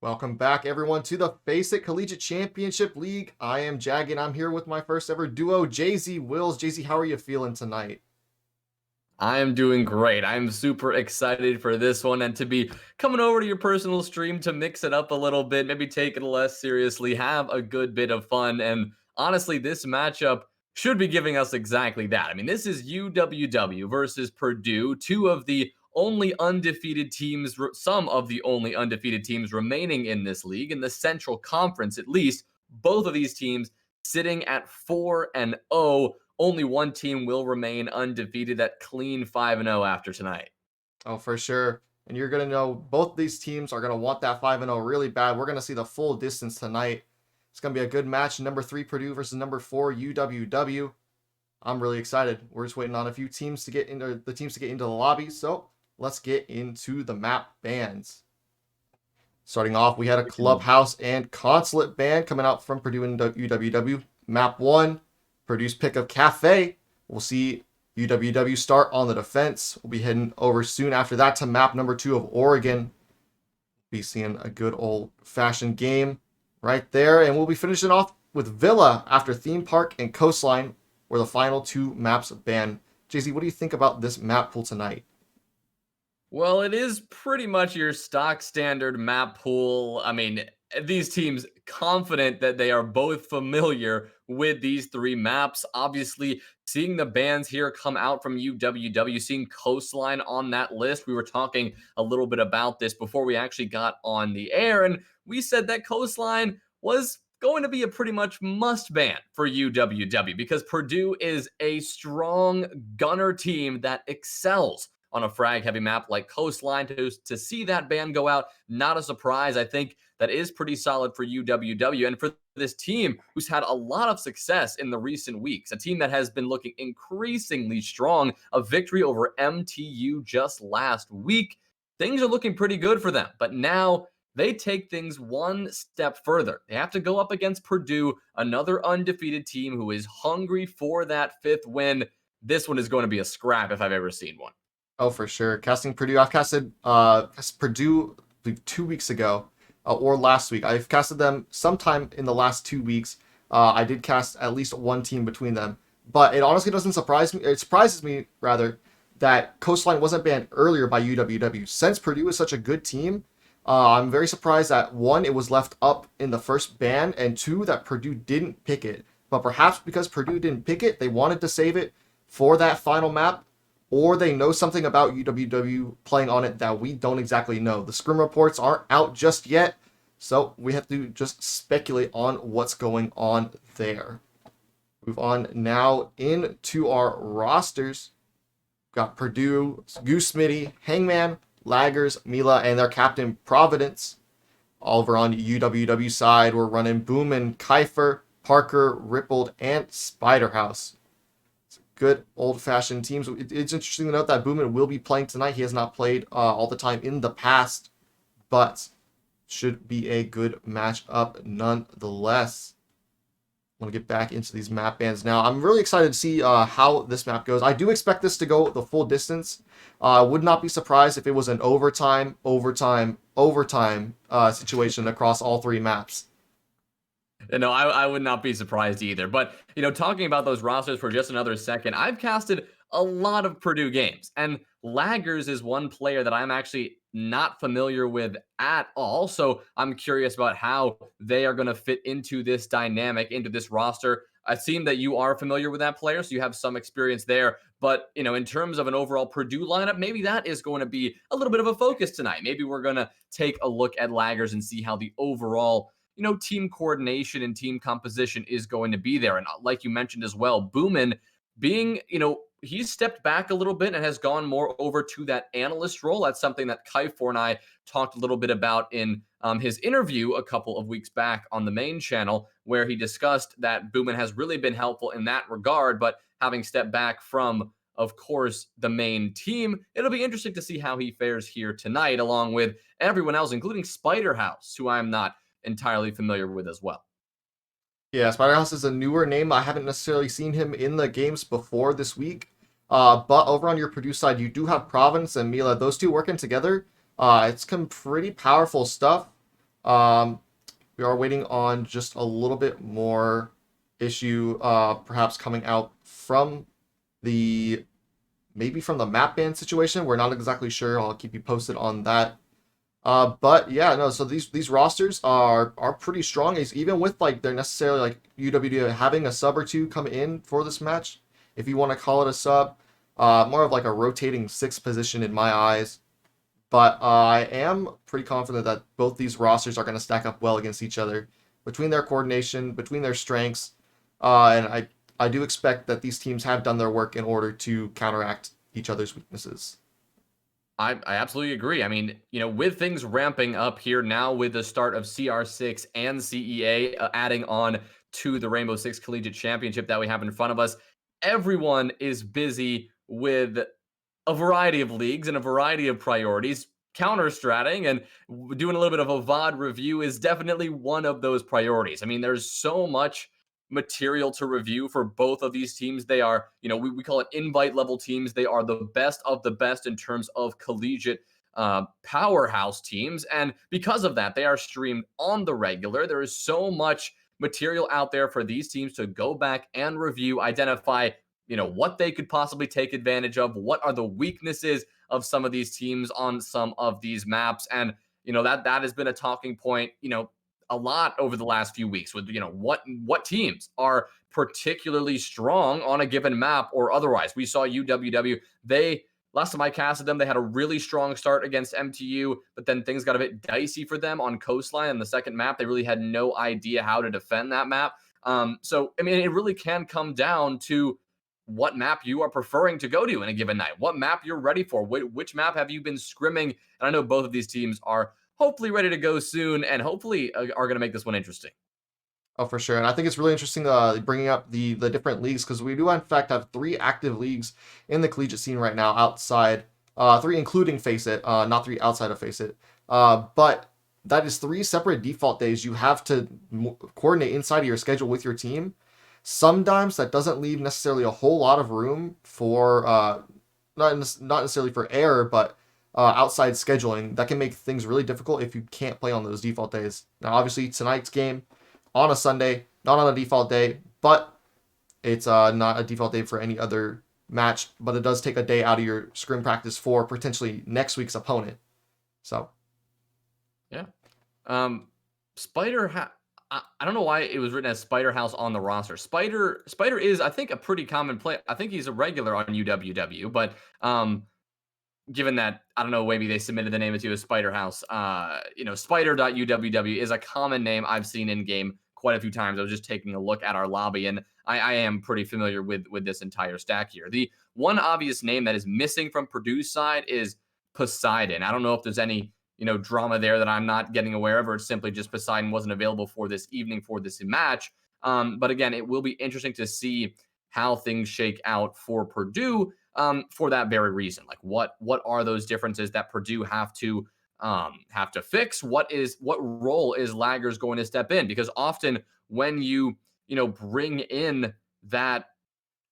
Welcome back, everyone, to the Faceit Collegiate Championship League. I am Jagged, and I'm here with my first ever duo, Jzwills. JZ, how are you feeling tonight? I am doing great. I'm super excited for this one and to be coming over to your personal stream to mix it up a little bit, maybe take it less seriously, have a good bit of fun. And honestly, this matchup should be giving us exactly that. I mean, this is UWW versus Purdue, two of the only undefeated teams, some of the only undefeated teams remaining in this league, in the Central Conference at least. Both of these teams sitting at 4-0. Only one team will remain undefeated at clean 5-0 after tonight. Oh, for sure. And you're going to know both these teams are going to want that 5-0 really bad. We're going to see the full distance tonight. It's going to be a good match. Number 3 Purdue versus number 4 UWW. I'm really excited. We're just waiting on a few teams to get into the lobby. So let's get into the map bans. Starting off, we had a clubhouse and consulate ban coming out from Purdue and UWW. Map 1, Purdue's pick of Cafe. We'll see UWW start on the defense. We'll be heading over soon after that to map number 2 of Oregon. Be seeing a good old-fashioned game right there. And we'll be finishing off with Villa after Theme Park and Coastline, where the final 2 maps ban. JZ, what do you think about this map pool tonight? Well, it is pretty much your stock standard map pool. I mean, these teams confident that they are both familiar with these 3 maps. Obviously, seeing the bans here come out from UWW, seeing Coastline on that list. We were talking a little bit about this before we actually got on the air, and we said that Coastline was going to be a pretty much must ban for UWW because Purdue is a strong gunner team that excels on a frag heavy map like Coastline. To see that ban go out, not a surprise. I think that is pretty solid for UWW and for this team who's had a lot of success in the recent weeks. A team that has been looking increasingly strong. A victory over MTU just last week. Things are looking pretty good for them, but now they take things one step further. They have to go up against Purdue, another undefeated team who is hungry for that 5th win. This one is going to be a scrap if I've ever seen one. Oh, for sure. Casting Purdue. I've casted Purdue, I believe, 2 weeks ago or last week. I've casted them sometime in the last 2 weeks. I did cast at least one team between them. But it honestly doesn't surprise me. It surprises me, rather, that Coastline wasn't banned earlier by UWW. Since Purdue is such a good team, I'm very surprised that, one, it was left up in the first ban, and 2, that Purdue didn't pick it. But perhaps because Purdue didn't pick it, they wanted to save it for that final map, or they know something about UWW playing on it that we don't exactly know. The scrim reports aren't out just yet, so we have to just speculate on what's going on there. Move on now into our rosters. We've got Purdue, Goose Smitty, Hangman, Laggers, Mila, and their captain Providence. Over on UWW side, we're running Boomin, Kiefer, Parker, Rippled, and Spiderhouse. Good old-fashioned teams. It's interesting to note that Boomin will be playing tonight. He has not played all the time in the past, but should be a good matchup nonetheless. I want to get back into these map bans now. I'm really excited to see how this map goes. I do expect this to go the full distance. I would not be surprised if it was an overtime situation across all 3 maps. No, I would not be surprised either. But, talking about those rosters for just another second, I've casted a lot of Purdue games, and Laggers is one player that I'm actually not familiar with at all. So I'm curious about how they are going to fit into this dynamic, into this roster. I've seen that you are familiar with that player, so you have some experience there. But, in terms of an overall Purdue lineup, maybe that is going to be a little bit of a focus tonight. Maybe we're going to take a look at Laggers and see how the overall team coordination and team composition is going to be there. And like you mentioned as well, Boomin being, he's stepped back a little bit and has gone more over to that analyst role. That's something that Kaifor and I talked a little bit about in his interview a couple of weeks back on the main channel, where he discussed that Boomin has really been helpful in that regard, but having stepped back from, of course, the main team, it'll be interesting to see how he fares here tonight, along with everyone else, including Spiderhouse, who I'm not entirely familiar with as well. Yeah, Spiderhouse is a newer name. I haven't necessarily seen him in the games before this week. But over on your Purdue side, you do have Providence and Mila. Those two working together. It's some pretty powerful stuff. Um, we are waiting on just a little bit more issue, perhaps coming out from the maybe from the map ban situation. We're not exactly sure. I'll keep you posted on that. But yeah, no. So these rosters are pretty strong. Even with like they're necessarily like UWW having a sub or two come in for this match, if you want to call it a sub, more of like a rotating sixth position in my eyes. But I am pretty confident that both these rosters are going to stack up well against each other between their coordination, between their strengths, and I do expect that these teams have done their work in order to counteract each other's weaknesses. I absolutely agree. I mean, with things ramping up here now with the start of CR6 and CEA adding on to the Rainbow Six Collegiate Championship that we have in front of us, everyone is busy with a variety of leagues and a variety of priorities. Counter-stratting and doing a little bit of a VOD review is definitely one of those priorities. I mean, there's so much material to review for both of these teams. They are, we call it invite level teams. They are the best of the best in terms of collegiate powerhouse teams. And because of that, they are streamed on the regular. There is so much material out there for these teams to go back and review, identify what they could possibly take advantage of, what are the weaknesses of some of these teams on some of these maps. And that has been a talking point a lot over the last few weeks with what teams are particularly strong on a given map or otherwise. We saw UWW, they last time I casted them, they had a really strong start against MTU, but then things got a bit dicey for them on Coastline on the second map. They really had no idea how to defend that map. So I mean, it really can come down to what map you are preferring to go to in a given night, what map you're ready for, which map have you been scrimming. And I know both of these teams are hopefully ready to go soon and hopefully are going to make this one interesting. Oh, for sure. And I think it's really interesting bringing up the different leagues because we do, in fact, have three active leagues in the collegiate scene right now outside, three including Faceit, not three outside of Faceit. But that is three separate default days you have to coordinate inside of your schedule with your team. Sometimes that doesn't leave necessarily a whole lot of room for, not necessarily for error, but outside scheduling. That can make things really difficult if you can't play on those default days. Now, obviously, tonight's game on a Sunday, not on a default day, but it's not a default day for any other match, but it does take a day out of your scrim practice for potentially next week's opponent. So, yeah. I don't know why it was written as Spider House on the roster. Spider is, I think, a pretty common play. I think he's a regular on UWW, but given that, I don't know, maybe they submitted the name to a Spider House. Spider.uww is a common name I've seen in game quite a few times. I was just taking a look at our lobby, and I am pretty familiar with this entire stack here. The one obvious name that is missing from Purdue's side is Poseidon. I don't know if there's any drama there that I'm not getting aware of, or it's simply just Poseidon wasn't available for this evening for this match. But again, it will be interesting to see how things shake out for Purdue for that very reason. Like what are those differences that Purdue have to fix? What role is Laggers going to step in? Because often when you bring in that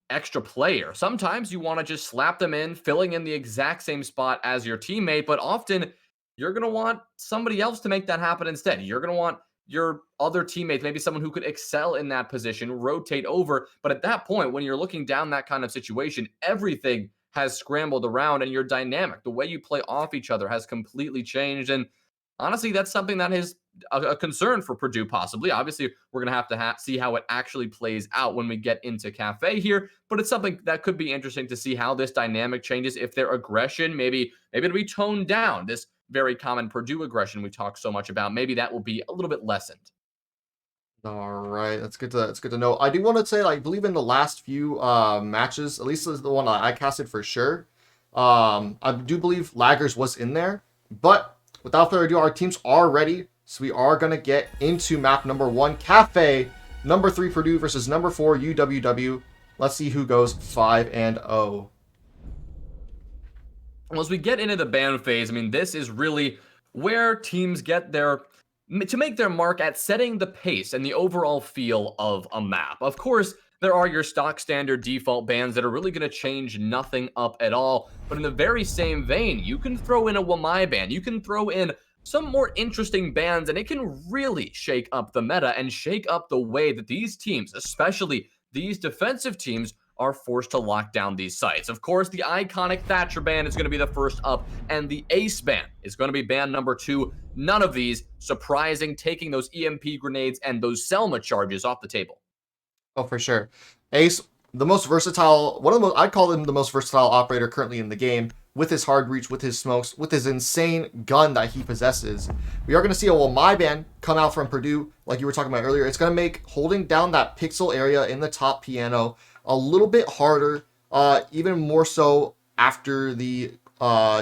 extra player, sometimes you want to just slap them in, filling in the exact same spot as your teammate, but often you're going to want somebody else to make that happen instead. You're going to want your other teammates, maybe someone who could excel in that position, rotate over. But at that point, when you're looking down that kind of situation, everything has scrambled around and your dynamic, the way you play off each other has completely changed. And honestly, that's something that is a concern for Purdue, possibly. Obviously, we're going to have to see how it actually plays out when we get into Cafe here, but it's something that could be interesting to see how this dynamic changes. If their aggression, maybe it'll be toned down. This very common Purdue aggression we talk so much about, maybe that will be a little bit lessened. all right, that's good to know. I do want to say, I believe in the last few matches, at least the one I casted for sure. I do believe Laggers was in there, but without further ado, our teams are ready. So we are going to get into map number 1, Cafe, number 3 Purdue versus number 4 UWW. Let's see who goes 5-0. Well, as we get into the ban phase, I mean, this is really where teams get to make their mark at setting the pace and the overall feel of a map. Of course, there are your stock standard default bans that are really going to change nothing up at all. But in the very same vein, you can throw in a Wamai ban. You can throw in some more interesting bans, and it can really shake up the meta and shake up the way that these teams, especially these defensive teams, are forced to lock down these sites. Of course, the iconic Thatcher ban is going to be the first up, and the Ace ban is going to be ban number 2. None of these surprising, taking those EMP grenades and those Selma charges off the table. Oh, for sure. Ace, the most versatile, one of the most, I'd call him the most versatile operator currently in the game, with his hard breach, with his smokes, with his insane gun that he possesses. We are going to see a my ban come out from Purdue, like you were talking about earlier. It's going to make holding down that pixel area in the top piano a little bit harder, even more so after the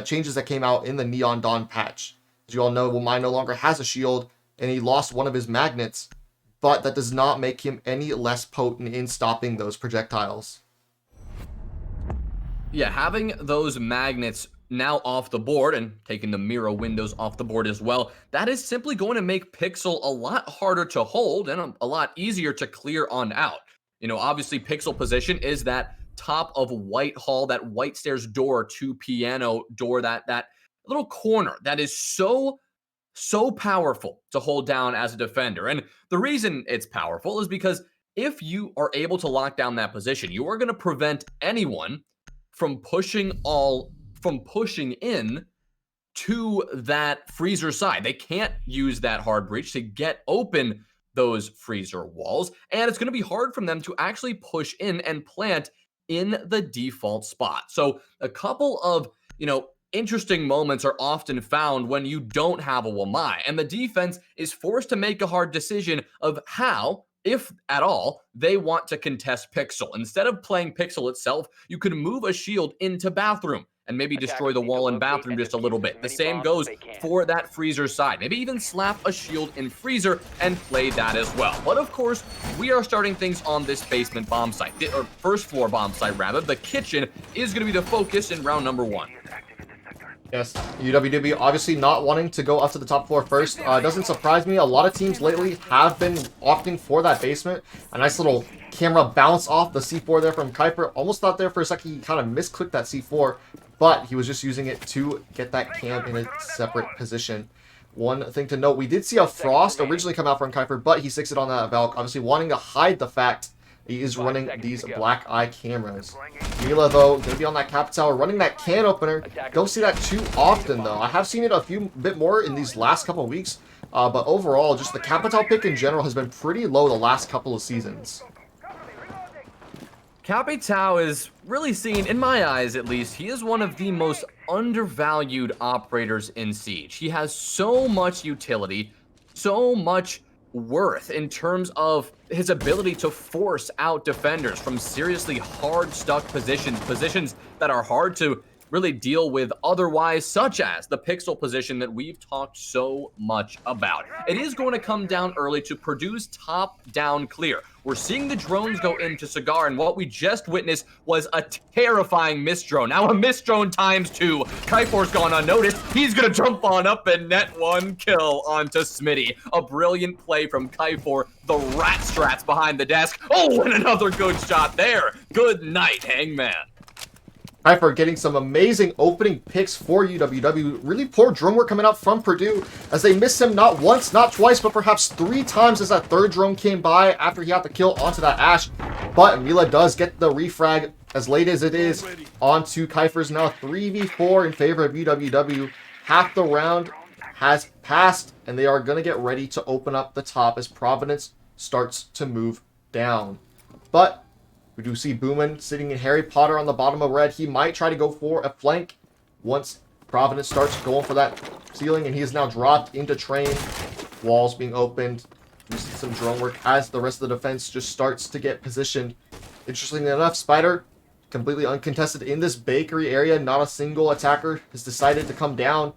changes that came out in the Neon Dawn patch. As you all know, Wamai no longer has a shield, and he lost one of his magnets, but that does not make him any less potent in stopping those projectiles. Yeah, having those magnets now off the board and taking the mirror windows off the board as well, that is simply going to make Pixel a lot harder to hold and a lot easier to clear on out. You know, obviously Pixel position is that top of Whitehall, that White Stairs door to piano door, that little corner that is so powerful to hold down as a defender. And the reason it's powerful is because if you are able to lock down that position, you are going to prevent anyone from pushing in to that freezer side. They can't use that hard breach to get open those freezer walls, and it's going to be hard for them to actually push in and plant in the default spot. So a couple of, interesting moments are often found when you don't have a Wamai, and the defense is forced to make a hard decision of how, if at all, they want to contest Pixel. Instead of playing Pixel itself, you could move a shield into bathroom and maybe destroy the wall in bathroom just a little bit. The same goes for that freezer side. Maybe even slap a shield in freezer and play that as well. But of course, we are starting things on this basement bomb site, or first floor bomb site rather. The kitchen is going to be the focus in round number 1. Yes, UWW obviously not wanting to go up to the top floor first. Doesn't surprise me. A lot of teams lately have been opting for that basement. A nice little camera bounce off the C4 there from Kuiper. Almost thought there for a second he kind of misclicked that C4, but he was just using it to get that cam in a separate position. One thing to note, we did see a Frost originally come out from Kuiper, but he sticks it on that Valk, obviously wanting to hide the fact he is running these black eye cameras. Mila, though, going to be on that cap tower, running that can opener. Don't see that too often, though. I have seen it a bit more in these last couple of weeks, but overall, just the Capital pick in general has been pretty low the last couple of seasons. Capitao is really seen, in my eyes at least, he is one of the most undervalued operators in Siege. He has so much utility, so much worth in terms of his ability to force out defenders from seriously hard stuck positions that are hard to really deal with otherwise, such as the pixel position that we've talked so much about. It is going to come down early to Purdue's top-down clear. We're seeing the drones go into Cigar, and what we just witnessed was a terrifying mist drone. Now a mist drone times 2. Kaifor's gone unnoticed. He's going to jump on up and net 1 kill onto Smitty. A brilliant play from Kaifor, the rat strats behind the desk. Oh, and another good shot there. Good night, Hangman. Kuiper getting some amazing opening picks for UWW. Really poor drone work coming out from Purdue as they missed him not once, not twice, but perhaps 3 times as that third drone came by after he had the kill onto that Ash. But Mila does get the refrag as late as it is onto Kuiper's now 3v4 in favor of UWW. Half the round has passed, and they are going to get ready to open up the top as Providence starts to move down. But we do see Boomin sitting in Harry Potter on the bottom of red. He might try to go for a flank once Providence starts going for that ceiling, and he is now dropped into train. Walls being opened. We see some drone work as the rest of the defense just starts to get positioned. Interestingly enough, Spider completely uncontested in this bakery area. Not a single attacker has decided to come down.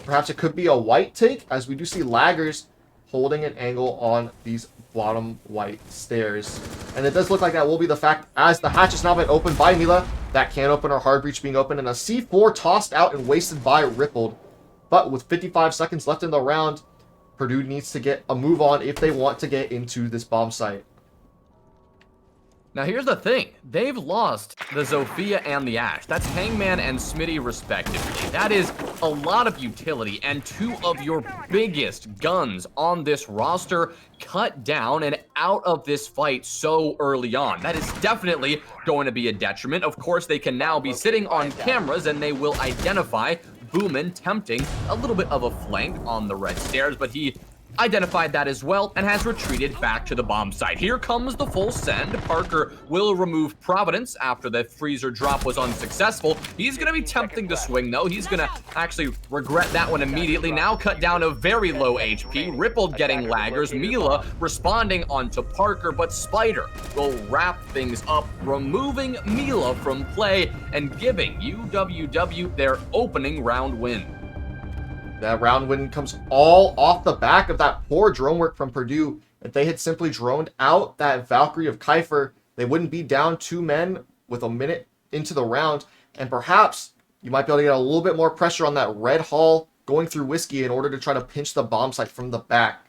Perhaps it could be a white take, as we do see laggers holding an angle on these bottom white stairs. And it does look like that will be the fact as the hatch has now been opened by Mila. That can open, our hard breach being opened, and a C4 tossed out and wasted by Rippled. But with 55 seconds left in the round, Purdue needs to get a move on if they want to get into this bomb site. Now here's the thing, they've lost the Zofia and the Ash. That's Hangman and Smitty respectively. That is a lot of utility, and two of your biggest guns on this roster cut down and out of this fight so early on. That is definitely going to be a detriment. Of course, they can now be sitting on cameras and they will identify Boomin tempting a little bit of a flank on the red stairs, but he identified that as well and has retreated back to the bomb site. Here comes the full send. Parker will remove Providence after the freezer drop was unsuccessful. He's going to be tempting to swing, though. He's going to actually regret that one immediately. Now cut down a very low HP. Rippled getting laggers. Mila responding onto Parker, but Spider will wrap things up, removing Mila from play and giving UWW their opening round win. That round win comes all off the back of that poor drone work from Purdue. If they had simply droned out that Valkyrie of Kiefer, they wouldn't be down 2 men with a minute into the round. And perhaps you might be able to get a little bit more pressure on that red hall going through Whiskey in order to try to pinch the bomb site from the back.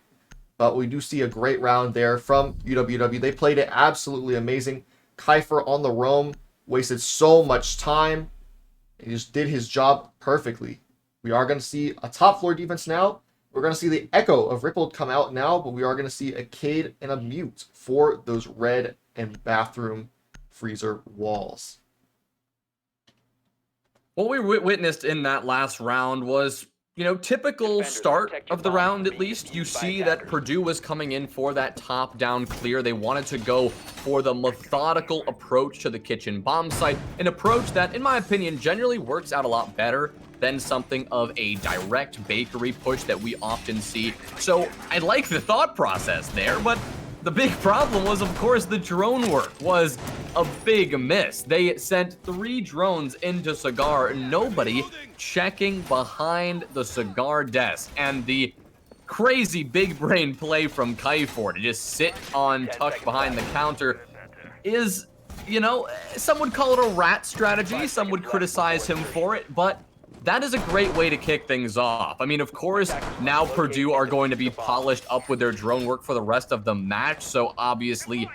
But we do see a great round there from UWW. They played it absolutely amazing. Kiefer on the roam wasted so much time. He just did his job perfectly. We are going to see a top floor defense now. We're going to see the echo of Rippled come out now, but we are going to see a Cade and a Mute for those red and bathroom freezer walls. What we witnessed in that last round was, typical start of the round at least. You see that Purdue was coming in for that top-down clear. They wanted to go for the methodical approach to the kitchen bomb site, an approach that, in my opinion, generally works out a lot better than something of a direct bakery push that we often see. So I like the thought process there, but the big problem was, of course, the drone work was a big miss. They sent 3 drones into Cigar, nobody checking behind the Cigar desk. And the crazy big brain play from Kiefer to just sit on tucked behind the counter is, some would call it a rat strategy. Some would criticize him for it, but that is a great way to kick things off. I mean, of course, now Purdue are going to be polished up with their drone work for the rest of the match, so obviously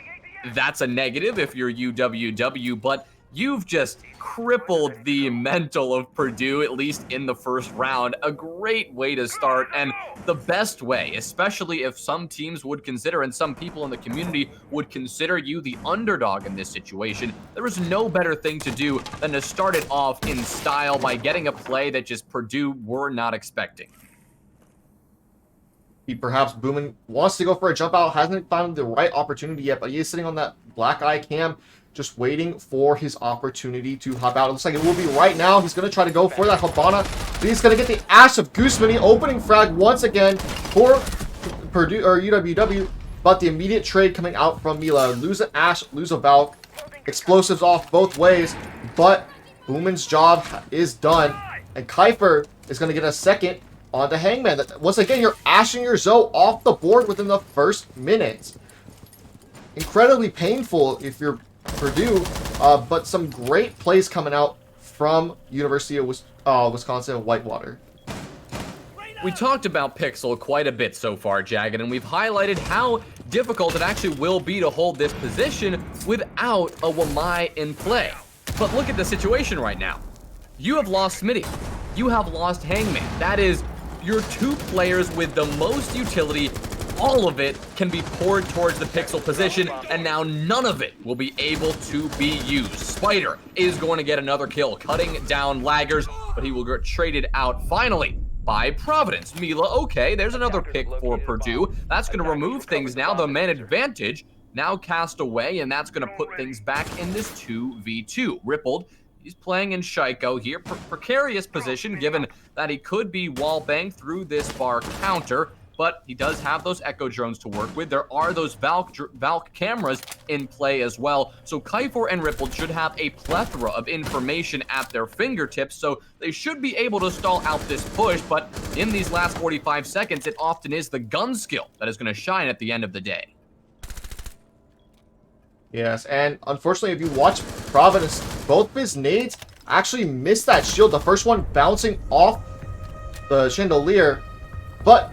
that's a negative if you're UWW, but you've just crippled the mental of Purdue, at least in the first round. A great way to start, and the best way, especially if some teams would consider, and some people in the community would consider you the underdog in this situation. There is no better thing to do than to start it off in style by getting a play that just Purdue were not expecting. He perhaps Boomin wants to go for a jump out, hasn't found the right opportunity yet, but he is sitting on that black eye cam, just waiting for his opportunity to hop out. It looks like it will be right now. He's going to try to go for that Habana. He's going to get the Ash of Gooseman, opening frag once again for Purdue or UWW, but the immediate trade coming out from Mila. Lose an Ash, lose a Valk. Explosives off both ways, but Boomin's job is done, and Kiefer is going to get a second onto Hangman. Once again, you're ashing your Zoe off the board within the first minute. Incredibly painful if you're Purdue, but some great plays coming out from University of Wisconsin Whitewater. We talked about Pixel quite a bit so far, Jagged, and we've highlighted how difficult it actually will be to hold this position without a Wamai in play. But look at the situation right now. You have lost Smitty. You have lost Hangman. That is your 2 players with the most utility. All of it can be poured towards the Pixel position, and now none of it will be able to be used. Spider is going to get another kill, cutting down laggers, but he will get traded out finally by Providence. Mila, okay, there's another pick for Purdue. That's going to remove things now. The man advantage now cast away, and that's going to put things back in this 2v2. Rippled, he's playing in Shaiko here. Precarious position, given that he could be wallbanged through this bar counter, but he does have those echo drones to work with. There are those Valk cameras in play as well. So Kiefer and Rippled should have a plethora of information at their fingertips, so they should be able to stall out this push. But in these last 45 seconds, it often is the gun skill that is going to shine at the end of the day. Yes, and unfortunately, if you watch Providence, both of his nades actually missed that shield. The first one bouncing off the chandelier, but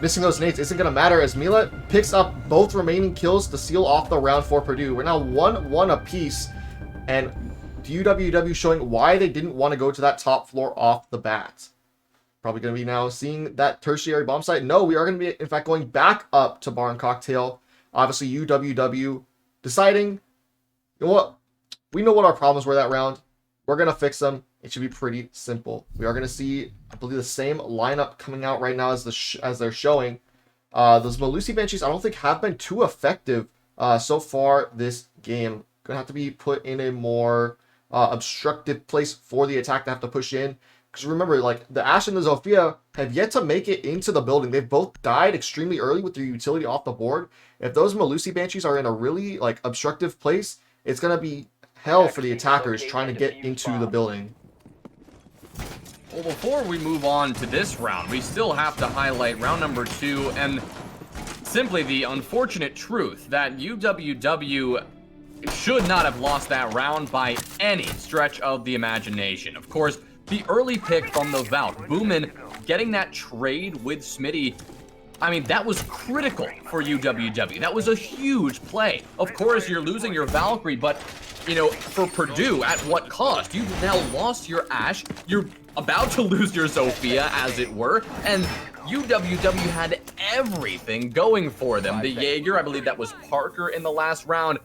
missing those nades isn't going to matter as Mila picks up both remaining kills to seal off the round for Purdue. We're now 1-1 apiece, and UWW showing why they didn't want to go to that top floor off the bat. Probably going to be now seeing that tertiary bomb site. No, we are going to be, in fact, going back up to Bar and Cocktail. Obviously, UWW deciding, you know what? We know what our problems were that round. We're going to fix them. It should be pretty simple. We are going to see, I believe, the same lineup coming out right now as they're showing. Those Melusi Banshees, I don't think have been too effective so far this game. Going to have to be put in a more obstructive place for the attack to have to push in. Because remember, like, the Ashe and the Zofia have yet to make it into the building. They've both died extremely early with their utility off the board. If those Melusi Banshees are in a really, like, obstructive place, it's going to be hell for the attackers trying to get into the building. Well, before we move on to this round, we still have to highlight round number 2 and simply the unfortunate truth that UWW should not have lost that round by any stretch of the imagination. Of course, the early pick from the Valk, Boomin getting that trade with Smitty, I mean, that was critical for UWW. That was a huge play. Of course, you're losing your Valkyrie, but, you know, for Purdue, at what cost? You've now lost your Ashe. You're about to lose your Zofia, as it were, and UWW had everything going for them. The Jaeger, I believe that was Parker in the last round,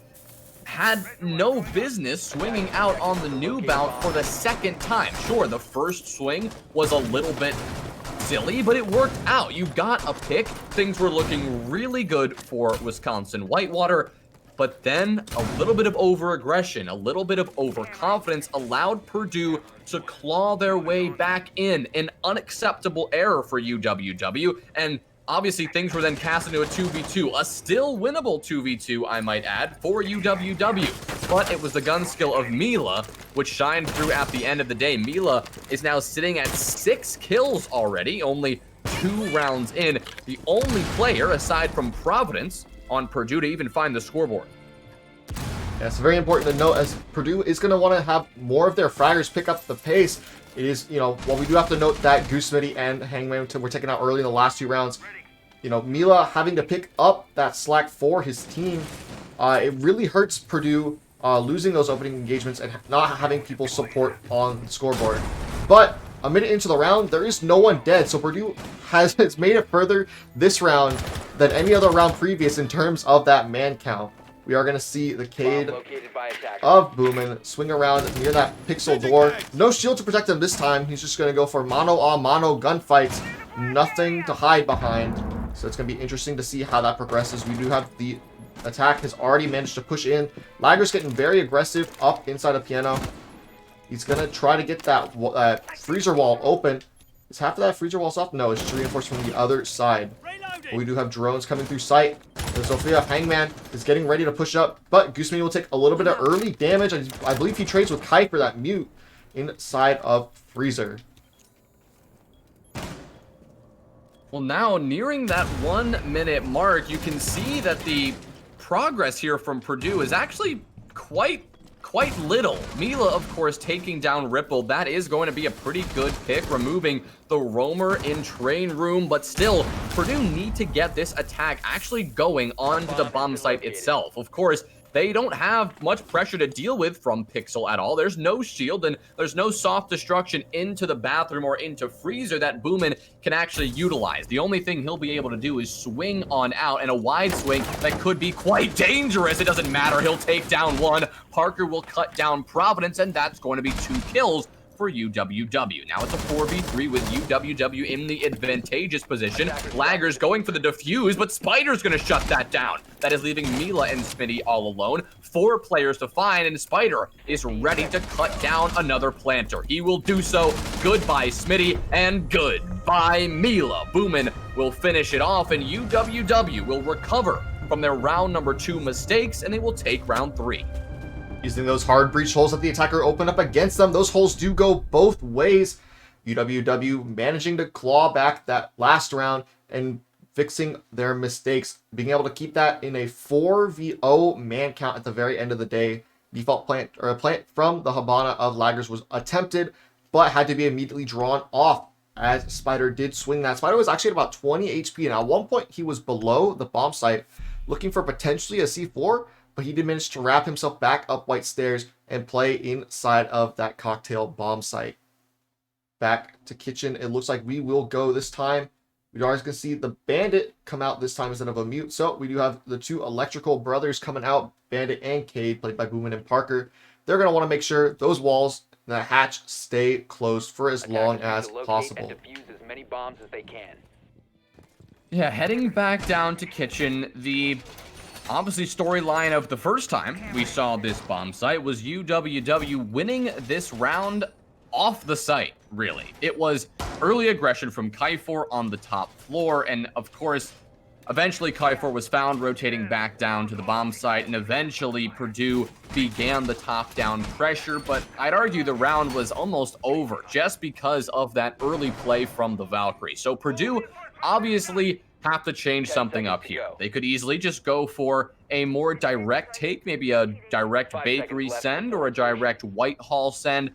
had no business swinging out on the new bout for the second time. Sure, the first swing was a little bit silly, but it worked out. You got a pick. Things were looking really good for Wisconsin Whitewater, but then a little bit of over-aggression, a little bit of overconfidence allowed Purdue to claw their way back in. An unacceptable error for UWW, and obviously, things were then cast into a 2v2, a still winnable 2v2, I might add, for UWW. But it was the gun skill of Mila, which shined through at the end of the day. Mila is now sitting at 6 kills already, only 2 rounds in. The only player, aside from Providence, on Purdue to even find the scoreboard. Yeah, it's very important to note, as Purdue is going to want to have more of their fraggers pick up the pace. It is, you know, while we do have to note that Goose Smitty and Hangman were taken out early in the last 2 rounds, you know, Mila having to pick up that slack for his team, it really hurts Purdue losing those opening engagements and not having people support on the scoreboard. But a minute into the round, there is no one dead, so Purdue has made it further this round than any other round previous in terms of that man count. We are going to see the Cade of Boomin swing around near that pixel door. No shield to protect him this time. He's just going to go for mano-a-mano gunfights. Nothing to hide behind. So it's going to be interesting to see how that progresses. We do have the attack has already managed to push in. Lager's getting very aggressive up inside of Piano. He's going to try to get that freezer wall open. Is half of that freezer wall off? No, it's just reinforced from the other side. But we do have drones coming through sight. The Zofia Hangman is getting ready to push up, but Gooseman will take a little bit of early damage. I believe he trades with Kai for that mute inside of Freezer. Well, now nearing that 1 minute mark, you can see that the progress here from Purdue is actually quite little. Mila, of course, taking down Ripple. That is going to be a pretty good pick, removing the roamer in train room, but still, Purdue need to get this attack actually going onto the bomb site itself. Of course, they don't have much pressure to deal with from Pixel at all. There's no shield and there's no soft destruction into the bathroom or into Freezer that Boomin can actually utilize. The only thing he'll be able to do is swing on out, and a wide swing that could be quite dangerous. It doesn't matter. He'll take down 1. Parker will cut down Providence, and that's going to be 2 kills for UWW. Now it's a 4v3 with UWW in the advantageous position. Lager's going for the defuse, but Spider's going to shut that down. That is leaving Mila and Smitty all alone. 4 players to find, and Spider is ready to cut down another planter. He will do so. Goodbye, Smitty, and goodbye, Mila. Boomin will finish it off, and UWW will recover from their round number 2 mistakes, and they will take round 3. Using those hard breach holes that the attacker opened up against them. Those holes do go both ways. UWW managing to claw back that last round and fixing their mistakes. Being able to keep that in a 4v0 man count at the very end of the day. Default plant, or a plant from the Habana of Laggers was attempted, but had to be immediately drawn off as Spider did swing that. Spider was actually at about 20 HP, and at one point he was below the bomb site, looking for potentially a C4, but he did manage to wrap himself back up White Stairs and play inside of that cocktail bomb site. back to kitchen. It looks like we will go this time. We are going to see the Bandit come out this time instead of a Mute. So we do have the two electrical brothers coming out, Bandit and Cade, played by Boomin and Parker. They're going to want to make sure those walls and the hatch stay closed for as long as possible. And defuse as many bombs as they can. Yeah, heading back down to kitchen, the obviously storyline of the first time we saw this bomb site was UWW winning this round off the site, really. It was early aggression from Kaifor on the top floor, and of course, eventually Kaifor was found rotating back down to the bomb site, and eventually Purdue began the top-down pressure, but I'd argue the round was almost over just because of that early play from the Valkyrie. So Purdue obviously have to change something up here. They could easily just go for a more direct take, maybe a direct bakery send or a direct Whitehall send,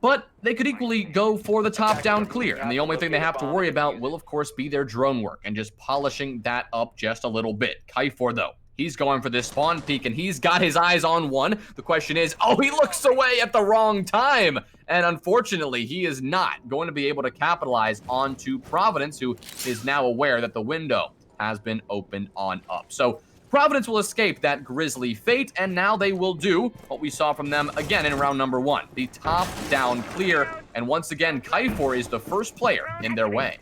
but they could equally go for the top-down clear, and the only thing they have to worry about will, of course, be their drone work and just polishing that up just a little bit. Kaifor, though, he's going for this spawn peek, and he's got his eyes on one. The question is, oh, he looks away at the wrong time, and unfortunately, he is not going to be able to capitalize onto Providence, who is now aware that the window has been opened on up. So Providence will escape that grisly fate, and now they will do what we saw from them again in round number 1, the top-down clear, and once again, Kaifor is the first player in their way.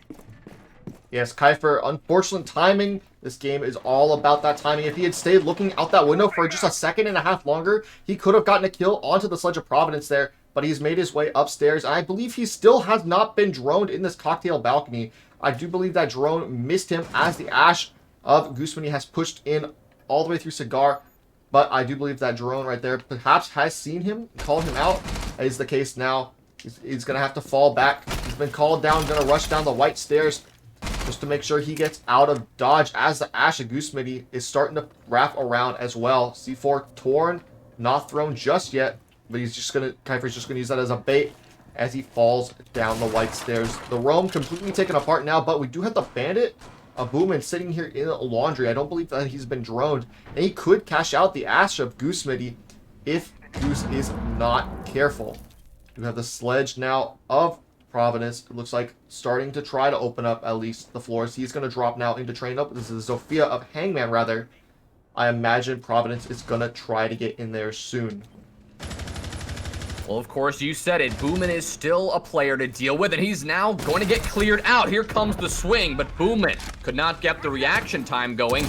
Yes, Kaifor, unfortunate timing. This game is all about that timing. If he had stayed looking out that window for just a second and a half longer, he could have gotten a kill onto the Sledge of Providence there, but he's made his way upstairs. I believe he still has not been droned in this cocktail balcony. I do believe that drone missed him as the Ash of Goosemany has pushed in all the way through Cigar, but I do believe that drone right there perhaps has seen him, called him out. That is the case now. He's going to have to fall back. He's been called down, going to rush down the white stairs just to make sure he gets out of dodge as the Ash of Goosemany is starting to wrap around as well. C4 torn, not thrown just yet, but he's just going to, Kaifor's just going to use that as a bait as he falls down the white stairs. The roam completely taken apart now, but we do have the Bandit Boomin sitting here in a laundry. I don't believe that he's been droned, and he could cash out the Ash of Goosemany if Goose is not careful. We have the Sledge now of Providence. It looks like starting to try to open up at least the floors. He's going to drop now into train up. This is Zofia of Hangman, rather. I imagine Providence is going to try to get in there soon. Well, of course, you said it. Boomin is still a player to deal with, and he's now going to get cleared out. Here comes the swing, but Boomin could not get the reaction time going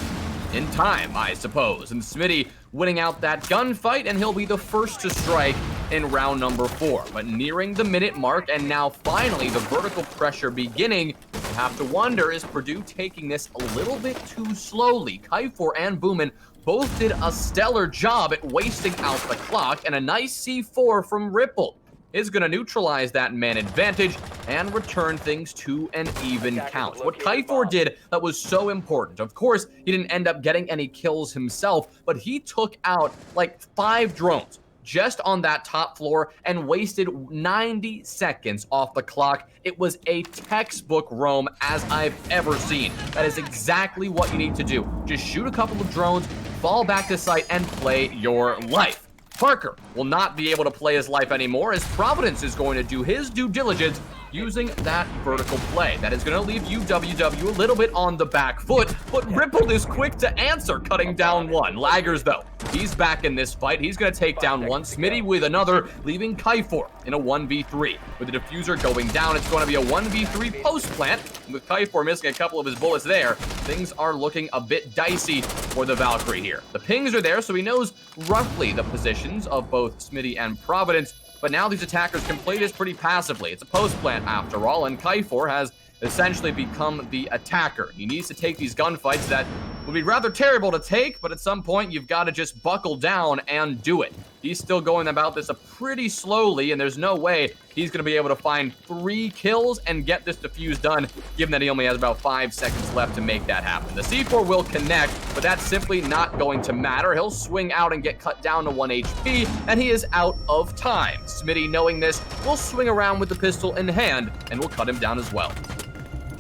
in time, I suppose. And Smitty winning out that gunfight, and he'll be the first to strike in round number 4. But nearing the minute mark, and now finally the vertical pressure beginning, you have to wonder, is Purdue taking this a little bit too slowly? Kaifor and Boomin both did a stellar job at wasting out the clock, and a nice C4 from Ripple is going to neutralize that man advantage and return things to an even count. What Kaifor did that was so important, of course, he didn't end up getting any kills himself, but he took out like 5 drones just on that top floor and wasted 90 seconds off the clock. It was a textbook roam as I've ever seen. That is exactly what you need to do. Just shoot a couple of drones, fall back to site, and play your life. Parker will not be able to play his life anymore as Providence is going to do his due diligence using that vertical play. That is going to leave UWW a little bit on the back foot, but Ripple is quick to answer, cutting down one. Laggers, though, he's back in this fight. He's going to take down one. Smitty with another, leaving Kaifor in a 1v3. With the diffuser going down, it's going to be a 1v3 post plant. With Kaifor missing a couple of his bullets there, things are looking a bit dicey for the Valkyrie here. The pings are there, so he knows roughly the positions of both Smitty and Providence, but now these attackers can play this pretty passively. It's a post plant after all, and Kaifor has essentially become the attacker. He needs to take these gunfights that would be rather terrible to take, but at some point you've got to just buckle down and do it. He's still going about this pretty slowly, and there's no way he's going to be able to find 3 kills and get this defuse done, given that he only has about 5 seconds left to make that happen. The C4 will connect, but that's simply not going to matter. He'll swing out and get cut down to 1 HP, and he is out of time. Smitty, knowing this, will swing around with the pistol in hand, and will cut him down as well.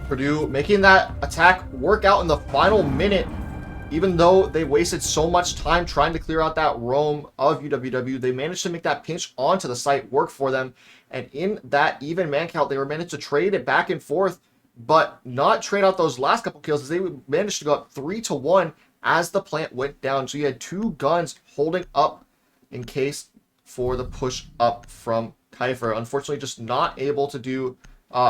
Purdue making that attack work out in the final minute. even though they wasted so much time trying to clear out that roam of UWW, they managed to make that pinch onto the site work for them. And in that even man count, they were managed to trade it back and forth, but not trade out those last couple kills, as they managed to go up 3-1 as the plant went down. So you had two guns holding up in case for the push up from Kiefer. Unfortunately, just not able to do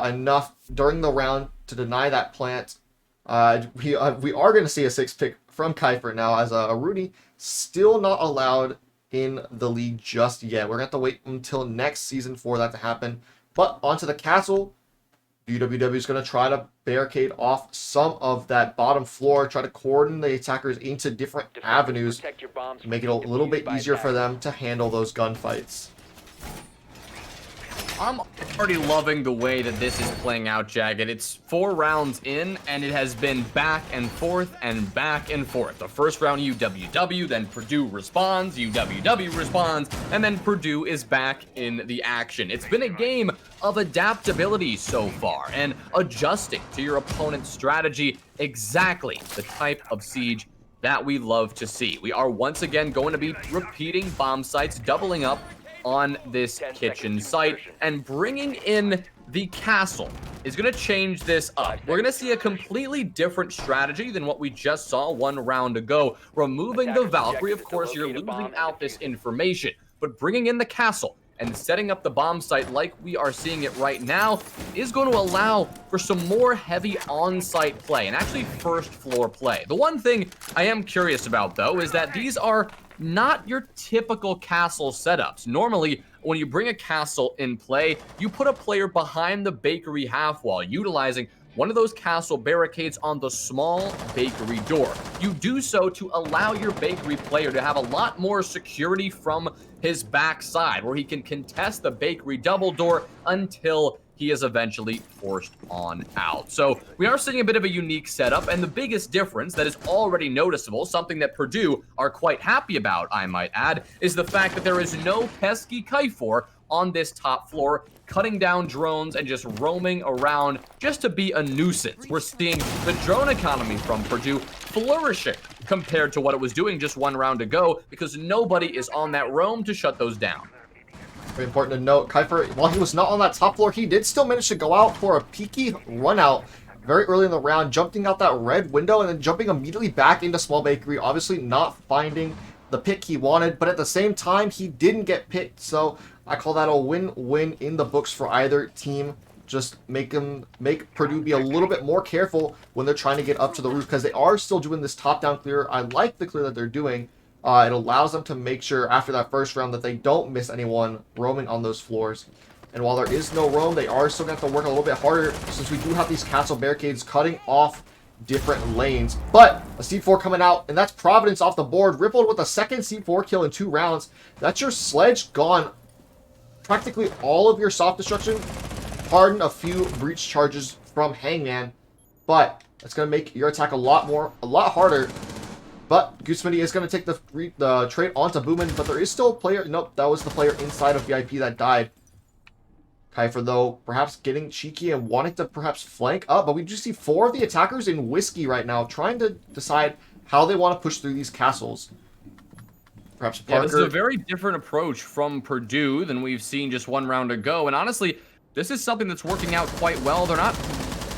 enough during the round to deny that plant. We are going to see a 6 pick from Kiefer now, as a Rudy still not allowed in the league just yet. We're going to have to wait until next season for that to happen. But onto the castle, UWW is going to try to barricade off some of that bottom floor, try to cordon the attackers into different avenues, make it a little bit easier for them to handle those gunfights. I'm already loving the way that this is playing out, Jagged. It's 4 rounds in, and it has been back and forth and back and forth. The first round, UWW, then Purdue responds, UWW responds, and then Purdue is back in the action. It's been a game of adaptability so far, and adjusting to your opponent's strategy, exactly the type of siege that we love to see. We are once again going to be repeating bomb sites, doubling up on this kitchen site, and bringing in the castle is going to change this up. We're going to see a completely different strategy than what we just saw 1 round ago. Removing the Valkyrie, of course, you're losing out this information, but bringing in the castle and setting up the bomb site like we are seeing it right now is going to allow for some more heavy on-site play and actually first floor play. The one thing I am curious about, though, is that these are not your typical castle setups. Normally, when you bring a castle in play, you put a player behind the bakery half wall, utilizing one of those castle barricades on the small bakery door. You do so to allow your bakery player to have a lot more security from his backside, where he can contest the bakery double door until he is eventually forced on out. So we are seeing a bit of a unique setup, and the biggest difference that is already noticeable, something that Purdue are quite happy about, I might add, is the fact that there is no pesky Kiefer on this top floor, cutting down drones and just roaming around just to be a nuisance. We're seeing the drone economy from Purdue flourishing compared to what it was doing just 1 round ago, because nobody is on that roam to shut those down. Very important to note, Kiefer, while he was not on that top floor, he did still manage to go out for a peaky run out very early in the round, jumping out that red window and then jumping immediately back into small bakery, obviously not finding the pick he wanted, but at the same time, he didn't get picked, so I call that a win-win in the books for either team. Just make Purdue be a little bit more careful when they're trying to get up to the roof, because they are still doing this top-down clear. I like the clear that they're doing. It allows them to make sure after that first round that they don't miss anyone roaming on those floors. And while there is no roam, they are still going to have to work a little bit harder, since we do have these castle barricades cutting off different lanes. But a C4 coming out, and that's Providence off the board. Rippled with a second C4 kill in 2 rounds. That's your sledge gone. Practically all of your soft destruction. Pardon a few breach charges from Hangman, but it's going to make your attack a lot harder. But Goosemandy is going to take the trade onto Boomin, but there is still a player. Nope, that was the player inside of VIP that died. Kiefer, though, perhaps getting cheeky and wanting to perhaps flank up, but we do see 4 of the attackers in Whiskey right now, trying to decide how they want to push through these castles. Perhaps Parker. Yeah, this is a very different approach from Purdue than we've seen just 1 round ago, and honestly, this is something that's working out quite well. They're not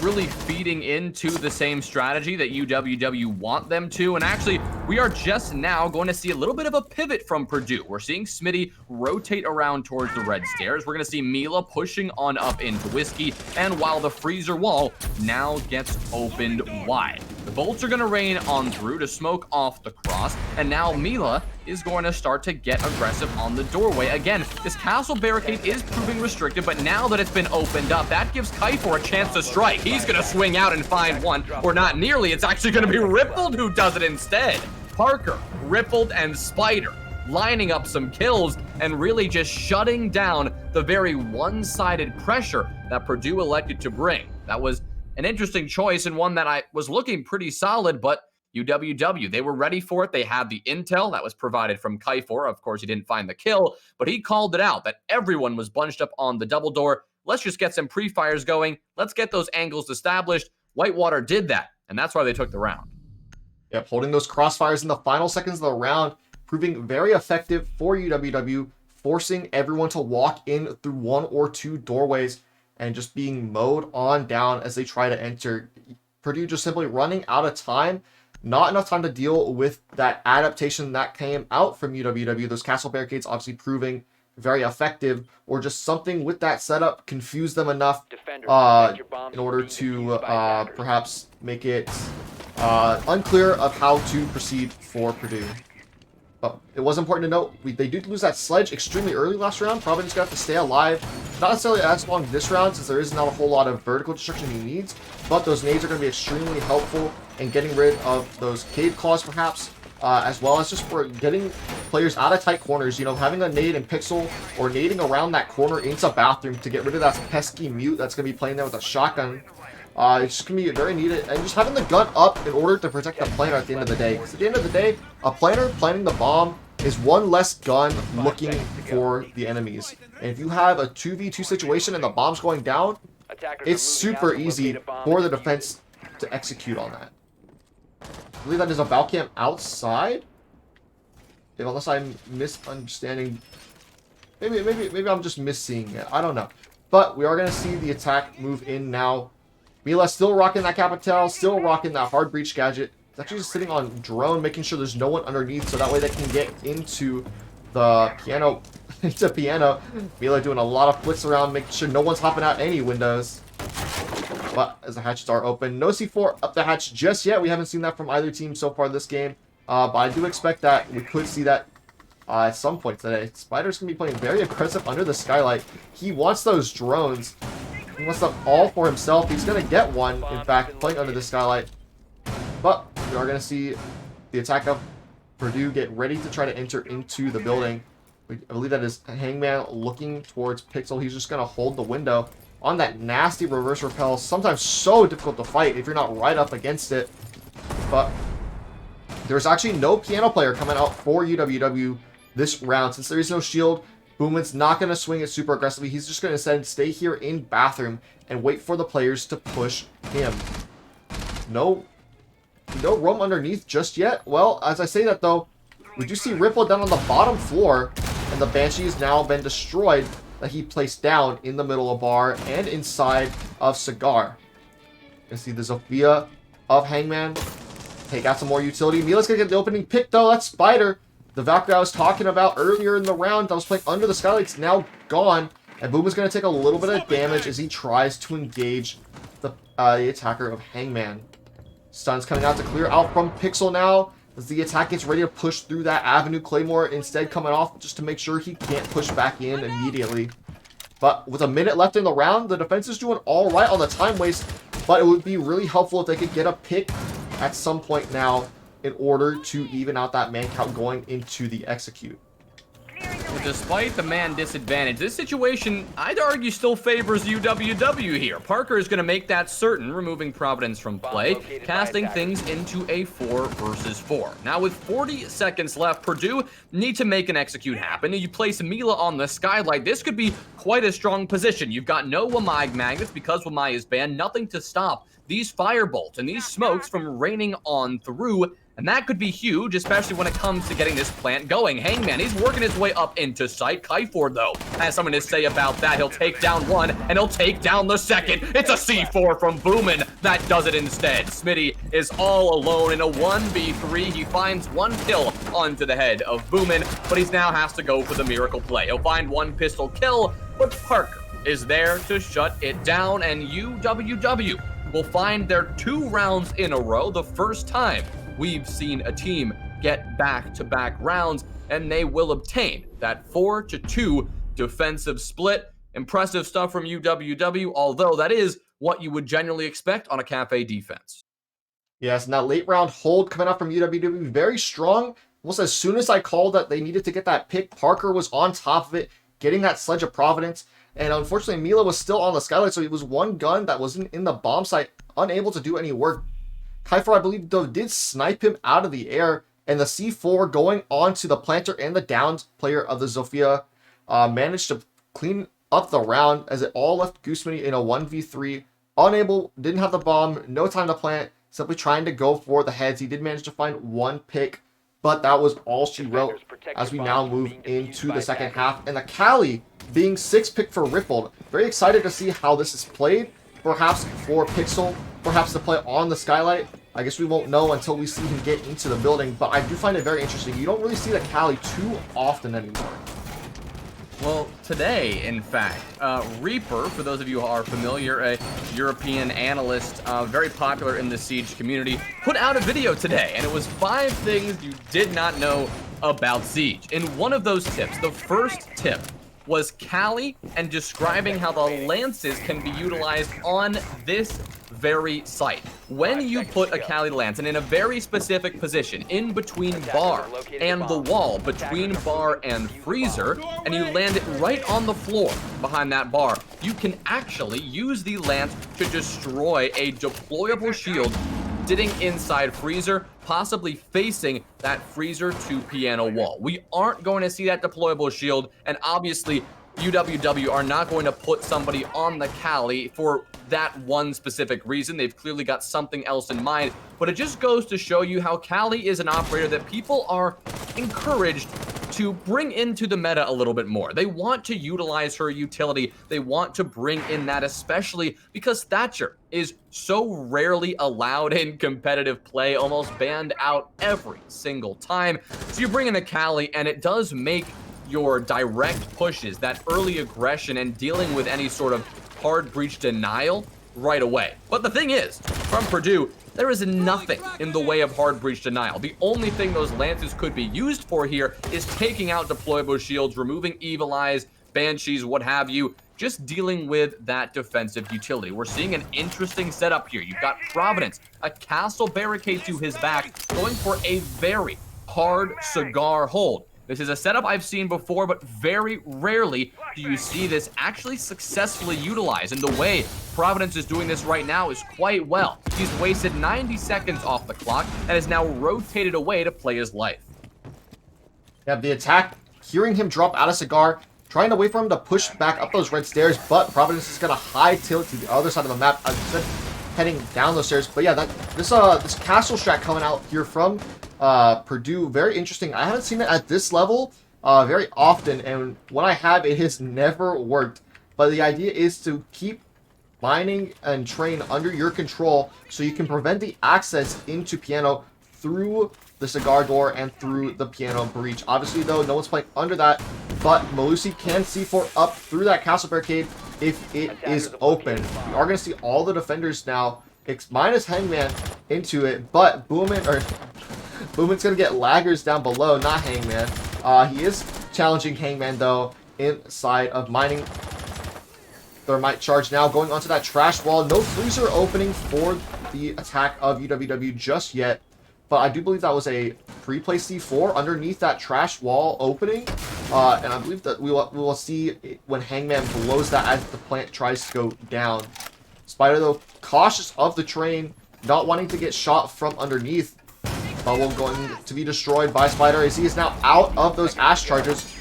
really feeding into the same strategy that UWW want them to, and actually, we are just now going to see a little bit of a pivot from Purdue. We're seeing Smitty rotate around towards the red stairs. We're going to see Mila pushing on up into Whiskey, and while the freezer wall now gets opened wide. The bolts are going to rain on through to smoke off the cross, and now Mila is going to start to get aggressive on the doorway. Again, this castle barricade is proving restricted, but now that it's been opened up, that gives Kiefer a chance to strike. He's going to swing out and find one, or not nearly. It's actually going to be Rippled who does it instead. Parker, Rippled, and Spider lining up some kills and really just shutting down the very one-sided pressure that Purdue elected to bring. That was an interesting choice, and one that I was looking pretty solid, but UWW, they were ready for it. They had the intel that was provided from Kiefer. Of course, he didn't find the kill, but he called it out that everyone was bunched up on the double door. Let's just get some pre-fires going. Let's get those angles established. Whitewater did that, and that's why they took the round. Yep, holding those crossfires in the final seconds of the round, proving very effective for UWW, forcing everyone to walk in through one or two doorways and just being mowed on down as they try to enter. Purdue just simply running out of time. Not enough time to deal with that adaptation that came out from UWW. Those castle barricades obviously proving very effective, or just something with that setup confused them enough in order to perhaps make it unclear of how to proceed for Purdue. But it was important to note, they did lose that sledge extremely early last round. Providence going to have to stay alive. Not necessarily as long this round, since there is not a whole lot of vertical destruction he needs. But those nades are going to be extremely helpful in getting rid of those cave claws, perhaps. As well as just for getting players out of tight corners. You know, having a nade in Pixel or nading around that corner into bathroom to get rid of that pesky mute that's going to be playing there with a shotgun. It's just going to be very needed. And just having the gun up in order to protect the planner at the end of the day. Because at the end of the day, a planner planting the bomb is one less gun looking for the enemies. And if you have a 2v2 situation and the bomb's going down, it's super easy for the defense to execute on that. I believe that is a Valcam outside. Unless I'm misunderstanding. Maybe I'm just missing it. I don't know. But we are going to see the attack move in now. Mila still rocking that Capital, still rocking that hard breach gadget. It's actually just sitting on drone, making sure there's no one underneath, so that way they can get into the piano. Into piano. Mila doing a lot of flips around, making sure no one's hopping out any windows. But as the hatches are open, no C4 up the hatch just yet. We haven't seen that from either team so far this game. But I do expect that we could see that at some point today. Spider's going to be playing very aggressive under the skylight. He wants those drones. He wants them all for himself. He's going to get one, in fact, playing under the skylight. But we are going to see the attack of Purdue get ready to try to enter into the building. I believe that is Hangman looking towards Pixel. He's just going to hold the window on that nasty reverse repel. Sometimes so difficult to fight if you're not right up against it. But there's actually no piano player coming out for UWW this round. Since there is no shield, Boomin's not going to swing it super aggressively. He's just going to instead stay here in bathroom and wait for the players to push him. No roam underneath just yet. Well, as I say that though, we do see Ripple down on the bottom floor, and the Banshee has now been destroyed that he placed down in the middle of bar and inside of Cigar. You can see the Zofia of Hangman take out some more utility. Mila's gonna get the opening pick though. That's Spider. The Valkyrie I was talking about earlier in the round that was playing under the skylight's now gone. And Boom is going to take a little bit of damage as he tries to engage the attacker of Hangman. Stun's coming out to clear out from Pixel now as the attack gets ready to push through that avenue. Claymore instead coming off just to make sure he can't push back in immediately. But with a minute left in the round, the defense is doing all right on the time waste. But it would be really helpful if they could get a pick at some point now in order to even out that man count going into the execute. Despite the man disadvantage, this situation, I'd argue, still favors UWW here. Parker is going to make that certain, removing Providence from play, casting things into a 4 versus 4. Now, with 40 seconds left, Purdue need to make an execute happen. You place Mila on the skylight. This could be quite a strong position. You've got no Wamai magnets because Wamai is banned. Nothing to stop these firebolts and these smokes from raining on through. And that could be huge, especially when it comes to getting this plant going. Hangman, he's working his way up into sight. Kyford, though, has something to say about that. He'll take down one, and he'll take down the second. It's a C4 from Boomin. That does it instead. Smitty is all alone in a 1v3. He finds one kill onto the head of Boomin, but he now has to go for the miracle play. He'll find one pistol kill, but Parker is there to shut it down, and UWW will find their 2 rounds in a row, the first time we've seen a team get back-to-back rounds, and they will obtain that 4-2 defensive split. Impressive stuff from UWW, although that is what you would generally expect on a cafe defense. Yes, now late round hold coming out from UWW, very strong. Almost as soon as I called that they needed to get that pick, Parker was on top of it, getting that Sledge of Providence. And unfortunately, Mila was still on the skylight, so it was one gun that wasn't in the bomb site, unable to do any work. Kyfer, I believe, though, did snipe him out of the air, and the C4 going onto the planter and the downed player of the Zofia managed to clean up the round as it all left Gooseman in a 1v3. Unable, didn't have the bomb, no time to plant. simply trying to go for the heads. He did manage to find one pick, but that was all she wrote as we now move into the second half. And the Cali being 6th pick for Rippled. Very excited to see how this is played. Perhaps for Pixel, perhaps to play on the Skylight. I guess we won't know until we see him get into the building, but I do find it very interesting. You don't really see the Cali too often anymore. Well, today, in fact, Reaper, for those of you who are familiar, a European analyst, very popular in the Siege community, put out a video today, and it was 5 things you did not know about Siege. In one of those tips, the first tip was Cali and describing how the lances can be utilized on this very site. When you put a Cali lance and in a very specific position in between bar and the wall, between bar and freezer, and you land it right on the floor behind that bar, you can actually use the lance to destroy a deployable shield sitting inside freezer, possibly facing that freezer to piano wall. We aren't going to see that deployable shield, and obviously UWW are not going to put somebody on the Cali for that one specific reason. They've clearly got something else in mind, but it just goes to show you how Cali is an operator that people are encouraged to bring into the meta a little bit more. They want to utilize her utility. They want to bring in that, especially because Thatcher is so rarely allowed in competitive play, almost banned out every single time. So you bring in a Cali, and it does make your direct pushes, that early aggression, and dealing with any sort of hard breach denial right away. But the thing is, from Purdue, there is nothing in the way of hard breach denial. The only thing those lances could be used for here is taking out deployable shields, removing evil eyes, banshees, what have you, just dealing with that defensive utility. We're seeing an interesting setup here. You've got Providence, a castle barricade to his back, going for a very hard cigar hold. This is a setup I've seen before, but very rarely do you see this actually successfully utilized. And the way Providence is doing this right now is quite well. He's wasted 90 seconds off the clock and is now rotated away to play his life. Yeah, the attack, hearing him drop out of cigar, trying to wait for him to push back up those red stairs, but Providence is going to high tilt to the other side of the map, as I said, heading down those stairs. But yeah, this castle strat coming out here from Purdue, very interesting. I haven't seen it at this level very often, and when I have, it has never worked. But the idea is to keep mining and train under your control so you can prevent the access into piano through the cigar door and through the piano breach. Obviously, though, no one's playing under that, but Malusi can C4 up through that castle barricade if it is open. We are going to see all the defenders now, minus Hangman, into it, but Boomin's going to get laggers down below, not Hangman. He is challenging Hangman, though, inside of mining. Thermite charge now going onto that trash wall. No freezer opening for the attack of UWW just yet, but I do believe that was a pre-play C4 underneath that trash wall opening. And I believe that we will see when Hangman blows that as the plant tries to go down. Spider, though, cautious of the train, not wanting to get shot from underneath. Bubble going to be destroyed by Spider as he is now out of those Ash charges.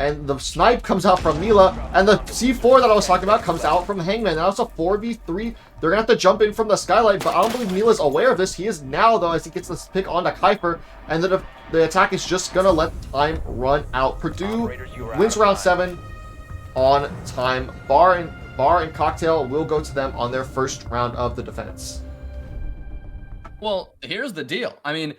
And the snipe comes out from Mila, and the C4 that I was talking about comes out from Hangman. Now it's a 4v3. They're going to have to jump in from the Skylight, but I don't believe Mila's aware of this. He is now, though, as he gets this pick onto Kuiper, and the attack is just going to let time run out. Purdue wins round 7 on time. Bar and Cocktail will go to them on their first round of the defense. Well, here's the deal. I mean,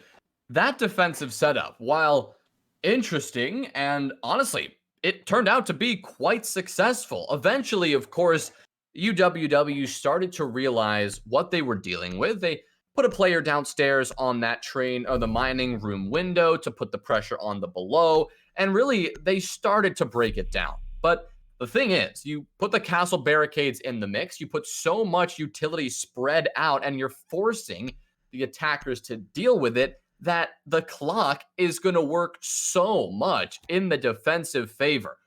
that defensive setup, while interesting, and honestly, it turned out to be quite successful. Eventually, of course, UWW started to realize what they were dealing with. They put a player downstairs on that train or the mining room window to put the pressure on the below, and really, they started to break it down. But the thing is, you put the castle barricades in the mix, you put so much utility spread out, and you're forcing the attackers to deal with it, that the clock is going to work so much in the defensive favor.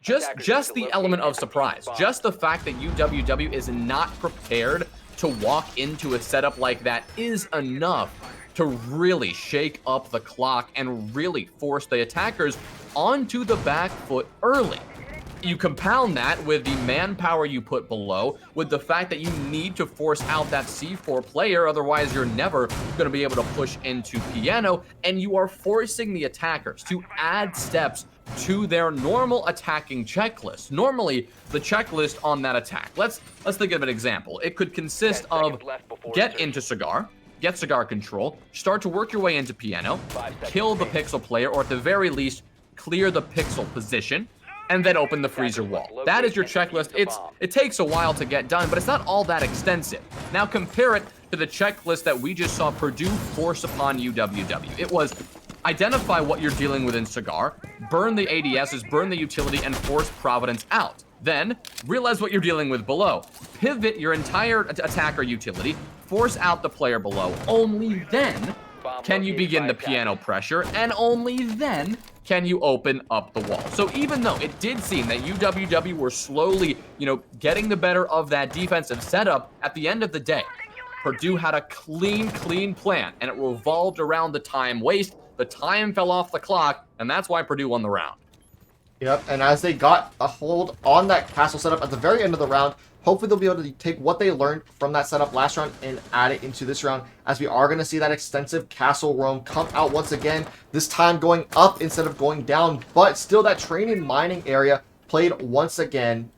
Just the element of surprise, just the fact that UWW is not prepared to walk into a setup like that is enough to really shake up the clock and really force the attackers onto the back foot early. you compound that with the manpower you put below, with the fact that you need to force out that C4 player, otherwise you're never going to be able to push into Piano, and you are forcing the attackers to add steps to their normal attacking checklist. Normally, the checklist on that attack, let's think of an example. It could consist 10 of seconds left before get insertion. into Cigar, get Cigar control, start to work your way into Piano, 5 seconds kill the remaining. Pixel player, or at the very least, clear the Pixel position, and then open the freezer wall. That is your checklist. It takes a while to get done, but it's not all that extensive. Now compare it to the checklist that we just saw Purdue force upon UWW. It was identify what you're dealing with in Cigar, burn the ADSs, burn the utility, and force Providence out. Then, realize what you're dealing with below. Pivot your entire attacker utility, force out the player below. Only then can you begin the Piano pressure, and only then can you open up the wall. So even though it did seem that UWW were slowly, getting the better of that defensive setup, at the end of the day, Purdue had a clean plan, and it revolved around the time waste. The time fell off the clock, and that's why Purdue won the round. Yep, and as they got a hold on that castle setup at the very end of the round, hopefully they'll be able to take what they learned from that setup last round and add it into this round, as we are going to see that extensive castle roam come out once again, this time going up instead of going down, but still that training mining area played once again.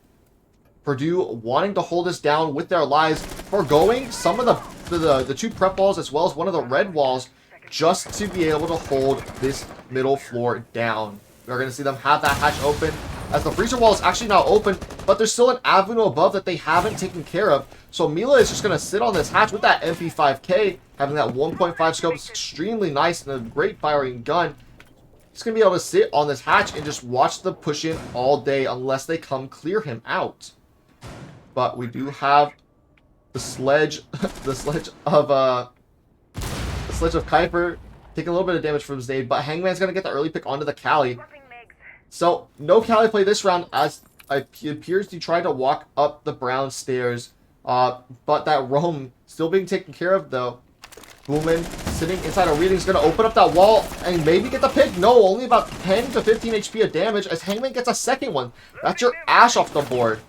Purdue wanting to hold us down with their lives, forgoing some of the two prep walls as well as one of the red walls just to be able to hold this middle floor down. We're going to see them have that hatch open as the freezer wall is actually now open, but there's still an avenue above that they haven't taken care of. So Mila is just going to sit on this hatch with that MP5K, having that 1.5 scope. It's extremely nice and a great firing gun. He's going to be able to sit on this hatch and just watch the push in all day unless they come clear him out. But we do have the sledge, the sledge of Kuiper taking a little bit of damage from Zayd, but Hangman's going to get the early pick onto the Cali. So, no Cali play this round as he appears to try to walk up the brown stairs. But that roam still being taken care of, though. Boomin sitting inside a reading is going to open up that wall and maybe get the pick. No, only about 10 to 15 HP of damage as Hangman gets a second one. That's your Ash off the board.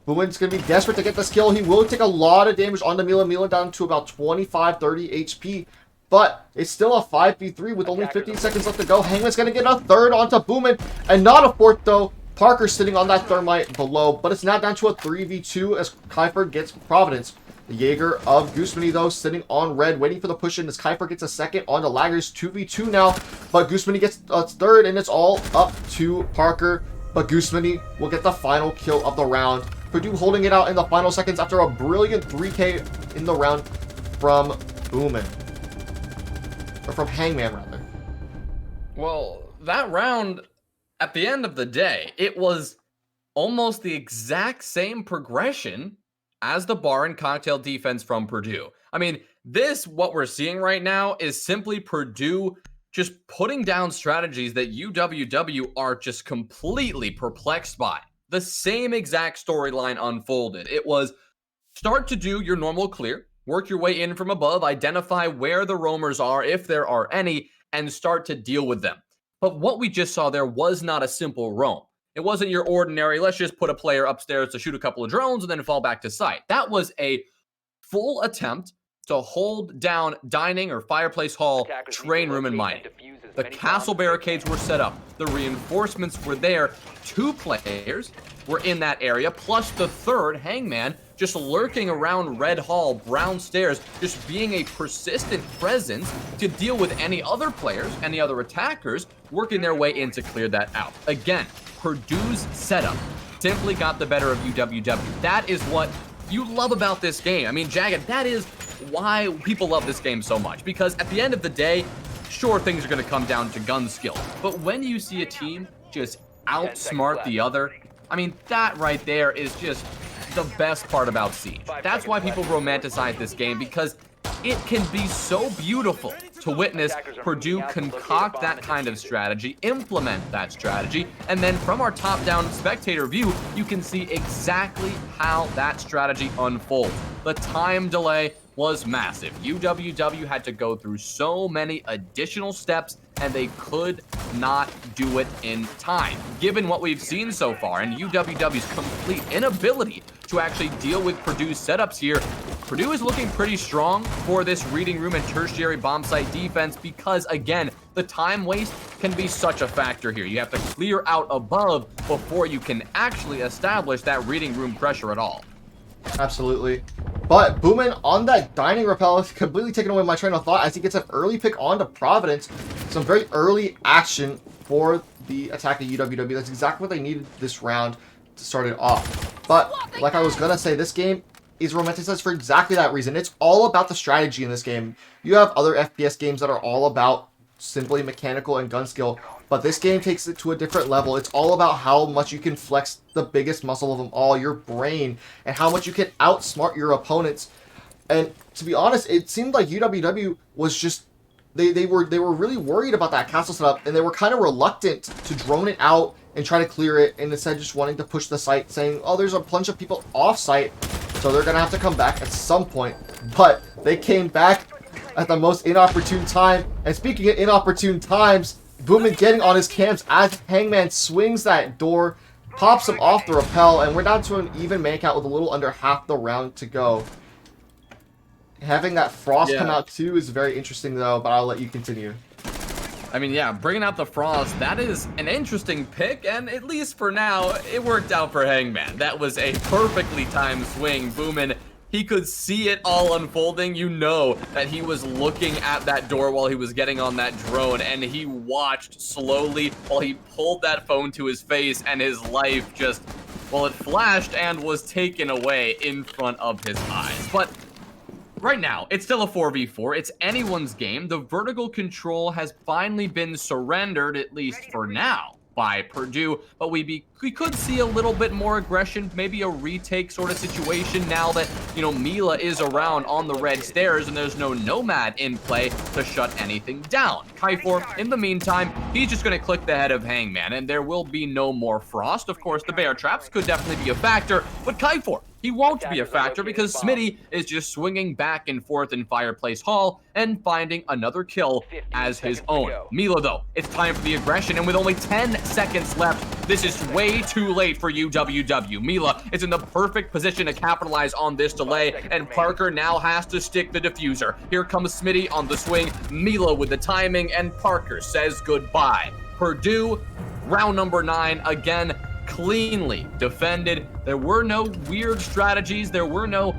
Boomin's going to be desperate to get this kill. He will take a lot of damage on the Mila down to about 25, 30 HP. But it's still a 5v3 with only 15 seconds left to go. Hangman's going to get a third onto Boomin. And not a fourth, though. Parker's sitting on that thermite below. But it's now down to a 3v2 as Kuiper gets Providence. The Jaeger of Goosemany, though, sitting on red, waiting for the push in as Kuiper gets a second on the Laggers. 2v2 now. But Goosemany gets a third, and it's all up to Parker. But Goosemany will get the final kill of the round. Purdue holding it out in the final seconds after a brilliant 3K in the round from Boomin. Or from Hangman, rather. Well, that round, at the end of the day, it was almost the exact same progression as the bar and cocktail defense from Purdue. I mean, what we're seeing right now is simply Purdue just putting down strategies that UWW are just completely perplexed by. The same exact storyline unfolded. It was start to do your normal clear, work your way in from above, identify where the roamers are, if there are any, and start to deal with them. But what we just saw there was not a simple roam. It wasn't your ordinary, let's just put a player upstairs to shoot a couple of drones and then fall back to site. That was a full attempt to hold down dining or fireplace hall, train room, and mining. The castle barricades were set up. The reinforcements were there. 2 players were in that area, plus the third, Hangman, just lurking around Red Hall, brown stairs, just being a persistent presence to deal with any other players, any other attackers, working their way in to clear that out. Again, Purdue's setup simply got the better of UWW. That is what you love about this game. I mean, Jagged, that is why people love this game so much, because at the end of the day, sure, things are going to come down to gun skill, but when you see a team just outsmart the other, I mean, that right there is just the best part about Siege. That's why people romanticize this game, because it can be so beautiful to witness Purdue concoct that kind of strategy, implement that strategy, and then from our top-down spectator view, you can see exactly how that strategy unfolds. The time delay was massive. UWW had to go through so many additional steps, and they could not do it in time. Given what we've seen so far and UWW's complete inability to actually deal with Purdue's setups here, Purdue is looking pretty strong for this reading room and tertiary bomb site defense because, again, the time waste can be such a factor here. You have to clear out above before you can actually establish that reading room pressure at all. Absolutely. But Boomin on that dining rappel is completely taken away my train of thought as he gets an early pick onto Providence. Some very early action for the attack of UWW. That's exactly what they needed this round to start it off. But like I was going to say, this game is romanticized for exactly that reason. It's all about the strategy in this game. You have other FPS games that are all about simply mechanical and gun skill, but this game takes it to a different level. It's all about how much you can flex the biggest muscle of them all, your brain, and how much you can outsmart your opponents. And to be honest, it seemed like UWW was just they were really worried about that castle setup, and they were kind of reluctant to drone it out and try to clear it, and instead just wanting to push the site, saying, oh, there's a bunch of people off site, so they're gonna have to come back at some point. But they came back at the most inopportune time. And speaking of inopportune times, Boomin getting on his cams as Hangman swings that door, pops him off the rappel, and we're down to an even man count with a little under half the round to go. Having that Frost come out too is very interesting though, but I'll let you continue. I mean, yeah, bringing out the Frost, that is an interesting pick, and at least for now, it worked out for Hangman. That was a perfectly timed swing. Boomin, he could see it all unfolding. You know that he was looking at that door while he was getting on that drone, and he watched slowly while he pulled that phone to his face, and his life just, well, it flashed and was taken away in front of his eyes. But right now, it's still a 4v4. It's anyone's game. The vertical control has finally been surrendered, at least for now, by Purdue, but we could see a little bit more aggression, maybe a retake sort of situation now that, you know, Mila is around on the red stairs and there's no Nomad in play to shut anything down. Kaifor, in the meantime, he's just going to click the head of Hangman, and there will be no more Frost. Of course, the bear traps could definitely be a factor, but Kaifor, he won't be a factor because Smitty is just swinging back and forth in Fireplace Hall and finding another kill as his own. Mila, though, it's time for the aggression, and with only 10 seconds left, this is way too late for UWW. Mila is in the perfect position to capitalize on this delay, and Parker now has to stick the diffuser. Here comes Smitty on the swing, Mila with the timing, and Parker says goodbye. Purdue, round number 9, again, cleanly defended. There were no weird strategies. There were no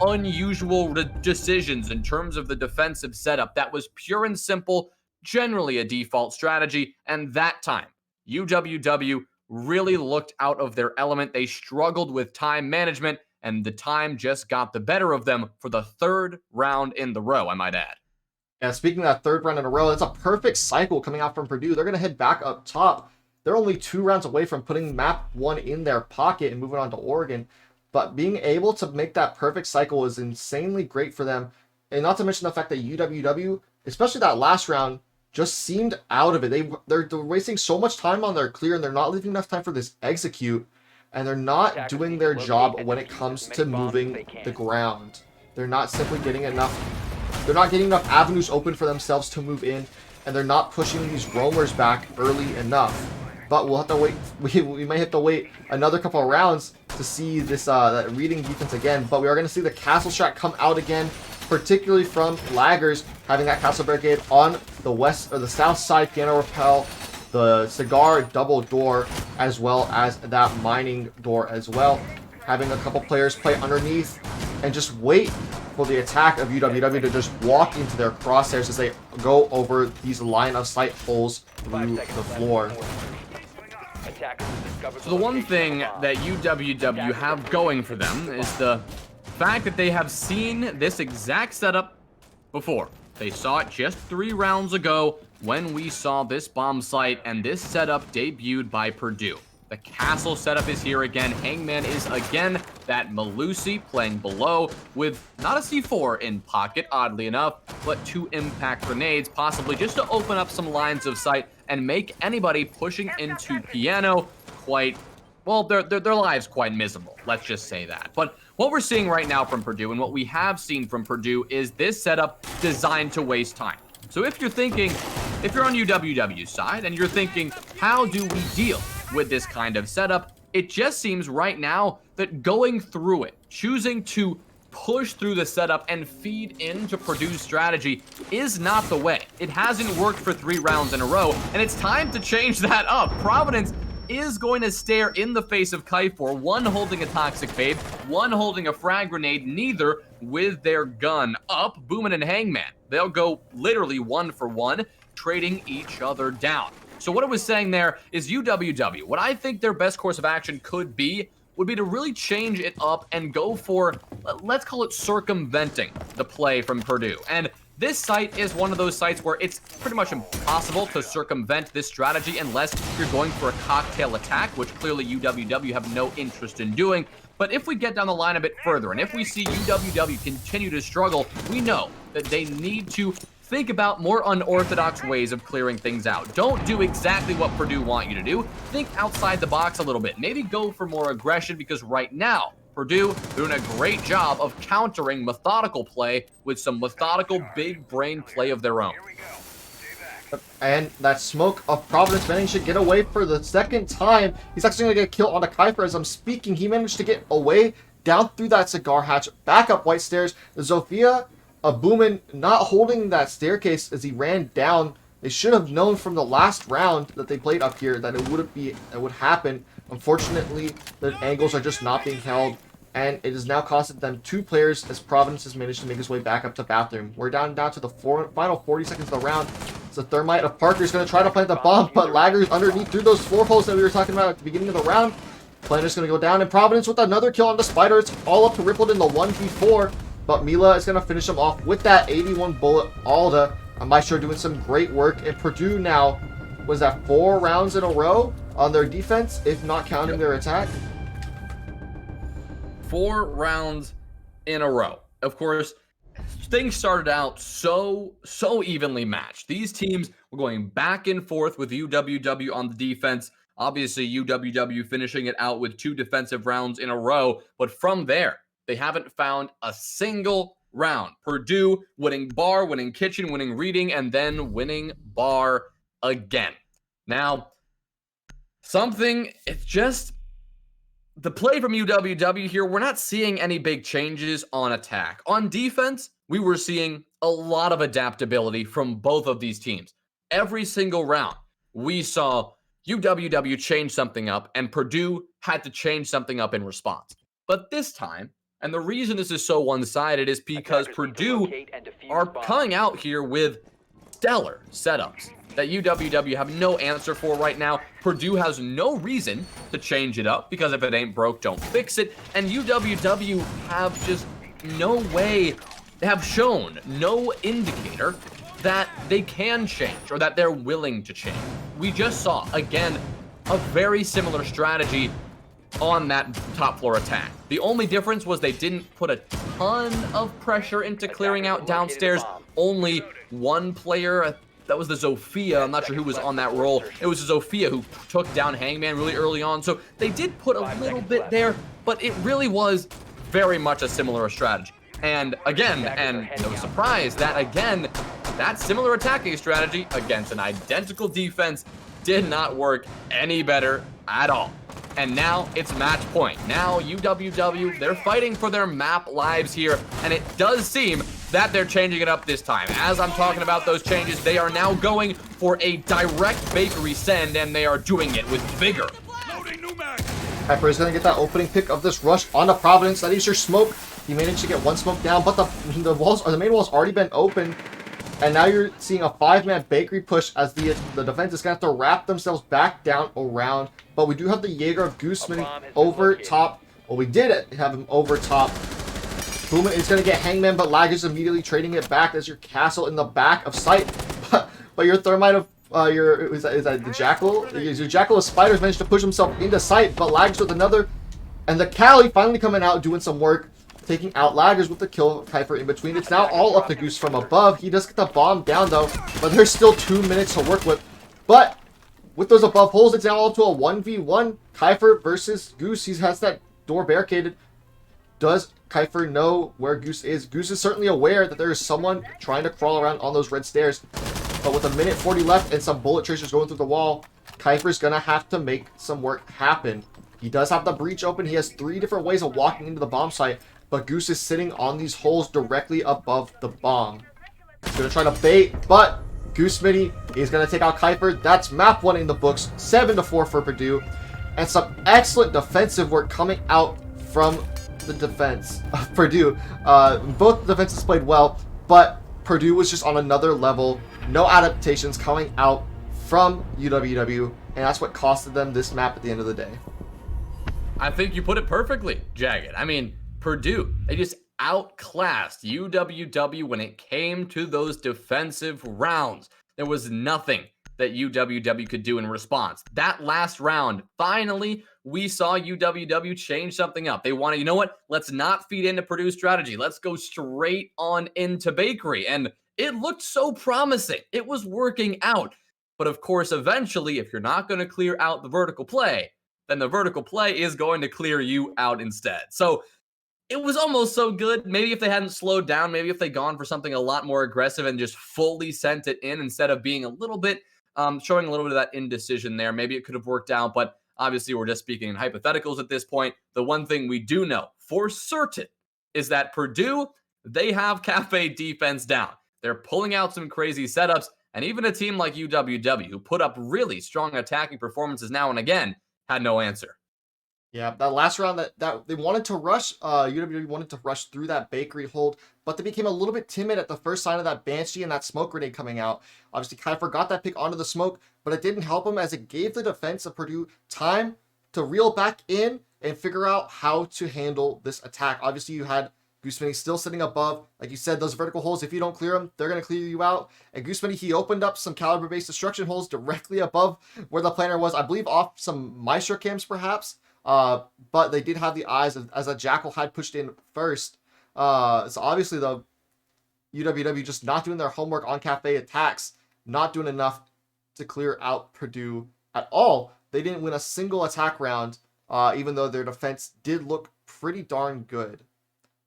unusual decisions in terms of the defensive setup. That was pure and simple, generally a default strategy. And that time, UWW really looked out of their element. They struggled with time management, and the time just got the better of them for the third round in the row, I might add. Yeah, speaking of that third round in a row, it's a perfect cycle coming out from Purdue. They're going to head back up top. They're only 2 rounds away from putting map 1 in their pocket and moving on to Oregon. But being able to make that perfect cycle is insanely great for them. And not to mention the fact that UWW, especially that last round, just seemed out of it. They're wasting so much time on their clear, and they're not leaving enough time for this execute. And they're not doing their job when it comes to moving the ground. They're not simply getting enough. They're not getting enough avenues open for themselves to move in. And they're not pushing these roamers back early enough. But we'll have to wait. We might have to wait another couple of rounds to see this that reading defense again. But we are going to see the castle strat come out again, particularly from laggers, having that castle barricade on the west or the south side piano rappel, the cigar double door, as well as that mining door as well. Having a couple players play underneath and just wait for the attack of UWW to just walk into their crosshairs as they go over these line of sight holes through the floor. So the one thing that UWW have going for them is the fact that they have seen this exact setup before. They saw it just 3 rounds ago when we saw this bomb site, and this setup debuted by Purdue. The castle setup is here again. Hangman is again that Malusi playing below with not a C4 in pocket, oddly enough, but 2 impact grenades, possibly just to open up some lines of sight and make anybody pushing into piano quite well, their lives quite miserable. Let's just say that. But what we're seeing right now from Purdue, and what we have seen from Purdue, is this setup designed to waste time. So if you're on UWW's side and you're thinking, how do we deal with this kind of setup? It just seems right now that going through it, choosing to push through the setup and feed into Purdue's strategy is not the way. It hasn't worked for 3 rounds in a row, and it's time to change that up. Providence is going to stare in the face of Kaifor, one holding a Toxic Babe, one holding a frag grenade, neither with their gun up. Boomin and Hangman, they'll go literally 1 for 1, trading each other down. So what I was saying there is UWW, what I think their best course of action could be, would be to really change it up and go for, let's call it circumventing the play from Purdue. And this site is one of those sites where it's pretty much impossible to circumvent this strategy unless you're going for a cocktail attack, which clearly UWW have no interest in doing. But if we get down the line a bit further, and if we see UWW continue to struggle, we know that they need to think about more unorthodox ways of clearing things out. Don't do exactly what Purdue want you to do. Think outside the box a little bit. Maybe go for more aggression, because right now, Purdue doing a great job of countering methodical play with some methodical big brain play of their own. And that smoke of Providence managed to get away for the second time. He's actually going to get killed on a Kaifor as I'm speaking. He managed to get away down through that cigar hatch, back up White Stairs. Zofia, Boomin not holding that staircase as he ran down. They should have known from the last round that they played up here that it would happen. Unfortunately, the angles are just not being held, and it has now costed them 2 players as Providence has managed to make his way back up to bathroom. We're down to the final 40 seconds of the round. It's the Thermite of Parker is going to try to plant the bomb, but Laggers underneath through those 4 holes that we were talking about at the beginning of the round. Planner's going to go down, and Providence with another kill on the Spider. It's all up to Rippled in the 1v4, but Mila is going to finish him off with that 81 bullet. Alda, Maestro doing some great work, and Purdue now, was that 4 rounds in a row on their defense, if not counting their attack? 4 rounds in a row. Of course, things started out so evenly matched. These teams were going back and forth with UWW on the defense. Obviously, UWW finishing it out with 2 defensive rounds in a row. But from there, they haven't found a single round. Purdue winning bar, winning kitchen, winning reading, and then winning bar again. Now, it's just the play from UWW here. We're not seeing any big changes on attack. On defense, we were seeing a lot of adaptability from both of these teams. Every single round, we saw UWW change something up, and Purdue had to change something up in response. But this time, and the reason this is so one-sided is because Purdue are coming out here with stellar setups that UWW have no answer for right now. Purdue has no reason to change it up, because if it ain't broke, don't fix it. And UWW have just no way, they have shown no indicator that they can change or that they're willing to change. We just saw, again, a very similar strategy on that top floor attack. The only difference was they didn't put a ton of pressure into clearing out downstairs. Only one player, that was the Zofia. I'm not sure who was on that role. It was Zofia who took down Hangman really early on. So they did put a little bit there, but it really was very much a similar strategy. And again, and no surprise that again, that similar attacking strategy against an identical defense did not work any better at all. And now it's match point. Now UWW, they're fighting for their map lives here, and it does seem that they're changing it up this time. As I'm talking about those changes, they are now going for a direct bakery send, and they are doing it with vigor. Pepper is going to get that opening pick of this rush on the Providence. That is your smoke. He managed to get 1 smoke down, but the main wall's already been open. And now you're seeing a 5-man bakery push as the defense is going to have to wrap themselves back down around. But we do have the Jaeger of Gooseman over top. Well, we did have him over top. Boomin is going to get Hangman, but Lag is immediately trading it back. There's your castle in the back of sight. But your Thermite of is that the Jackal? Your Jackal of Spiders managed to push himself into sight, but Lags with another. And the Cali finally coming out doing some work, taking out Laggers with the kill Kaifor in between. It's now all up to Goose from above. He does get the bomb down though, but there's still 2 minutes to work with. But with those above holes, it's now all to a 1v1. Kiefer versus Goose. He has that door barricaded. Does Kiefer know where Goose is? Goose is certainly aware that there is someone trying to crawl around on those red stairs. But with a minute 40 left and some bullet tracers going through the wall, Kiefer's going to have to make some work happen. He does have the breach open. He has 3 different ways of walking into the bomb site. But Goose is sitting on these holes directly above the bomb. He's going to try to bait, but Goose Smitty is going to take out Kiefer. That's map 1 in the books. 7-4 for Purdue. And some excellent defensive work coming out from the defense of Purdue. Both defenses played well, but Purdue was just on another level. No adaptations coming out from UWW, and that's what costed them this map at the end of the day. I think you put it perfectly, Jagged. I mean, Purdue, they just outclassed UWW when it came to those defensive rounds. There was nothing that UWW could do in response. That last round, finally, we saw UWW change something up. They wanted, you know what? Let's not feed into Purdue's strategy. Let's go straight on into Bakery. And it looked so promising. It was working out. But of course, eventually, if you're not going to clear out the vertical play, then the vertical play is going to clear you out instead. So it was almost so good. Maybe if they hadn't slowed down, maybe if they'd gone for something a lot more aggressive and just fully sent it in instead of being a little bit, showing a little bit of that indecision there, maybe it could have worked out. But obviously, we're just speaking in hypotheticals at this point. The one thing we do know for certain is that Purdue, they have cafe defense down. They're pulling out some crazy setups. And even a team like UWW, who put up really strong attacking performances now and again, had no answer. Yeah, that last round that they wanted to rush, UWW wanted to rush through that Bakery hold, but they became a little bit timid at the first sign of that Banshee and that smoke grenade coming out. Obviously, Kiefer got that pick onto the smoke, but it didn't help him as it gave the defense of Purdue time to reel back in and figure out how to handle this attack. Obviously, you had Goose Smitty still sitting above. Like you said, those vertical holes, if you don't clear them, they're going to clear you out. And Goose Smitty, he opened up some caliber-based destruction holes directly above where the planner was, I believe off some Maestro cams perhaps. But they did have the eyes as a Jackal had pushed in first. So obviously the UWW just not doing their homework on cafe attacks, not doing enough to clear out Purdue at all. They didn't win a single attack round, even though their defense did look pretty darn good.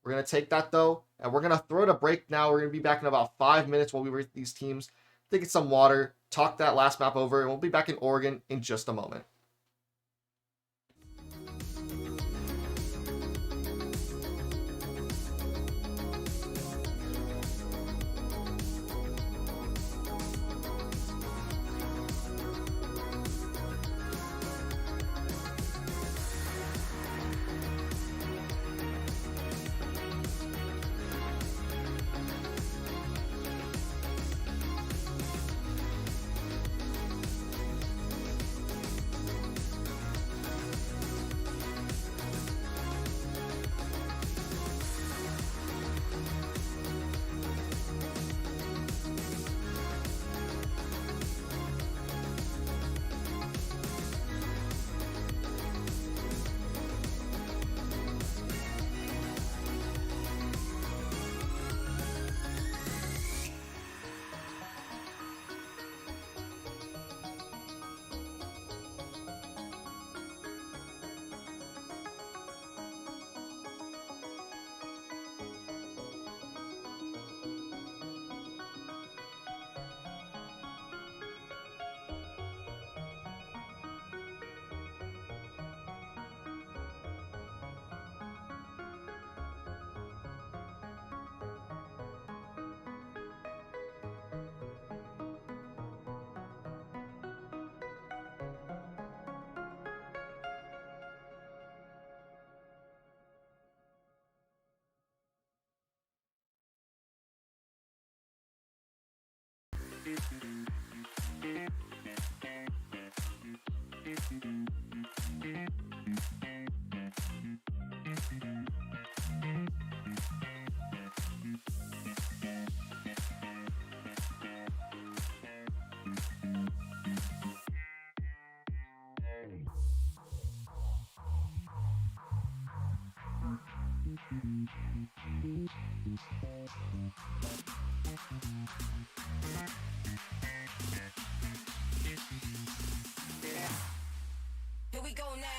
We're going to take that though, and we're going to throw it a break now. We're going to be back in about 5 minutes while we rate these teams, take some water, talk that last map over, and we'll be back in Oregon in just a moment. Here we go now.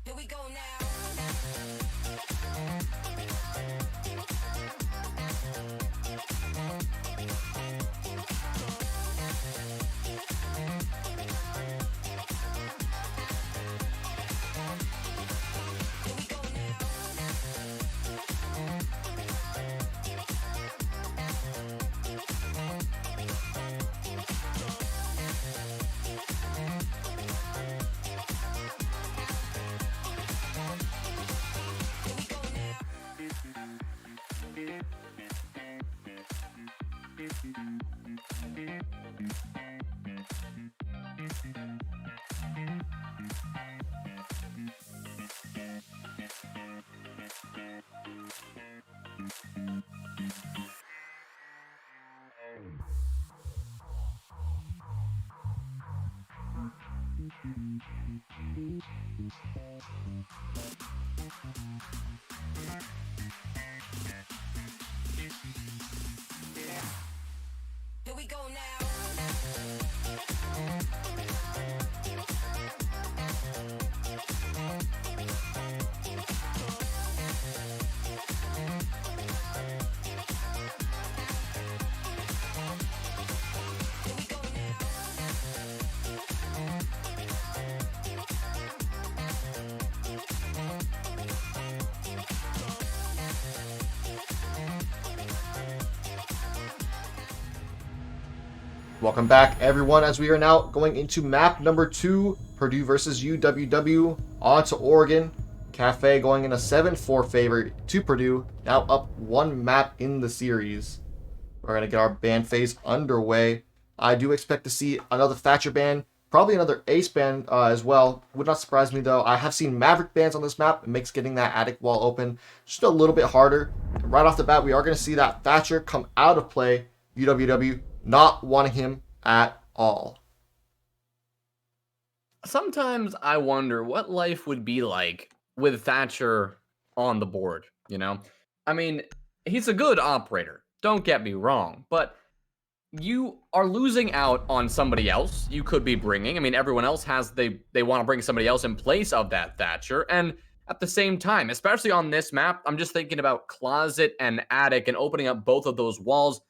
Here we go now. Here we go now. Welcome back, everyone, as we are now going into map number 2, Purdue versus UWW, on to Oregon. Cafe going in a 7-4 favor to Purdue, now up one map in the series. We're going to get our ban phase underway. I do expect to see another Thatcher ban, probably another Ace ban as well. Would not surprise me, though. I have seen Maverick bans on this map. It makes getting that attic wall open just a little bit harder. And right off the bat, we are going to see that Thatcher come out of play. UWW not wanting him at all. Sometimes I wonder what life would be like with Thatcher on the board, you know? I mean, he's a good operator, don't get me wrong, but you are losing out on somebody else you could be bringing. I mean, everyone else has, they want to bring somebody else in place of that Thatcher, and at the same time, especially on this map, I'm just thinking about closet and attic and opening up both of those walls.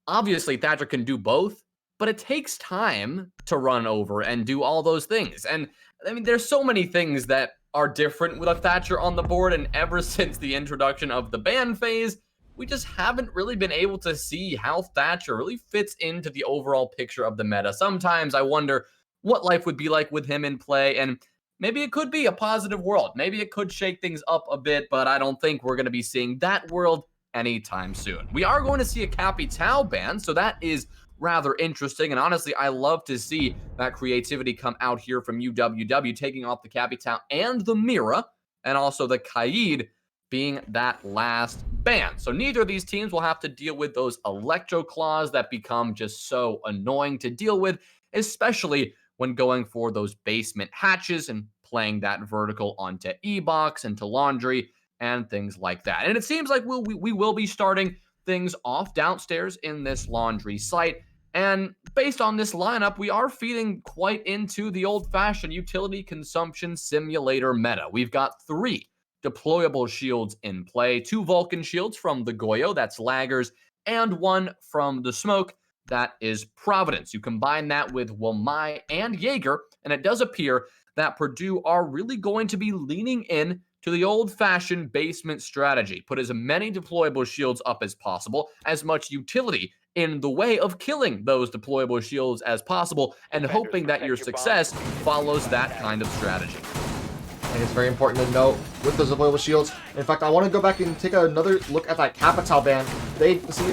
Obviously, Thatcher can do both, but it takes time to run over and do all those things. And I mean, there's so many things that are different with a Thatcher on the board, and ever since the introduction of the ban phase, we just haven't really been able to see how Thatcher really fits into the overall picture of the meta. Sometimes I wonder what life would be like with him in play, and maybe it could be a positive world. Maybe it could shake things up a bit, but I don't think we're going to be seeing that world anytime soon. We are going to see a Capital ban, so that is rather interesting, and honestly, I love to see that creativity come out here from UWW, taking off the Capital and the Mira, and also the Kaid being that last ban. So neither of these teams will have to deal with those Electro Claws that become just so annoying to deal with, especially when going for those basement hatches and playing that vertical onto E-Box and to Laundry and things like that. And it seems like we will be starting things off downstairs in this Laundry site. And based on this lineup, we are feeding quite into the old-fashioned utility consumption simulator meta. We've got 3 deployable shields in play, 2 Vulcan shields from the Goyo, that's Laggers, and 1 from the Smoke, that is Providence. You combine that with Wamai and Jaeger, and it does appear that Purdue are really going to be leaning in to the old-fashioned basement strategy. Put as many deployable shields up as possible, as much utility in the way of killing those deployable shields as possible, and hoping that your success follows that kind of strategy. I think it's very important to note with those deployable shields. In fact, I want to go back and take another look at that Capital ban. They see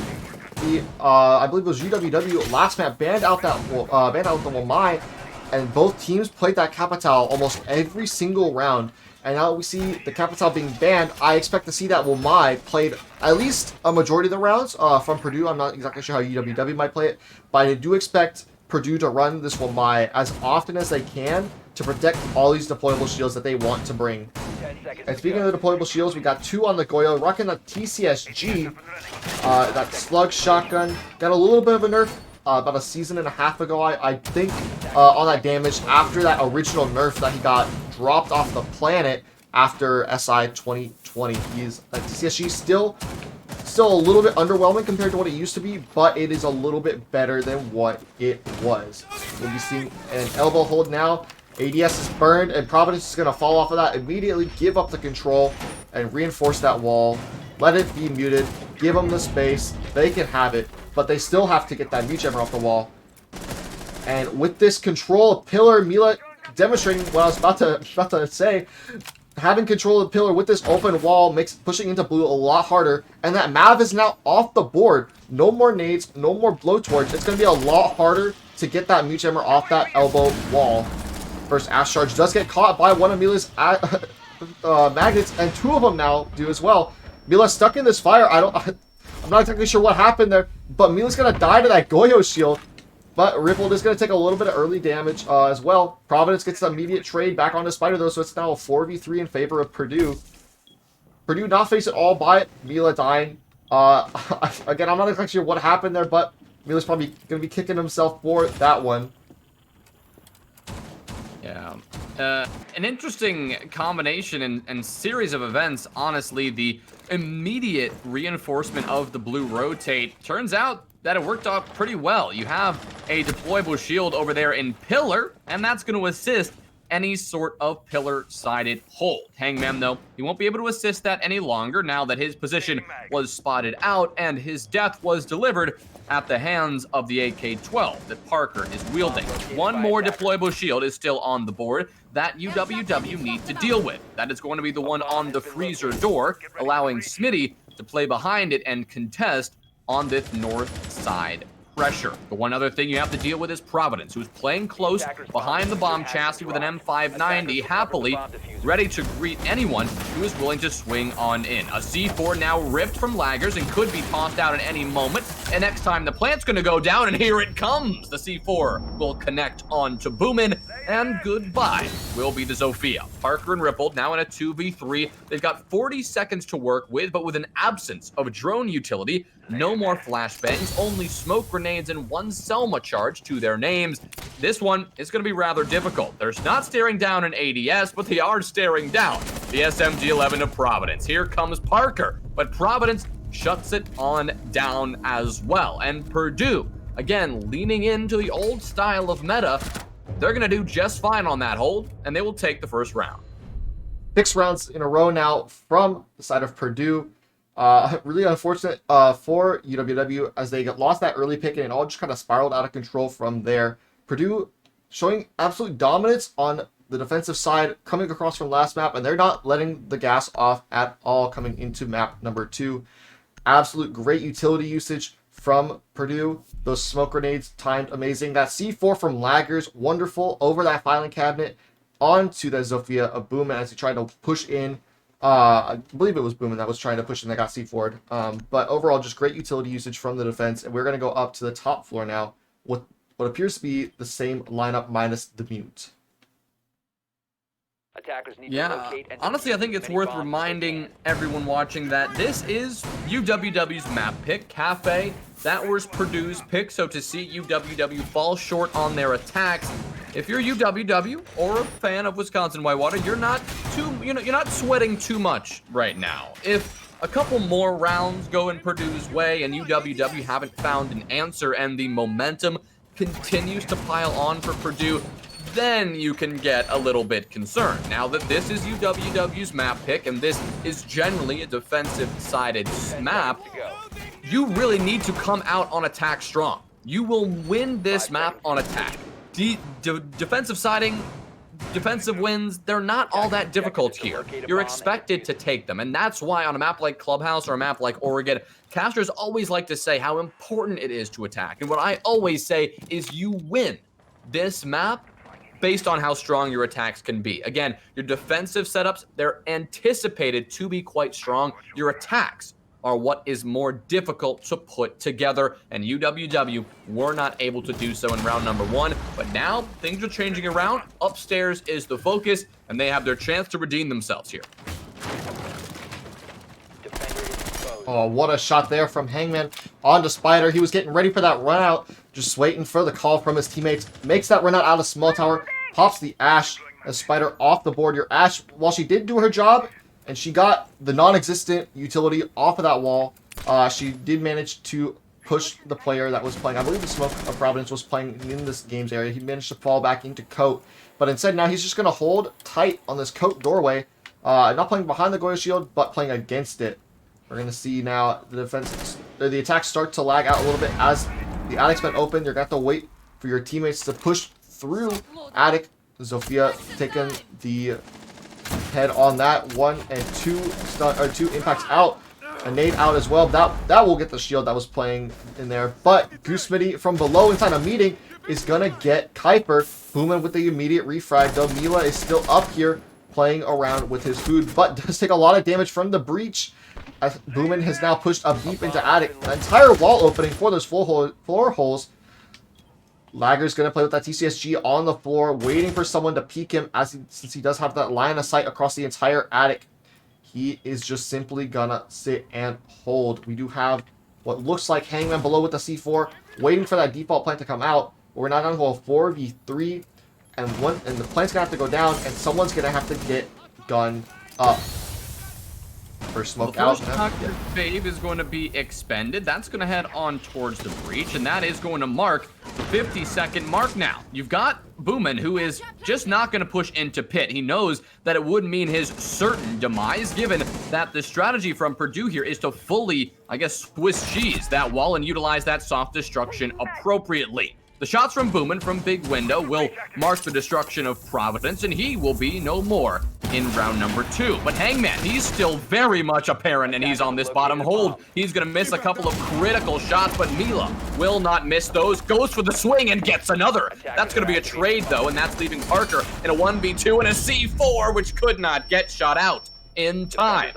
the I believe it was UWW last map banned out the Wamai, and both teams played that Capital almost every single round. And now we see the Capital being banned. I expect to see that Wamai played at least a majority of the rounds from Purdue. I'm not exactly sure how UWW might play it, but I do expect Purdue to run this Wamai as often as they can to protect all these deployable shields that they want to bring. And speaking of the deployable shields, we got 2 on the Goyo, rocking the TCSG, that slug shotgun. Got a little bit of a nerf about a season and a half ago, I think, on that damage after that original nerf that he got dropped off the planet after SI 2020. He's TCSG still a little bit underwhelming compared to what it used to be, but it is a little bit better than what it was. We'll be seeing an elbow hold now. ADS is burned, and Providence is going to fall off of that, immediately give up the control, and reinforce that wall. Let it be muted. Give them the space. They can have it, but they still have to get that mute jammer off the wall. And with this control of pillar, Mila demonstrating what I was about to say. Having control of the pillar with this open wall makes pushing into blue a lot harder. And that Mav is now off the board. No more nades, no more blowtorch. It's going to be a lot harder to get that mute jammer off that elbow wall. First Ash Charge does get caught by one of Mila's magnets, and 2 of them now do as well. Mila stuck in this fire. I'm not exactly sure what happened there, but Mila's going to die to that Goyo shield. But Rippled is going to take a little bit of early damage as well. Providence gets the immediate trade back onto Spider, though, so it's now a 4v3 in favor of Purdue. Purdue not face it all by it. Mila dying. Again, I'm not exactly sure what happened there, but Mila's probably going to be kicking himself for that one. Yeah. An interesting combination and series of events, honestly. The immediate reinforcement of the blue rotate turns out that it worked out pretty well. You have a deployable shield over there in Pillar, and that's going to assist any sort of pillar-sided hold. Hangman, though, he won't be able to assist that any longer now that his position was spotted out and his death was delivered at the hands of the AK-12 that Parker is wielding. 1 more deployable shield is still on the board that UWW need to deal with. That is going to be the one on the freezer door, allowing Smitty to play behind it and contest on this north side pressure. The one other thing you have to deal with is Providence, who's playing close behind the bomb chassis with an M590, happily ready to greet anyone who is willing to swing on in. A C4 now ripped from Laggers and could be tossed out at any moment. And next time the plant's going to go down, and here it comes. The C4 will connect on to Boomin, and goodbye will be the Zofia. Parker and Rippled now in a 2v3. They've got 40 seconds to work with, but with an absence of drone utility, no more flashbangs, only smoke grenades and 1 Selma charge to their names. This one is going to be rather difficult. They're not staring down an ADS, but they are staring down the SMG-11 of Providence. Here comes Parker, but Providence shuts it on down as well. And Purdue, again, leaning into the old style of meta, they're going to do just fine on that hold, and they will take the first round. 6 rounds in a row now from the side of Purdue. Really unfortunate for UWW as they lost that early pick, and it all just kind of spiraled out of control from there. Purdue showing absolute dominance on the defensive side, coming across from last map, and they're not letting the gas off at all coming into map number 2. Absolute great utility usage from Purdue. Those smoke grenades timed amazing. That C4 from Laggers, wonderful, over that filing cabinet onto the Zofia of Boomin as he tried to push in. I believe it was Boomin that was trying to push in that got C4'd. But overall, just great utility usage from the defense. And we're going to go up to the top floor now with what appears to be the same lineup minus the mute. Yeah, honestly, I think it's worth reminding everyone watching that this is UWW's map pick. Cafe that was Purdue's pick. So to see UWW fall short on their attacks, if you're UWW or a fan of Wisconsin Whitewater, you're not sweating too much right now. If a couple more rounds go in Purdue's way and UWW haven't found an answer and the momentum continues to pile on for Purdue, then you can get a little bit concerned. Now that this is UWW's map pick and this is generally a defensive-sided map, you really need to come out on attack strong. You will win this map on attack. Defensive siding, defensive wins, they're not all that difficult here. You're expected to take them, and that's why on a map like Clubhouse or a map like Oregon, casters always like to say how important it is to attack. And what I always say is you win this map based on how strong your attacks can be. Again, your defensive setups, they're anticipated to be quite strong. Your attacks are what is more difficult to put together, and UWW were not able to do so in round number 1, but now things are changing around. Upstairs is the focus, and they have their chance to redeem themselves here. Oh, what a shot there from Hangman onto Spider. He was getting ready for that run out, just waiting for the call from his teammates. Makes that run out of small tower, pops the Ash as Spider off the board. Your Ash, while she did do her job, and she got the non-existent utility off of that wall, she did manage to push the player that was playing. I believe the Smoke of Providence was playing in this game's area. He managed to fall back into Coat, but instead now he's just going to hold tight on this Coat doorway. Not playing behind the Goya shield, but playing against it. We're going to see now the attacks start to lag out a little bit as the Attic's been open. You're going to have to wait for your teammates to push through Attic. Zofia taking the head on that. 1 and 2 impacts out. A nade out as well. That will get the shield that was playing in there. But Goose Smitty from below inside a meeting is going to get Kuiper. Boomin with the immediate refrag, though. Mila is still up here playing around with his food, but does take a lot of damage from the breach. As Boomin has now pushed up deep into Attic. An entire wall opening for those floor holes. Lagger's going to play with that TCSG on the floor, waiting for someone to peek him since he does have that line of sight across the entire Attic. He is just simply going to sit and hold. We do have what looks like Hangman below with the C4, waiting for that default plant to come out. We're now down to a 4v3, and the plant's going to have to go down, and someone's going to have to get gunned up. First smoke out. Dr. Fave is going to be expended. That's going to head on towards the breach, and that is going to mark the 50-second mark now. You've got Boomin, who is just not going to push into pit. He knows that it would mean his certain demise, given that the strategy from Purdue here is to fully, I guess, Swiss cheese that wall and utilize that soft destruction appropriately. The shots from Boomin from Big Window will mark the destruction of Providence, and he will be no more in round number 2. But Hangman, he's still very much apparent, and he's on this bottom hold. He's going to miss a couple of critical shots, but Mila will not miss those. Goes for the swing and gets another. That's going to be a trade, though, and that's leaving Parker in a 1v2 and a C4, which could not get shot out in time.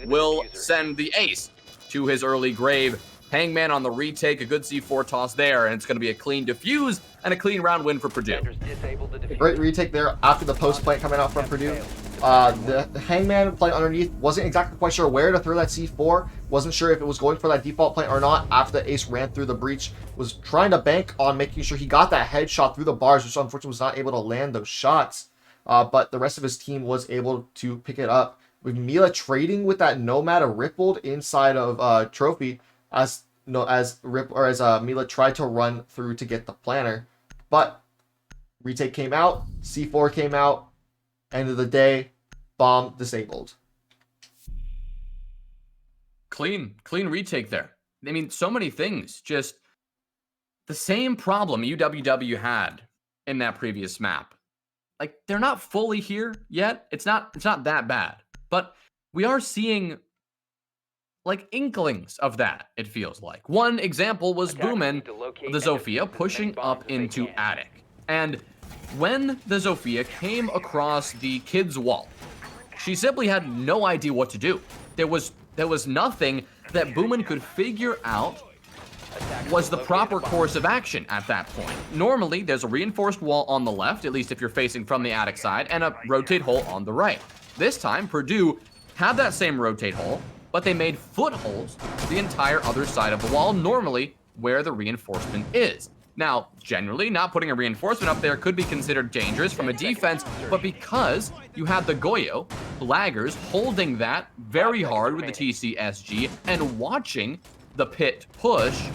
Will send the ace to his early grave. Hangman on the retake, a good C4 toss there, and it's going to be a clean defuse and a clean round win for Purdue. A great retake there after the post plant coming out from Purdue. The Hangman playing underneath wasn't exactly quite sure where to throw that C4. Wasn't sure if it was going for that default plant or not after the ace ran through the breach. Was trying to bank on making sure he got that headshot through the bars, which unfortunately was not able to land those shots. But the rest of his team was able to pick it up. With Mila trading with that Nomad rippled inside of Trophy, as Mila tried to run through to get the planner, but retake came out, C4 came out, end of the day, bomb disabled. Clean retake there. I mean, so many things, just the same problem UWW had in that previous map. Like, they're not fully here yet. It's not that bad, but we are seeing like inklings of that, it feels like. One example was Boomin, the Zofia, pushing up into Attic. And when the Zofia came across the kid's wall, she simply had no idea what to do. There was nothing that Boomin could figure out was the proper course of action at that point. Normally, there's a reinforced wall on the left, at least if you're facing from the Attic side, and a rotate hole on the right. This time, Purdue had that same rotate hole, but they made footholds the entire other side of the wall. Normally, where the reinforcement is. Now, generally, not putting a reinforcement up there could be considered dangerous from a defense, but because you have the Goyo, laggers, holding that very hard with the TCSG and watching the pit push,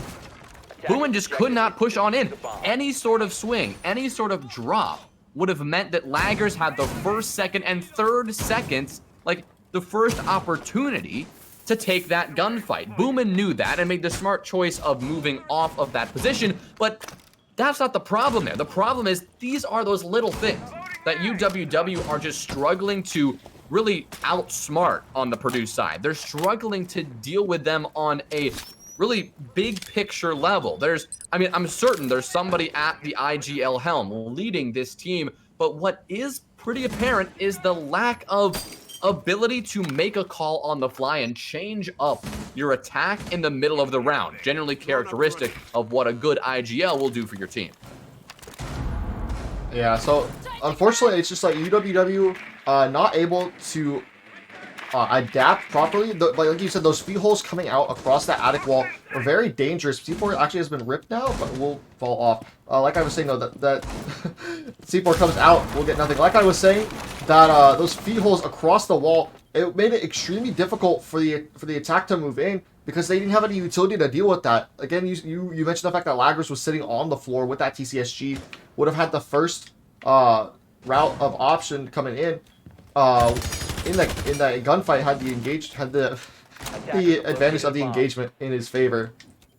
Boomin just could not push on in. Any sort of swing, any sort of drop would have meant that laggers had the first, second, and third seconds, like the first opportunity to take that gunfight. Boomin knew that and made the smart choice of moving off of that position, but that's not the problem there. The problem is these are those little things that UWW are just struggling to really outsmart on the Purdue side. They're struggling to deal with them on a really big picture level. I'm certain there's somebody at the IGL helm leading this team, but what is pretty apparent is the lack of ability to make a call on the fly and change up your attack in the middle of the round, generally characteristic of what a good IGL will do for your team. Yeah, so unfortunately, it's just like UWW not able to adapt properly. Like you said, those feed holes coming out across that attic wall are very dangerous. C4 actually has been ripped now, but will fall off. Like I was saying, though, that C4 comes out, we'll get nothing. Like I was saying, that those feed holes across the wall, it made it extremely difficult for the attack to move in because they didn't have any utility to deal with that. Again, you mentioned the fact that Laggers was sitting on the floor with that TCSG, would have had the first route of option coming in that gunfight, had the advantage of the engagement in his favor.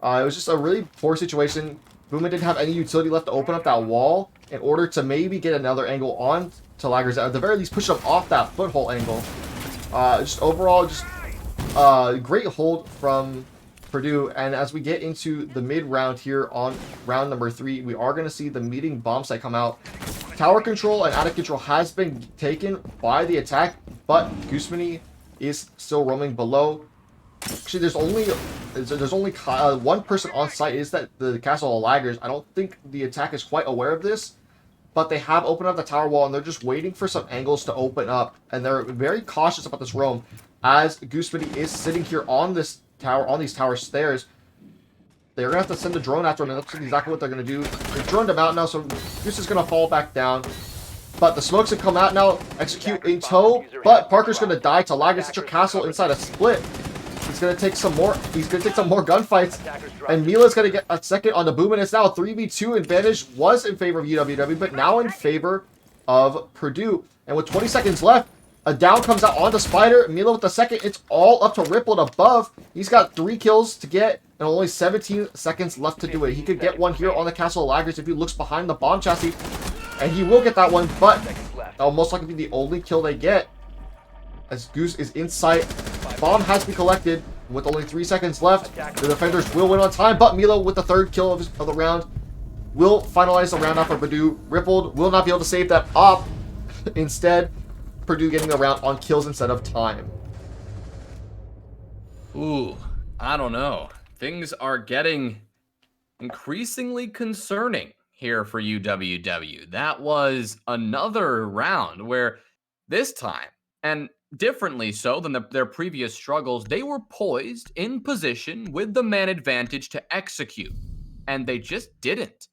It was just a really poor situation. Boomin didn't have any utility left to open up that wall in order to maybe get another angle on to Laggers, at the very least push them off that foothold angle. Just overall, just great hold from Purdue. And as we get into the mid-round here on round number 3, we are going to see the meeting bomb site come out. Tower control and attic control has been taken by the attack, but Goosemany is still roaming below. Actually, there's only one person on site. Is that the Castle of Laggers? I don't think the attack is quite aware of this, but they have opened up the tower wall and they're just waiting for some angles to open up, and they're very cautious about this roam as Goosemany is sitting here on this tower, on these tower stairs. They're going to have to send a drone after him, and that's exactly what they're going to do. They've droned him out now, so Goose is going to fall back down. But the smokes have come out now, execute in tow, but Parker's going to die to Laggers. Such a castle inside a split. He's going to take some more gunfights, and Mila's going to get a second on the Boomin. It's now a 3v2 advantage, was in favor of UWW, but now in favor of Purdue. And with 20 seconds left, a down comes out onto Spider. Mila with the second. It's all up to Rippled above. He's got 3 kills to get and only 17 seconds left to do it. He could get one here on the Castle of Laggers if he looks behind the bomb chassis. And he will get that one, but that'll most likely be the only kill they get as Goose is in sight. Bomb has been collected with only 3 seconds left. The defenders will win on time, but Milo with the 3rd kill of the round will finalize the round off for Purdue. Rippled will not be able to save that up. Instead, Purdue getting the round on kills instead of time. Ooh, I don't know. Things are getting increasingly concerning here for UWW. That was another round where this time, and differently so than their previous struggles, they were poised in position with the man advantage to execute, and they just didn't.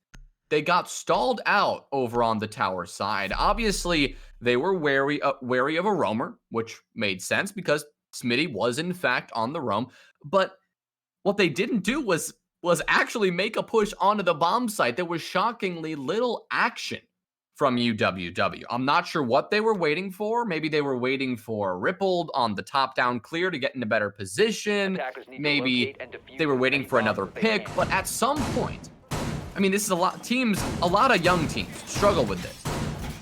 They got stalled out over on the tower side. Obviously, they were wary of a roamer, which made sense because Smitty was in fact on the roam. But what they didn't do was actually make a push onto the bomb site. There was shockingly little action from UWW. I'm not sure what they were waiting for. Maybe they were waiting for Rippled on the top-down clear to get in a better position. Maybe they were waiting for another pick. But at some point, I mean, this is a lot of young teams struggle with this,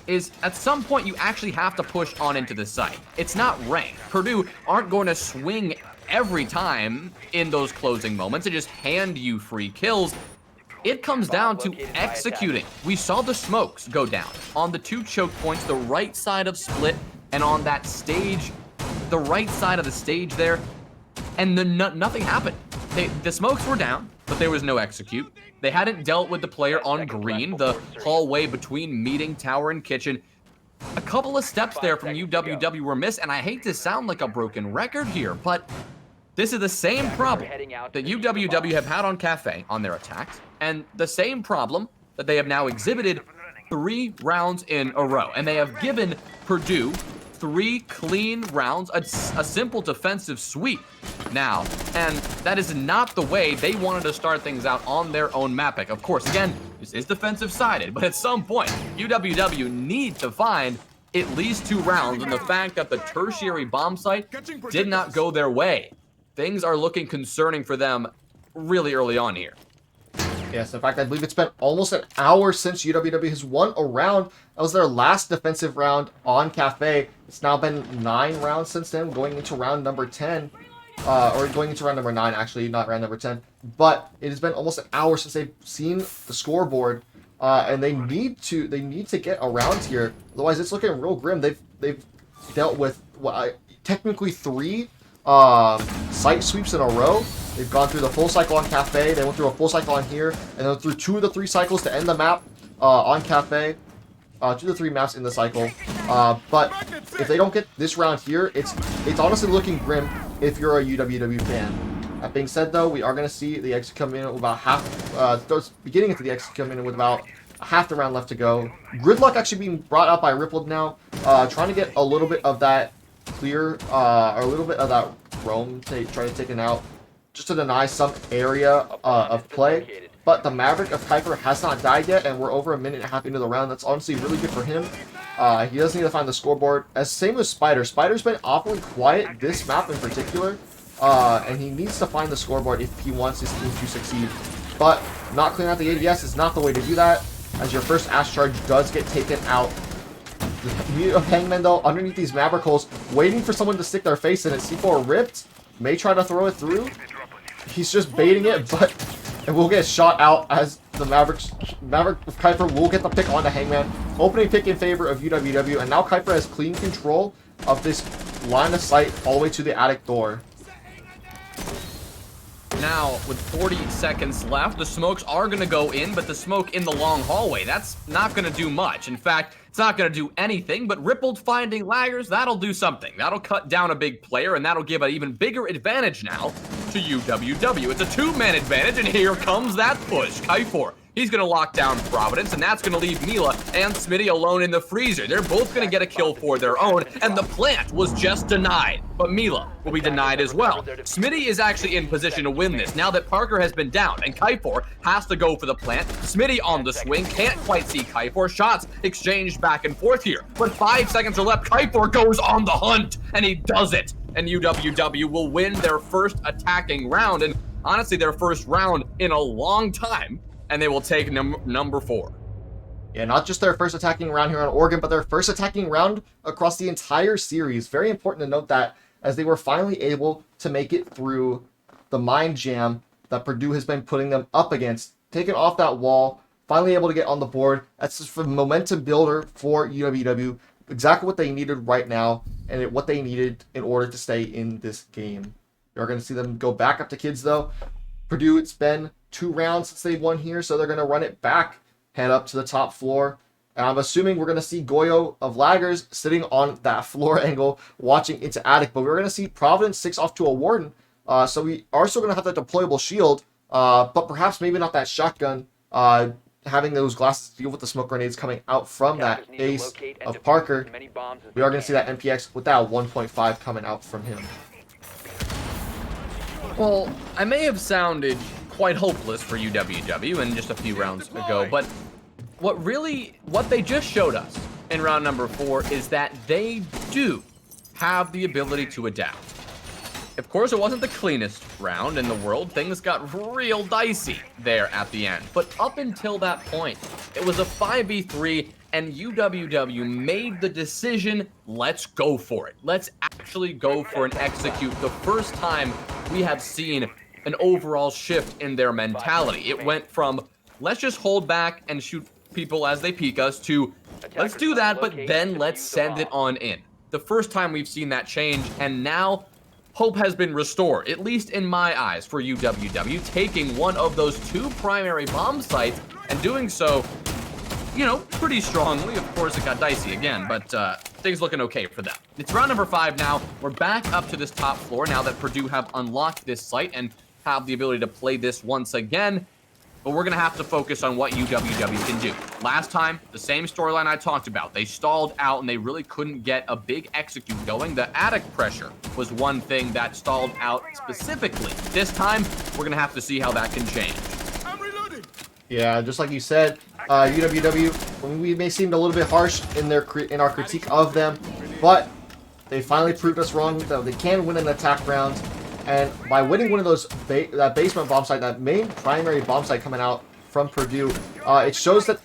is at some point you actually have to push on into the site. It's not ranked. Purdue aren't going to swing every time in those closing moments and just hand you free kills. It comes down to executing. We saw the smokes go down on the 2 choke points, the right side of split, and on that stage, the right side of the stage there, and nothing happened. The smokes were down, but there was no execute. They hadn't dealt with the player on green, the hallway between meeting, tower, and kitchen. A couple of steps there from UWW were missed, and I hate to sound like a broken record here, but This is the same problem heading out that to defuse the UWW bomb. have had on Cafe on their attacks, and the same problem that they have now exhibited 3 rounds in a row. And they have given Purdue 3 clean rounds, a simple defensive sweep now. And that is not the way they wanted to start things out on their own map pick. Of course, again, this is defensive sided, but at some point, UWW need to find at least 2 rounds. And the fact that the tertiary bomb site did not go their way, things are looking concerning for them really early on here. Yes, in fact, I believe it's been almost an hour since UWW has won a round. That was their last defensive round on Cafe. It's now been 9 rounds since then, going into round number 10. Or going into round number 9, actually, not round number 10. But it has been almost an hour since they've seen the scoreboard. And they need to get around here. Otherwise, it's looking real grim. They've dealt with technically 3 site sweeps in a row. They've gone through the full cycle on Cafe. They went through a full cycle on here, and then through 2 of the 3 cycles to end the map on Cafe. 2 of the 3 maps in the cycle. But if they don't get this round here, it's honestly looking grim if you're a UWW fan. That being said, though, we are going to see the exit come in with about beginning into the exit come in with about half the round left to go. Gridlock actually being brought out by Rippled now, trying to get a little bit of that clear, or a little bit of that roam to try to take it out, just to deny some area of play. But the Maverick of Kuiper has not died yet, and we're over a minute and a half into the round. That's honestly really good for him. He does need to find the scoreboard. Same with Spider. Spider's been awfully quiet this map in particular, and he needs to find the scoreboard if he wants his team to succeed. But not clearing out the ADS is not the way to do that, as your first Ash Charge does get taken out. The Mute of Hangman, though, underneath these Maverick holes, waiting for someone to stick their face in it. C4 ripped, may try to throw it through. He's just baiting it, but it will get shot out as the Maverick of Kuiper will get the pick onto Hangman. Opening pick in favor of UWW, and now Kuiper has clean control of this line of sight all the way to the attic door. Now, with 40 seconds left, the smokes are going to go in, but the smoke in the long hallway, that's not going to do much. In fact, it's not going to do anything, but Rippled finding laggers, that'll do something. That'll cut down a big player, and that'll give an even bigger advantage now to UWW. It's a 2-man advantage, and here comes that push. Kuiper, he's going to lock down Providence, and that's going to leave Mila and Smitty alone in the freezer. They're both going to get a kill for their own, and the plant was just denied. But Mila will be denied as well. Smitty is actually in position to win this now that Parker has been down, and Kuiper has to go for the plant. Smitty on the swing, can't quite see Kuiper. Shots exchanged back and forth here, but 5 seconds are left. Kuiper goes on the hunt, and he does it. And UWW will win their first attacking round, and honestly, their first round in a long time. And they will take number 4. Yeah, not just their first attacking round here on Oregon, but their first attacking round across the entire series. Very important to note that, as they were finally able to make it through the mind jam that Purdue has been putting them up against, taken off that wall, finally able to get on the board. That's just a momentum builder for UWW. Exactly what they needed right now, and what they needed in order to stay in this game. You're going to see them go back up to kids, though. Purdue, it's been 2 rounds since they've won here, so they're going to run it back, head up to the top floor. And I'm assuming we're going to see Goyo of Laggers sitting on that floor angle, watching into attic. But we're going to see Providence 6 off to a Warden. So we are still going to have that deployable shield, but perhaps maybe not that shotgun, having those glasses to deal with the smoke grenades coming out from that ace of Parker. We are going to see that MPX with that 1.5 coming out from him. Well, I may have sounded quite hopeless for UWW in just a few rounds ago, but what they just showed us in round number 4 is that they do have the ability to adapt. Of course, it wasn't the cleanest round in the world. Things got real dicey there at the end. But up until that point, it was a 5v3, and UWW made the decision, let's go for it. Let's actually go for and execute. The first time we have seen an overall shift in their mentality. It went from, let's just hold back and shoot people as they peek us, to, let's do that, but then let's send it on in. The first time we've seen that change, and now hope has been restored, at least in my eyes, for UWW, taking one of those 2 primary bomb sites and doing so you know, pretty strongly. Of course, it got dicey again, but things looking okay for them. It's round number 5 now. We're back up to this top floor now that Purdue have unlocked this site and have the ability to play this once again. But we're going to have to focus on what UWW can do. Last time, the same storyline I talked about. They stalled out and they really couldn't get a big execute going. The attic pressure was one thing that stalled out specifically. This time, we're going to have to see how that can change. Yeah, just like you said, UWW, we may seem a little bit harsh in our critique of them, but they finally proved us wrong that they can win an attack round. And by winning one of those that basement bomb site, that main primary bomb site coming out from Purdue, it shows that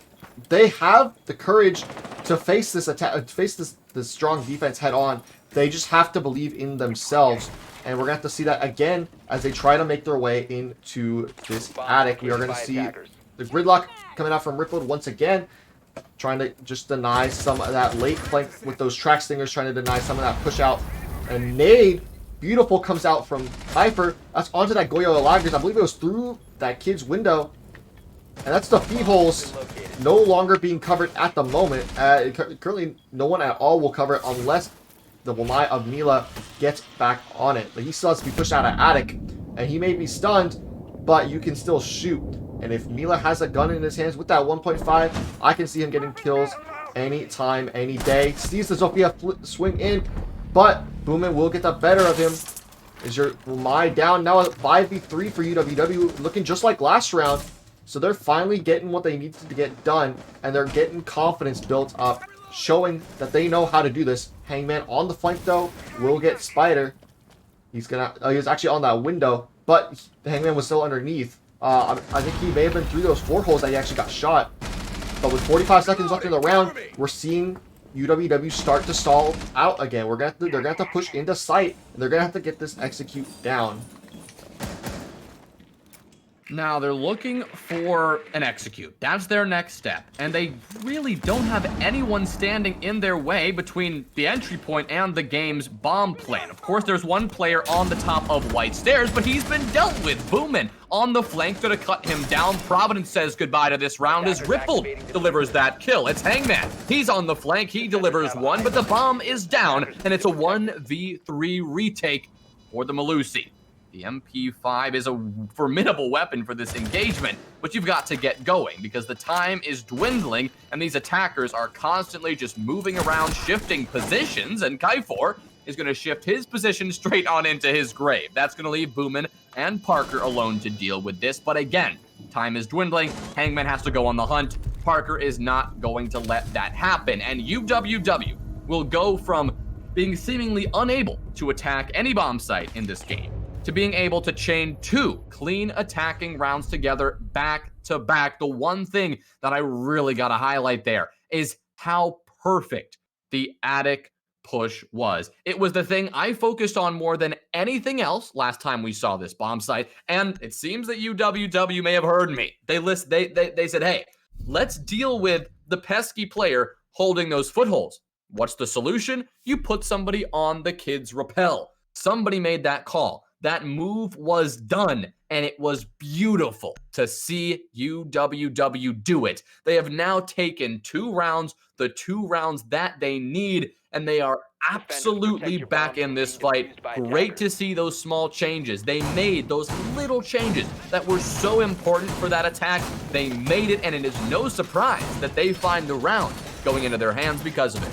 they have the courage to face this attack, face this strong defense head on. They just have to believe in themselves, and we're gonna have to see that again as they try to make their way into this attic. We are gonna see the gridlock coming out from Rippled once again, trying to just deny some of that late flank with those track stingers, trying to deny some of that push out. And nade. Beautiful comes out from Hyper. That's onto that Goyo Lagers. I believe it was through that kid's window. And that's the feed holes no longer being covered at the moment. Currently, no one at all will cover it unless the Wamai of Mila gets back on it. But he still has to be pushed out of attic. And he may be stunned, but you can still shoot. And if Mila has a gun in his hands with that 1.5, I can see him getting kills anytime, any day. Sees the Zofia swing in. But Boomin will get the better of him. Is your Wamai down now? 5v3 for UWW, looking just like last round. So they're finally getting what they need to get done, and they're getting confidence built up, showing that they know how to do this. Hangman on the flank though will get Spider. He's gonna. He was actually on that window, but the Hangman was still underneath. I think he may have been through those 4 holes that he actually got shot. But with 45 seconds left in the round, we're seeing UWW start to stall out again. They're gonna have to push into sight, and they're gonna have to get this execute down. Now they're looking for an execute. That's their next step. And they really don't have anyone standing in their way between the entry point and the game's bomb plan. Of course, there's one player on the top of White Stairs, but he's been dealt with. Boomin on the flank, gonna cut him down. Providence says goodbye to this round as Rippled delivers that kill. It's Hangman. He's on the flank. He delivers one, but the bomb is down, and it's a 1v3 retake for the Malusi. The MP5 is a formidable weapon for this engagement, but you've got to get going because the time is dwindling and these attackers are constantly just moving around, shifting positions, and Kaifor is going to shift his position straight on into his grave. That's going to leave Boomin and Parker alone to deal with this, but again, time is dwindling. Hangman has to go on the hunt. Parker is not going to let that happen, and UWW will go from being seemingly unable to attack any bomb site in this game to being able to chain 2 clean attacking rounds together back to back. The one thing that I really got to highlight there is how perfect the attic push was. It was the thing I focused on more than anything else last time we saw this bomb site, and it seems that UWW may have heard me. They said, hey, let's deal with the pesky player holding those footholds. What's the solution? You put somebody on the kid's rappel. Somebody made that call. That move was done, and it was beautiful to see UWW do it. They have now taken 2 rounds, the 2 rounds that they need, and they are absolutely back in this fight. Great to see those small changes. They made those little changes that were so important for that attack. They made it, and it is no surprise that they find the round going into their hands because of it.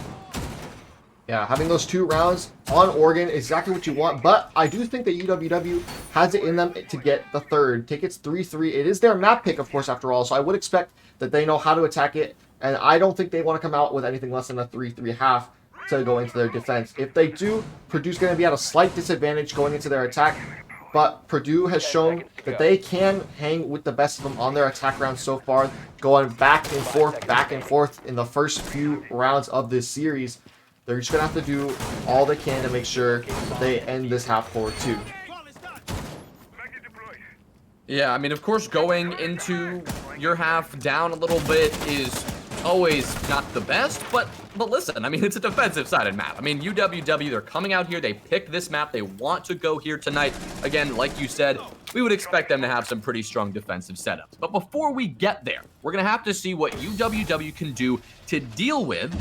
Yeah, having those 2 rounds on Oregon is exactly what you want, but I do think that UWW has it in them to get the 3rd. Tickets 3-3. It is their map pick, of course, after all, so I would expect that they know how to attack it, and I don't think they want to come out with anything less than a 3-3.5 to go into their defense. If they do, Purdue's going to be at a slight disadvantage going into their attack, but Purdue has shown that they can hang with the best of them on their attack rounds so far, going back and forth in the first few rounds of this series. They're just going to have to do all they can to make sure that they end this half forward too. Yeah, I mean, of course, going into your half down a little bit is always not the best, but listen, I mean, it's a defensive-sided map. I mean, UWW, they're coming out here, they picked this map, they want to go here tonight. Again, like you said, we would expect them to have some pretty strong defensive setups. But before we get there, we're gonna have to see what UWW can do to deal with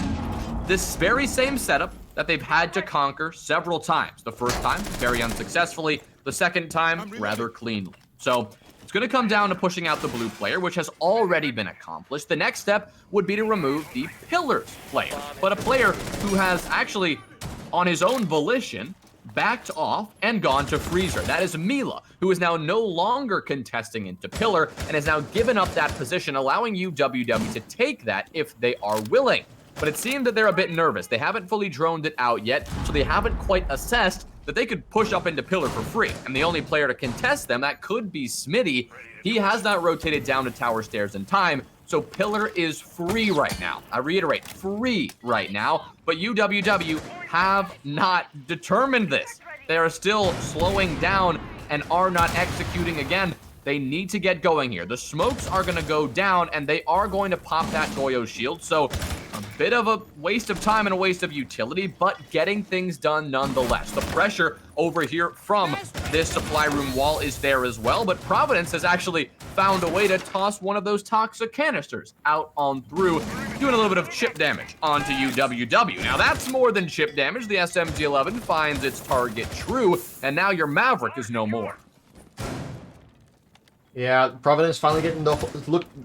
this very same setup that they've had to conquer several times. The first time, very unsuccessfully. The second time, rather cleanly. So it's going to come down to pushing out the blue player, which has already been accomplished. The next step would be to remove the pillars player, but a player who has actually, on his own volition, backed off and gone to freezer. That is Mila, who is now no longer contesting into pillar and has now given up that position, allowing UWW to take that if they are willing. But it seemed that they're a bit nervous. They haven't fully droned it out yet, so they haven't quite assessed that they could push up into pillar for free. And the only player to contest them, that could be Smitty. He has not rotated down to tower stairs in time, so pillar is free right now. I reiterate, free right now, but UWW have not determined this. They are still slowing down and are not executing again. They need to get going here. The smokes are going to go down, and they are going to pop that Goyo shield, so a bit of a waste of time and a waste of utility, but getting things done nonetheless. The pressure over here from this supply room wall is there as well, but Providence has actually found a way to toss one of those toxic canisters out on through, doing a little bit of chip damage onto UWW. Now that's more than chip damage. The SMG-11 finds its target true, and now your Maverick is no more. Yeah, Providence finally getting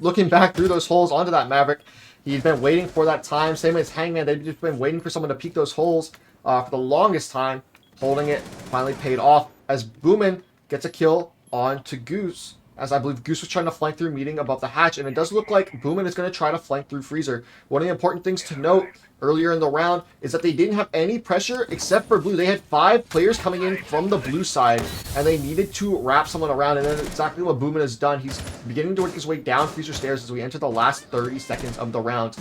looking back through those holes onto that Maverick. He's been waiting for that time. Same as Hangman, they've just been waiting for someone to peek those holes for the longest time. Holding it, finally paid off as Boomin gets a kill onto Goose. As I believe Goose was trying to flank through meeting above the hatch, and it does look like Boomin is going to try to flank through freezer. One of the important things to note earlier in the round is that they didn't have any pressure except for blue. They had 5 players coming in from the blue side, and they needed to wrap someone around, and that's exactly what Boomin has done. He's beginning to work his way down freezer stairs as we enter the last 30 seconds of the round.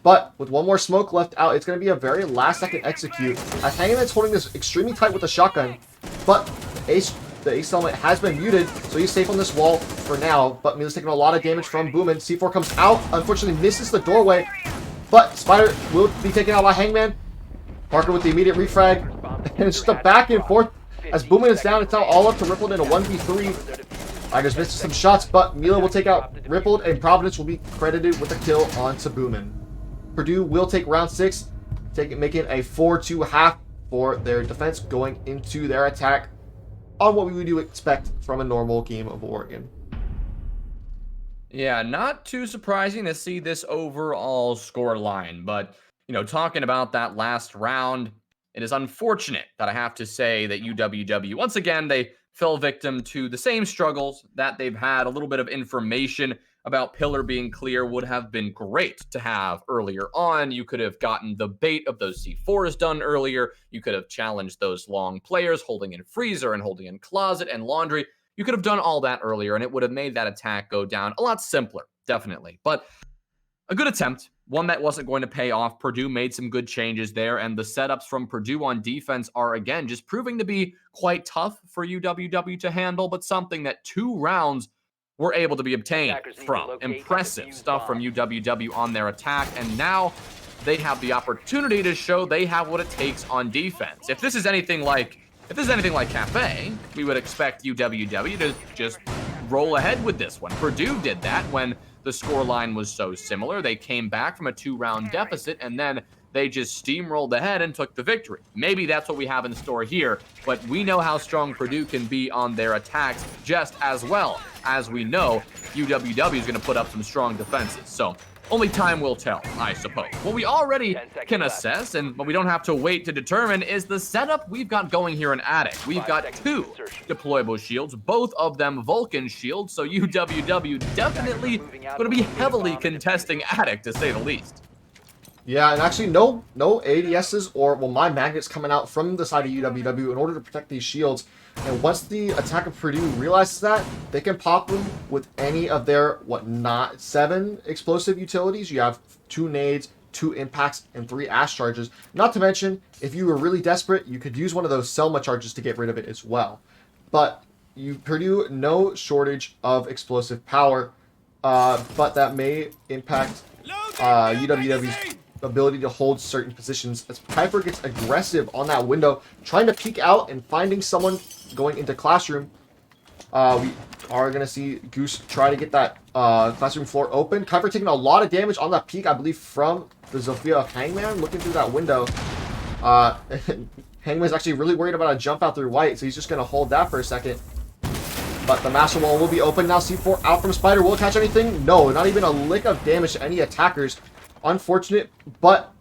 But with one more smoke left out, it's going to be a very last second execute. As Hangman's holding this extremely tight with a shotgun, but the ace element has been muted, so he's safe on this wall for now. But Mila's taking a lot of damage from Boomin. C4 comes out, unfortunately misses the doorway, but Spider will be taken out by Hangman. Parker with the immediate refrag, and it's just a back and forth. As Boomin is down, it's now all up to Rippled in a 1v3. Tigers missed some shots, but Mila will take out Rippled, and Providence will be credited with a kill onto Boomin. Purdue will take round 6, making a 4-2 half for their defense, going into their attack on what we would expect from a normal game of Oregon. Yeah, not too surprising to see this overall score line, but, you know, talking about that last round, it is unfortunate that I have to say that UWW, once again, they fell victim to the same struggles that they've had. A little bit of information about pillar being clear would have been great to have earlier on. You could have gotten the bait of those C4s done earlier. You could have challenged those long players holding in freezer and holding in closet and laundry. You could have done all that earlier, and it would have made that attack go down a lot simpler, definitely. But a good attempt, one that wasn't going to pay off. Purdue made some good changes there, and the setups from Purdue on defense are, again, just proving to be quite tough for UWW to handle, but something that 2 rounds were able to be obtained from. Impressive stuff from UWW on their attack, and now they have the opportunity to show they have what it takes on defense. If this is anything like Cafe, we would expect UWW to just roll ahead with this one. Purdue did that when the scoreline was so similar. They came back from a 2-round deficit, and then they just steamrolled ahead and took the victory. Maybe that's what we have in store here, but we know how strong Purdue can be on their attacks just as well as we know UWW is going to put up some strong defenses. So only time will tell, I suppose. What we already can assess, and what we don't have to wait to determine, is the setup we've got going here in Attic. We've got 2 deployable shields, both of them Vulcan shields, so UWW definitely going to be heavily contesting Attic, to say the least. Yeah, and actually no ADSs or, well, my magnets coming out from the side of UWW in order to protect these shields. And once the attack of Purdue realizes that, they can pop them with any of their, 7 explosive utilities. You have 2 nades, 2 impacts, and 3 ash charges. Not to mention, if you were really desperate, you could use one of those Selma charges to get rid of it as well. But Purdue, no shortage of explosive power, but that may impact UWW's ability to hold certain positions as Kuiper gets aggressive on that window, trying to peek out and finding someone going into classroom. We are going to see Goose try to get that classroom floor open. Kuiper taking a lot of damage on that peek, I believe, from the Zofia Hangman looking through that window. Hangman's actually really worried about a jump out through white, so he's just going to hold that for a second. But the Master Wall will be open now. C4 out from Spider. Will it catch anything? No, not even a lick of damage to any attackers. Unfortunate, but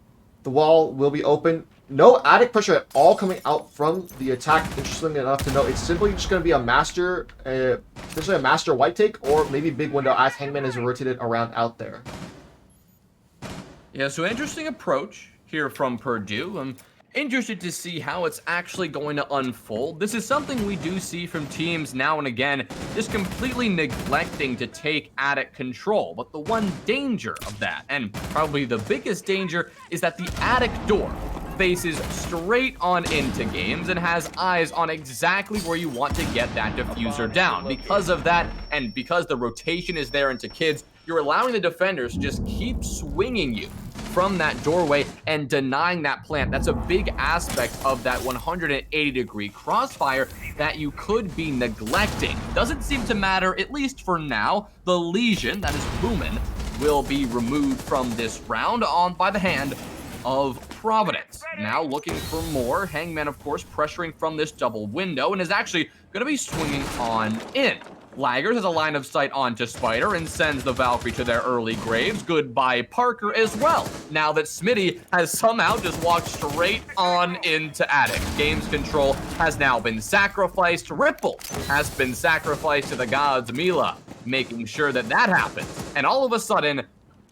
the wall will be open. No attic pressure at all coming out from the attack. Interesting enough to note, it's simply just going to be a master, potentially a master white take, or maybe big window as Hangman is rotated around out there. Yeah, so interesting approach here from Purdue. I'm interested to see how it's actually going to unfold. This is something we do see from teams now and again, just completely neglecting to take attic control. But the one danger of that, and probably the biggest danger, is that the attic door faces straight on into games and has eyes on exactly where you want to get that diffuser down. Because of that, and because the rotation is there into kids, you're allowing the defenders to just keep swinging you from that doorway and denying that plant. That's a big aspect of that 180-degree crossfire that you could be neglecting. Doesn't seem to matter, at least for now. The lesion, that is Boomin, will be removed from this round on by the hand of Providence. Now looking for more. Hangman, of course, pressuring from this double window and is actually going to be swinging on in. Laggers has a line of sight onto Spider and sends the Valkyrie to their early graves. Goodbye Parker as well. Now that Smitty has somehow just walked straight on into attic. Game's control has now been sacrificed. Ripple has been sacrificed to the gods. Mila making sure that that happens. And all of a sudden,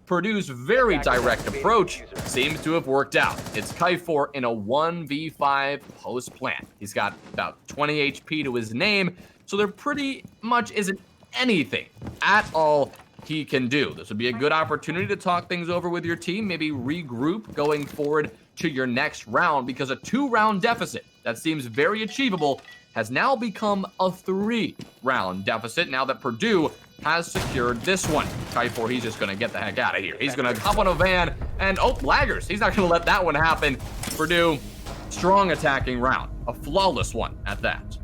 Purdue's very direct approach seems to have worked out. It's Kaifor in a 1v5 post plant. He's got about 20 HP to his name, so there pretty much isn't anything at all he can do. This would be a good opportunity to talk things over with your team, maybe regroup going forward to your next round, because a 2-round deficit that seems very achievable has now become a 3-round deficit now that Purdue has secured this one. Kaifor, he's just going to get the heck out of here. He's going to hop on a van and, oh, Laggers. He's not going to let that one happen. Purdue, strong attacking round. A flawless one at that.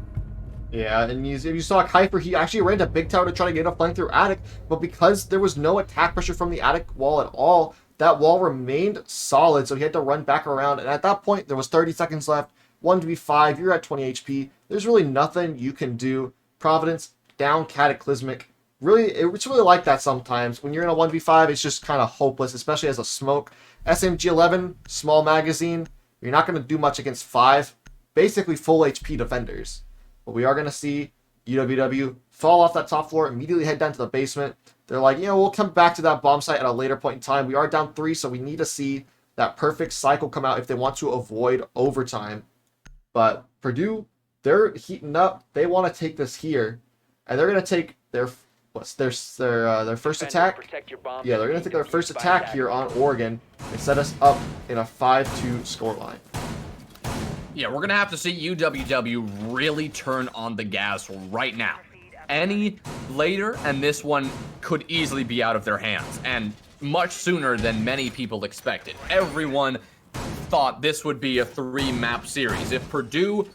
Yeah, and if you saw Kaifor, he actually ran to Big Tower to try to get a flank through attic, but because there was no attack pressure from the attic wall at all, that wall remained solid, so he had to run back around, and at that point, there was 30 seconds left, 1v5, you're at 20 HP, there's really nothing you can do. Providence, down Cataclysmic. Really, it's really like that sometimes. When you're in a 1v5, it's just kind of hopeless, especially as a smoke. SMG-11, small magazine, you're not going to do much against 5, basically full HP defenders. But we are going to see UWW fall off that top floor, immediately head down to the basement. They're like, we'll come back to that bomb site at a later point in time. We are down 3, so we need to see that perfect cycle come out if they want to avoid overtime. But Purdue, they're heating up. They want to take this here. And they're going to take their first attack. Yeah, they're going to take their first attack here on Oregon and set us up in a 5-2 scoreline. Yeah, we're going to have to see UWW really turn on the gas right now. Any later, and this one could easily be out of their hands, and much sooner than many people expected. Everyone thought this would be a 3-map series. If Purdue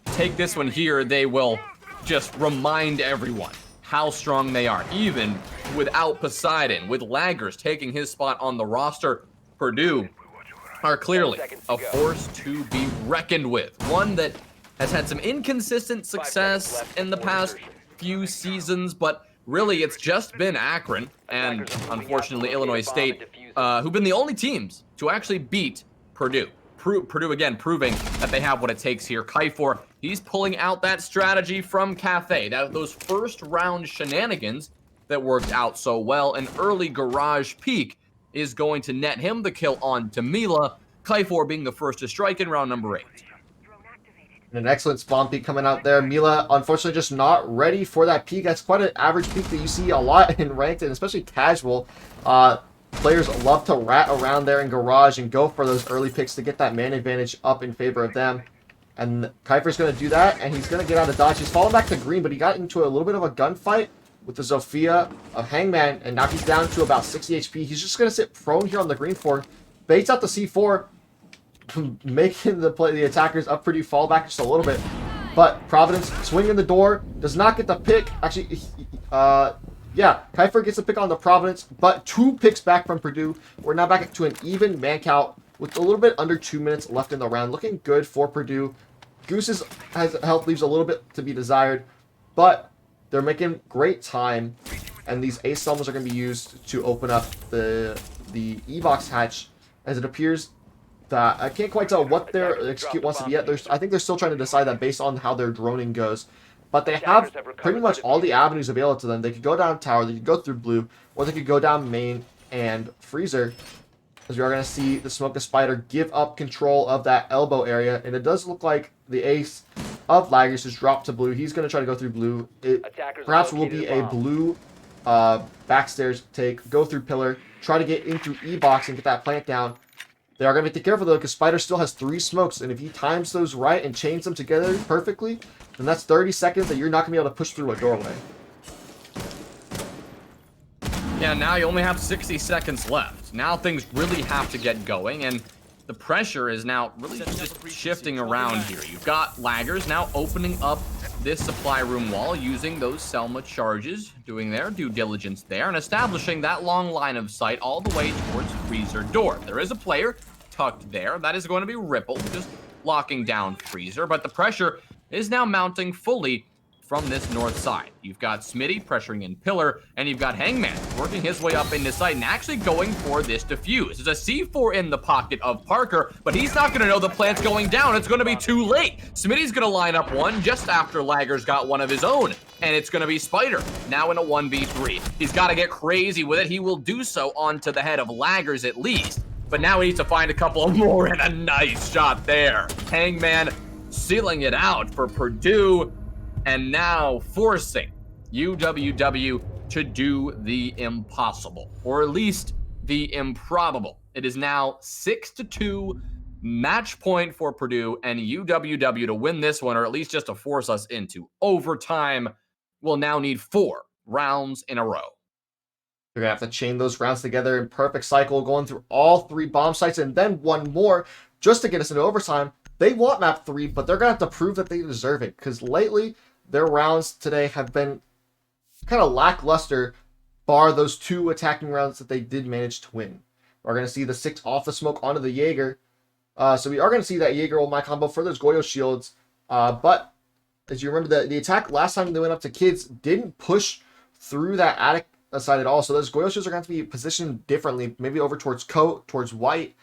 take this one here, they will just remind everyone how strong they are. Even without Poseidon, with Laggers taking his spot on the roster, Purdue are clearly a force to be reckoned with. One that has had some inconsistent success in the past few seasons, but really it's just been Akron and unfortunately Illinois State who've been the only teams to actually beat Purdue. Purdue again proving that they have what it takes here. Kaifor, he's pulling out that strategy from Cafe. Those first round shenanigans that worked out so well. An early garage peek is going to net him the kill on to Mila. Kaifor being the first to strike in round number 8. And an excellent spawn peek coming out there. Mila, unfortunately, just not ready for that peek. That's quite an average peek that you see a lot in ranked and especially casual. Players love to rat around there in garage and go for those early picks to get that man advantage up in favor of them. And Kaifor's going to do that, and he's going to get out of dodge. He's falling back to green, but he got into a little bit of a gunfight with the Zofia of Hangman, and now he's down to about 60 HP. He's just going to sit prone here on the green 4, baits out the C4, making the attackers up Purdue fall back just a little bit. But Providence swinging the door, does not get the pick. Actually, yeah, Kiefer gets a pick on the Providence, but 2 picks back from Purdue. We're now back to an even man count with a little bit under 2 minutes left in the round. Looking good for Purdue. Goose's health leaves a little bit to be desired, but they're making great time, and these ace summons are going to be used to open up the E-box hatch, as it appears that I can't quite tell what their execute wants to be yet. I think they're still trying to decide that based on how their droning goes. But they have pretty much all the avenues available to them. They could go down tower, they could go through blue, or they could go down main and freezer. As we are going to see the Smoke of Spider give up control of that elbow area. And it does look like the ace of Laggers has dropped to blue. He's going to try to go through blue. It perhaps will be a blue backstairs take, go through pillar, try to get into E-box and get that plant down. They are going to be careful though, because Spider still has 3 smokes, and if he times those right and chains them together perfectly, then that's 30 seconds that you're not going to be able to push through a doorway. Yeah, now you only have 60 seconds left. Now things really have to get going, and the pressure is now really just shifting around here. You've got Laggers now opening up this supply room wall using those Selma charges, doing their due diligence there, and establishing that long line of sight all the way towards Freezer door. There is a player tucked there. That is going to be Ripple, just locking down Freezer, but the pressure is now mounting fully from this north side. You've got Smitty pressuring in pillar, and you've got Hangman working his way up into sight and actually going for this defuse. There's a C4 in the pocket of Parker, but he's not going to know the plant's going down. It's going to be too late. Smitty's going to line up one just after Laggers got one of his own, and it's going to be Spider now in a 1v3. He's got to get crazy with it. He will do so onto the head of Laggers at least, but now he needs to find a couple of more, and a nice shot there. Hangman sealing it out for Purdue, and now forcing UWW to do the impossible, or at least the improbable. It is now 6-2, match point for Purdue, and UWW to win this one, or at least just to force us into overtime, will now need 4 rounds in a row. They're going to have to chain those rounds together in perfect cycle, going through all 3 bomb sites and then one more just to get us into overtime. They want map 3, but they're going to have to prove that they deserve it, because lately their rounds today have been kind of lackluster, bar those 2 attacking rounds that they did manage to win. We're going to see the 6 off the smoke onto the Jaeger. So we are going to see that Jaeger will my combo for those Goyo shields. But as you remember, the attack last time they went up to kids didn't push through that attic side at all. So those Goyo shields are going to be positioned differently, maybe over towards coat, towards white,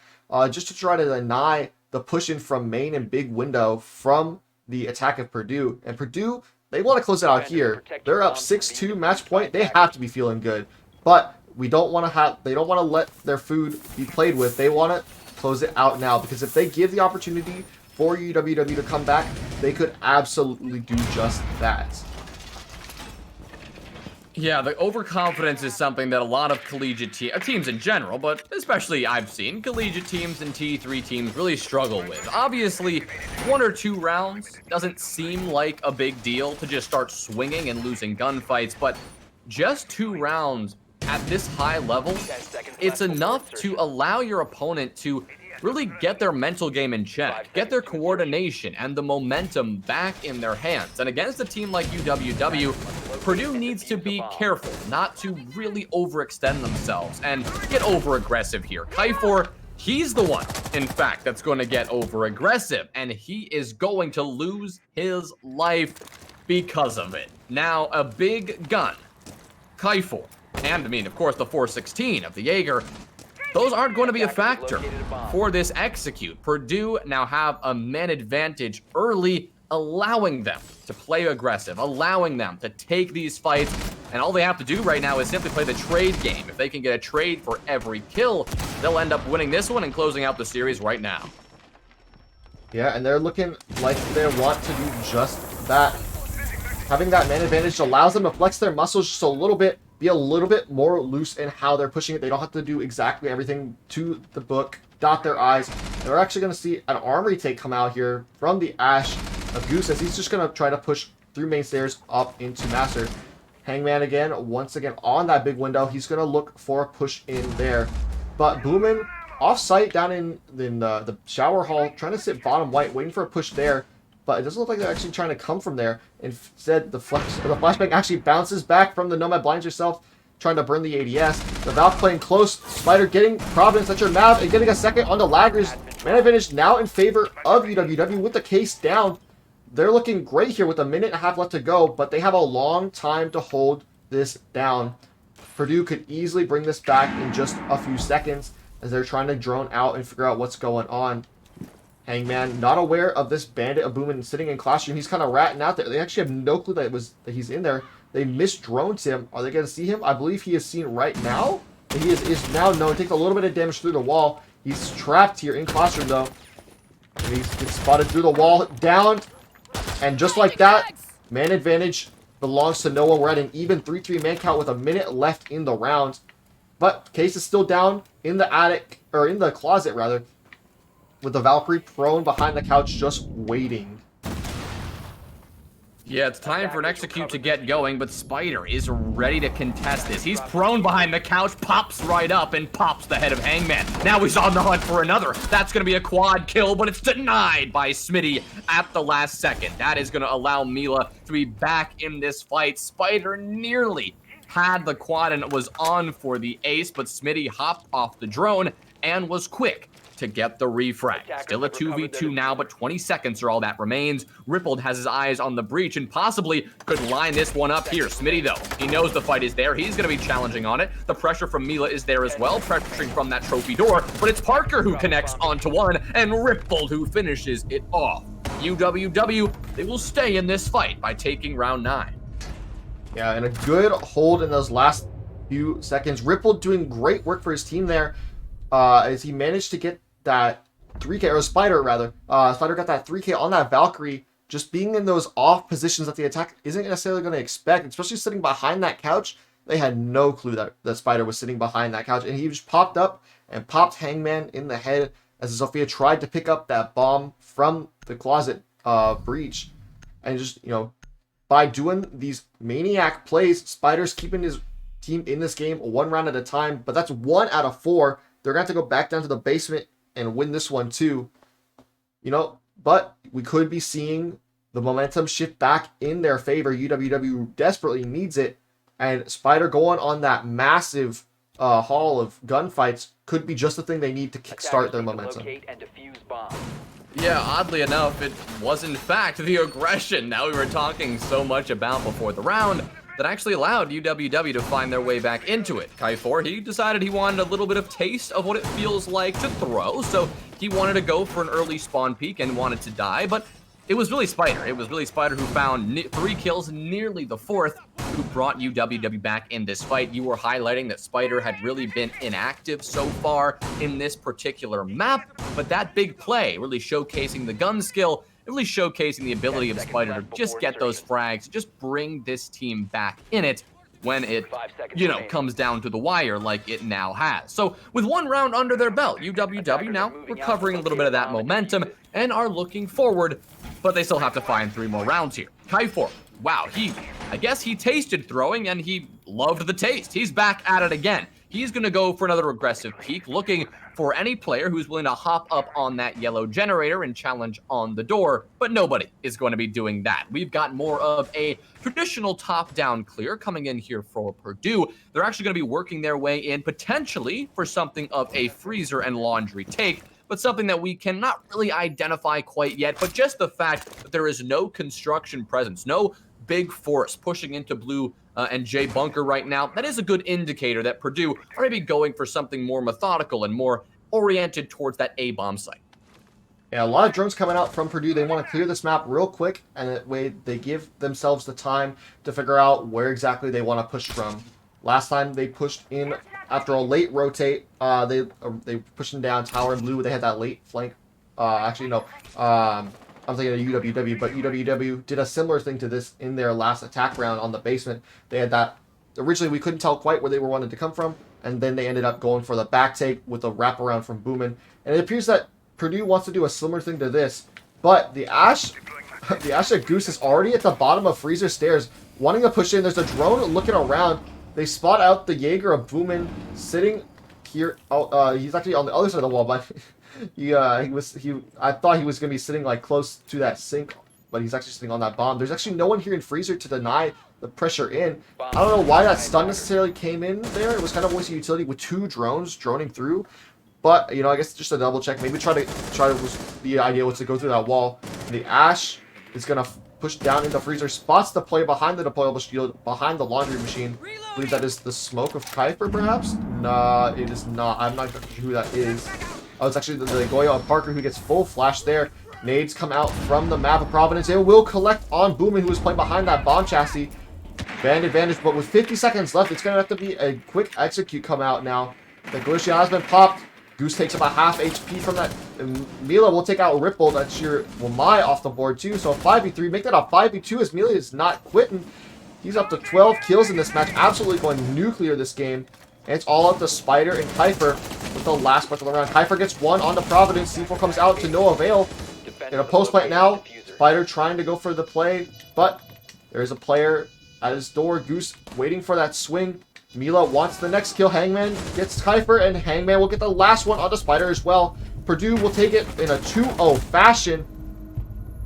just to try to deny the push in from main and big window from the attack of Purdue. And Purdue, they want to close it out here. They're up 6-2 match point. They have to be feeling good. But they don't want to let their food be played with. They want to close it out now, because if they give the opportunity for UWW to come back, they could absolutely do just that. Yeah, the overconfidence is something that a lot of collegiate teams in general, but especially I've seen collegiate teams and T3 teams really struggle with. Obviously, 1 or 2 rounds doesn't seem like a big deal to just start swinging and losing gunfights, but just 2 rounds at this high level, it's enough to allow your opponent to really get their mental game in check, get their coordination and the momentum back in their hands. And against a team like UWW, Purdue needs to be careful not to really overextend themselves and get over-aggressive here. Kiefer, he's the one, in fact, that's going to get over-aggressive, and he is going to lose his life because of it. Now, a big gun, Kiefer, and I mean, of course, the 416 of the Jaeger, those aren't going to be a factor for this execute. Purdue now have a man advantage early, allowing them to play aggressive, allowing them to take these fights, and all they have to do right now is simply play the trade game. If they can get a trade for every kill, they'll end up winning this one and closing out the series right now. Yeah, and they're looking like they want to do just that. Having that man advantage allows them to flex their muscles just a little bit, be a little bit more loose in how they're pushing it. They don't have to do exactly everything to the book, dot their I's. They're actually going to see an armory take come out here from the Ash of Goose, as he's just going to try to push through main stairs up into Master. Hangman again, once again on that big window. He's going to look for a push in there. But Boomin off-site down in the shower hall, trying to sit bottom white, waiting for a push there. But it doesn't look like they're actually trying to come from there. Instead, the flashbang actually bounces back from the Nomad blinds yourself, trying to burn the ADS. The Valve playing close. Spider getting Providence at your map and getting a second on the laggers. Man advantage now in favor of UWW with the case down. They're looking great here with a minute and a half left to go, but they have a long time to hold this down. Purdue could easily bring this back in just a few seconds as they're trying to drone out and figure out what's going on. Hangman, not aware of this bandit of Boomin sitting in classroom. He's kind of ratting out there. They actually have no clue that he's in there. They misdroned him. Are they going to see him? I believe he is seen right now. And he is now known. Takes a little bit of damage through the wall. He's trapped here in classroom though. And he gets spotted through the wall. Downed. And just like that, man advantage belongs to no one. We're at an even 3-3 man count with a minute left in the round. But Case is still down in the attic, or in the closet rather, with the Valkyrie prone behind the couch just waiting. Yeah, it's time for an execute to get going, but Spider is ready to contest this. He's prone behind the couch, pops right up, and pops the head of Hangman. Now he's on the hunt for another. That's going to be a quad kill, but it's denied by Smitty at the last second. That is going to allow Mila to be back in this fight. Spider nearly had the quad and was on for the ace, but Smitty hopped off the drone and was quick to get the refrag. Still a 2v2 now, but 20 seconds are all that remains. Rippled has his eyes on the breach and possibly could line this one up here. Smitty, though, he knows the fight is there. He's going to be challenging on it. The pressure from Mila is there as well, pressuring from that trophy door, but it's Parker who connects onto one, and Rippled who finishes it off. UWW, they will stay in this fight by taking round 9. Yeah, and a good hold in those last few seconds. Rippled doing great work for his team there as he managed to get that 3K, or Spider rather. Spider got that 3K on that Valkyrie, just being in those off positions that the attack isn't necessarily going to expect, especially sitting behind that couch. They had no clue that the Spider was sitting behind that couch, and he just popped up and popped Hangman in the head as Sophia tried to pick up that bomb from the closet breach. And just, by doing these maniac plays, Spider's keeping his team in this game 1 round at a time, but that's 1 out of 4. They're going to have to go back down to the basement and win this one too. But we could be seeing the momentum shift back in their favor. UWW desperately needs it, and Spider going on that massive haul of gunfights could be just the thing they need to kickstart their momentum. Yeah, oddly enough, it was in fact the aggression that we were talking so much about before the round that actually allowed UWW to find their way back into it. Kai4, he decided he wanted a little bit of taste of what it feels like to throw, so he wanted to go for an early spawn peek and wanted to die, but it was really Spider. It was really Spider who found 3 kills, nearly the 4th, who brought UWW back in this fight. You were highlighting that Spider had really been inactive so far in this particular map, but that big play really showcasing the gun skill, really showcasing the ability of Spider to just get those frags, just bring this team back in it when it, comes down to the wire like it now has. So with 1 round under their belt, UWW now recovering a little bit of that momentum and are looking forward, but they still have to find 3 more rounds here. Kai4, wow, I guess he tasted throwing and he loved the taste. He's back at it again. He's going to go for another aggressive peek, looking for any player who's willing to hop up on that yellow generator and challenge on the door, but nobody is going to be doing that. We've got more of a traditional top-down clear coming in here for Purdue. They're actually going to be working their way in potentially for something of a freezer and laundry take, but something that we cannot really identify quite yet, but just the fact that there is no construction presence, no big force pushing into blue and J bunker right now, that is a good indicator that Purdue are maybe going for something more methodical and more oriented towards that A-bomb site. Yeah, a lot of drones coming out from Purdue. They want to clear this map real quick, and that way they give themselves the time to figure out where exactly they want to push from. Last time they pushed in after a late rotate. They pushed down tower and blue. They had that late flank. I'm thinking of UWW, but UWW did a similar thing to this in their last attack round on the basement. They had that. Originally, we couldn't tell quite where they wanted to come from, and then they ended up going for the back take with a wraparound from Boomin. And it appears that Purdue wants to do a similar thing to this, but the Ash at Goose is already at the bottom of Freezer stairs, wanting to push in. There's a drone looking around. They spot out the Jaeger of Boomin sitting here. Oh, he's actually on the other side of the wall, but I thought he was gonna be sitting like close to that sink, but he's actually sitting on that bomb. There's actually no one here in Freezer to deny the pressure in. I don't know why that stun necessarily came in there. It was kind of wasting utility with 2 drones droning through. But, I guess just a double check. Maybe the idea was to go through that wall. And the Ash is going to push down into Freezer. Spots the play behind the deployable shield, behind the laundry machine. I believe that is the smoke of Kuiper, perhaps? Nah, it is not. I'm not sure who that is. Oh, it's actually the Goyo of Parker who gets full flash there. Nades come out from the map of Providence. It will collect on Boomin, who is playing behind that bomb chassis. Band advantage, but with 50 seconds left, it's going to have to be a quick execute come out now. The Glacier has been popped. Goose takes about half HP from that. Mila will take out Ripple. That's your Mai off the board too. So a 5v3. Make that a 5v2 as Mila is not quitting. He's up to 12 kills in this match. Absolutely going nuclear this game. And it's all up to Spider and Kuiper with the last punch of the round. Kuiper gets 1 onto Providence. C4 comes out to no avail. In a post plant now. Spider trying to go for the play. But there's a player at his door. Goose waiting for that swing. Mila wants the next kill. Hangman gets Kuiper, and Hangman will get the last one onto Spider as well. Purdue will take it in a 2-0 fashion.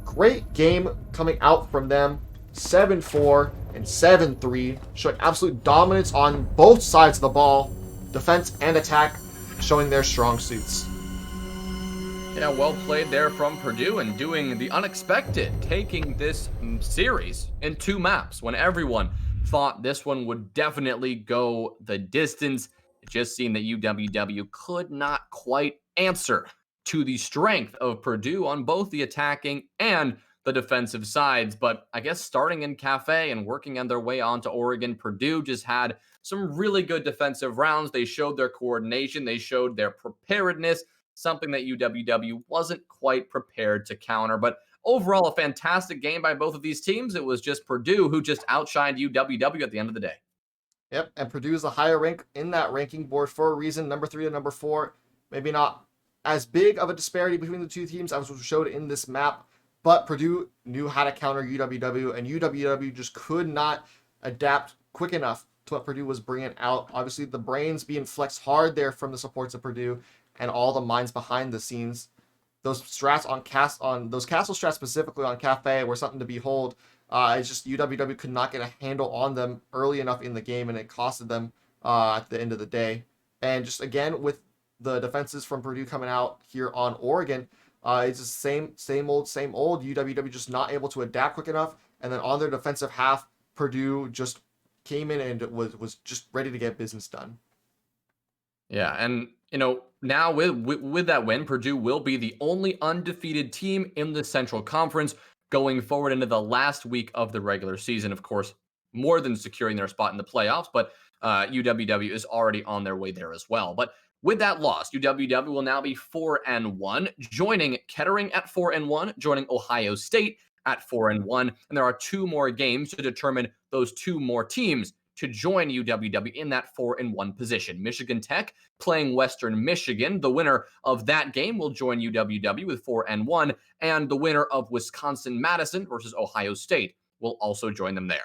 Great game coming out from them. 7-4 and 7-3. Showing absolute dominance on both sides of the ball. Defense and attack showing their strong suits. Yeah, well played there from Purdue and doing the unexpected, taking this series in 2 maps when everyone thought this one would definitely go the distance. It just seemed that UWW could not quite answer to the strength of Purdue on both the attacking and the defensive sides. But I guess starting in Cafe and working on their way on to Oregon, Purdue just had some really good defensive rounds. They showed their coordination. They showed their preparedness, something that UWW wasn't quite prepared to counter. But overall, a fantastic game by both of these teams. It was just Purdue who just outshined UWW at the end of the day. Yep, and Purdue is the higher rank in that ranking board for a reason. Number 3 to number 4. Maybe not as big of a disparity between the 2 teams as was showed in this map, but Purdue knew how to counter UWW, and UWW just could not adapt quick enough to what Purdue was bringing out. Obviously, the brains being flexed hard there from the supports of Purdue and all the minds behind the scenes. Those strats on those castle strats specifically on Cafe were something to behold. It's just UWW could not get a handle on them early enough in the game, and it costed them at the end of the day. And just again with the defenses from Purdue coming out here on Oregon, it's the same old. UWW just not able to adapt quick enough, and then on their defensive half, Purdue just came in and was just ready to get business done. Yeah, and now with that win, Purdue will be the only undefeated team in the Central Conference going forward into the last week of the regular season. Of course, more than securing their spot in the playoffs, but UWW is already on their way there as well. But with that loss, UWW will now be 4-1, joining Kettering at 4-1, joining Ohio State at 4-1, and there are 2 more games to determine those 2 more teams to join UWW in that 4-1 position. Michigan Tech playing Western Michigan. The winner of that game will join UWW with 4-1, and the winner of Wisconsin-Madison versus Ohio State will also join them there.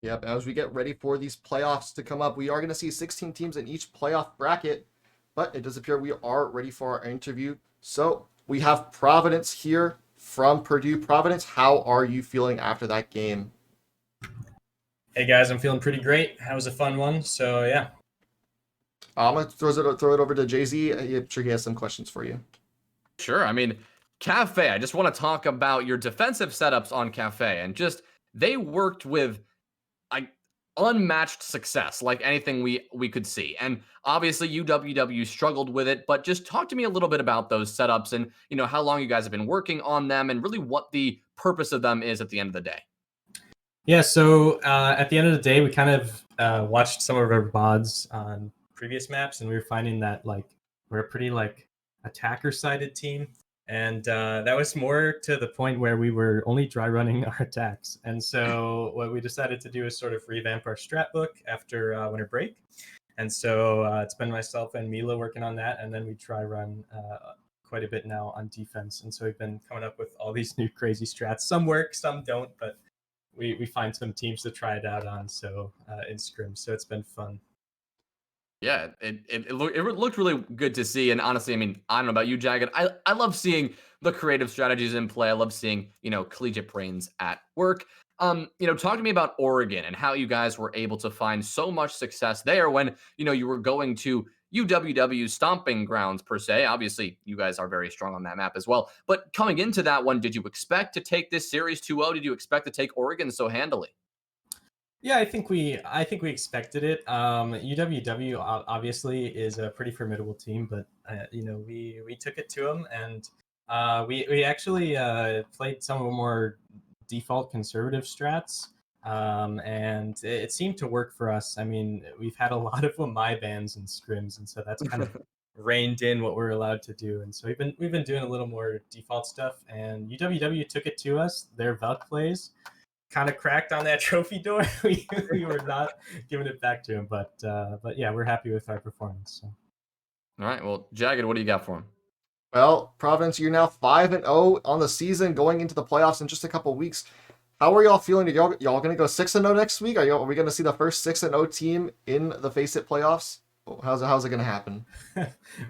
Yep, as we get ready for these playoffs to come up, we are going to see 16 teams in each playoff bracket, but it does appear we are ready for our interview. So we have Providence here from Purdue. Providence, how are you feeling after that game? Hey guys, I'm feeling pretty great. That was a fun one. So yeah. I'm going to throw it over to JZ. I'm sure he has some questions for you. Sure. I mean, Cafe, I just want to talk about your defensive setups on Cafe, and just they worked with unmatched success, like anything we could see. And obviously UWW struggled with it, but just talk to me a little bit about those setups and how long you guys have been working on them and really what the purpose of them is at the end of the day. Yeah, so at the end of the day, we kind of watched some of our VODs on previous maps, and we were finding that we're a pretty attacker-sided team. And that was more to the point where we were only dry running our attacks. And so what we decided to do is sort of revamp our strat book after winter break. And so it's been myself and Mila working on that. And then we dry run quite a bit now on defense. And so we've been coming up with all these new crazy strats. Some work, some don't. But we find some teams to try it out on. So in scrim, so it's been fun. Yeah, it looked really good to see. And honestly, I mean, I don't know about you, Jagged. I love seeing the creative strategies in play. I love seeing, collegiate brains at work. Talk to me about Oregon and how you guys were able to find so much success there when, you were going to UWW stomping grounds per se. Obviously, you guys are very strong on that map as well. But coming into that one, did you expect to take this series 2-0? Did you expect to take Oregon so handily? Yeah, I think we expected it. UWW obviously is a pretty formidable team, but we took it to them, and we actually played some of the more default conservative strats, and it seemed to work for us. I mean, we've had a lot of my bans and scrims, and so that's kind of reined in what we're allowed to do. And so we've been doing a little more default stuff, and UWW took it to us. Their Valk plays kind of cracked on that trophy door. we were not giving it back to him, but yeah, we're happy with our performance. So. All right, well, Jagged, what do you got for him? Well, Providence, you're now 5-0 on the season, going into the playoffs in just a couple weeks. How are y'all feeling? Are y'all going to go 6-0 next week? Are we going to see the first 6-0 team in the Faceit playoffs? How's it going to happen?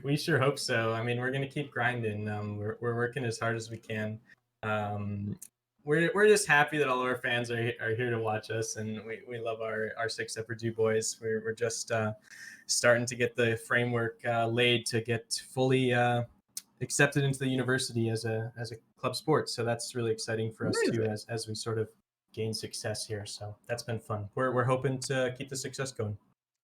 We sure hope so. I mean, we're going to keep grinding. We're working as hard as we can. We're just happy that all of our fans are here to watch us, and we love our 6 at Purdue boys. We're just starting to get the framework laid to get fully accepted into the university as a club sport. So that's really exciting for us too, as we sort of gain success here. So that's been fun. We're hoping to keep the success going.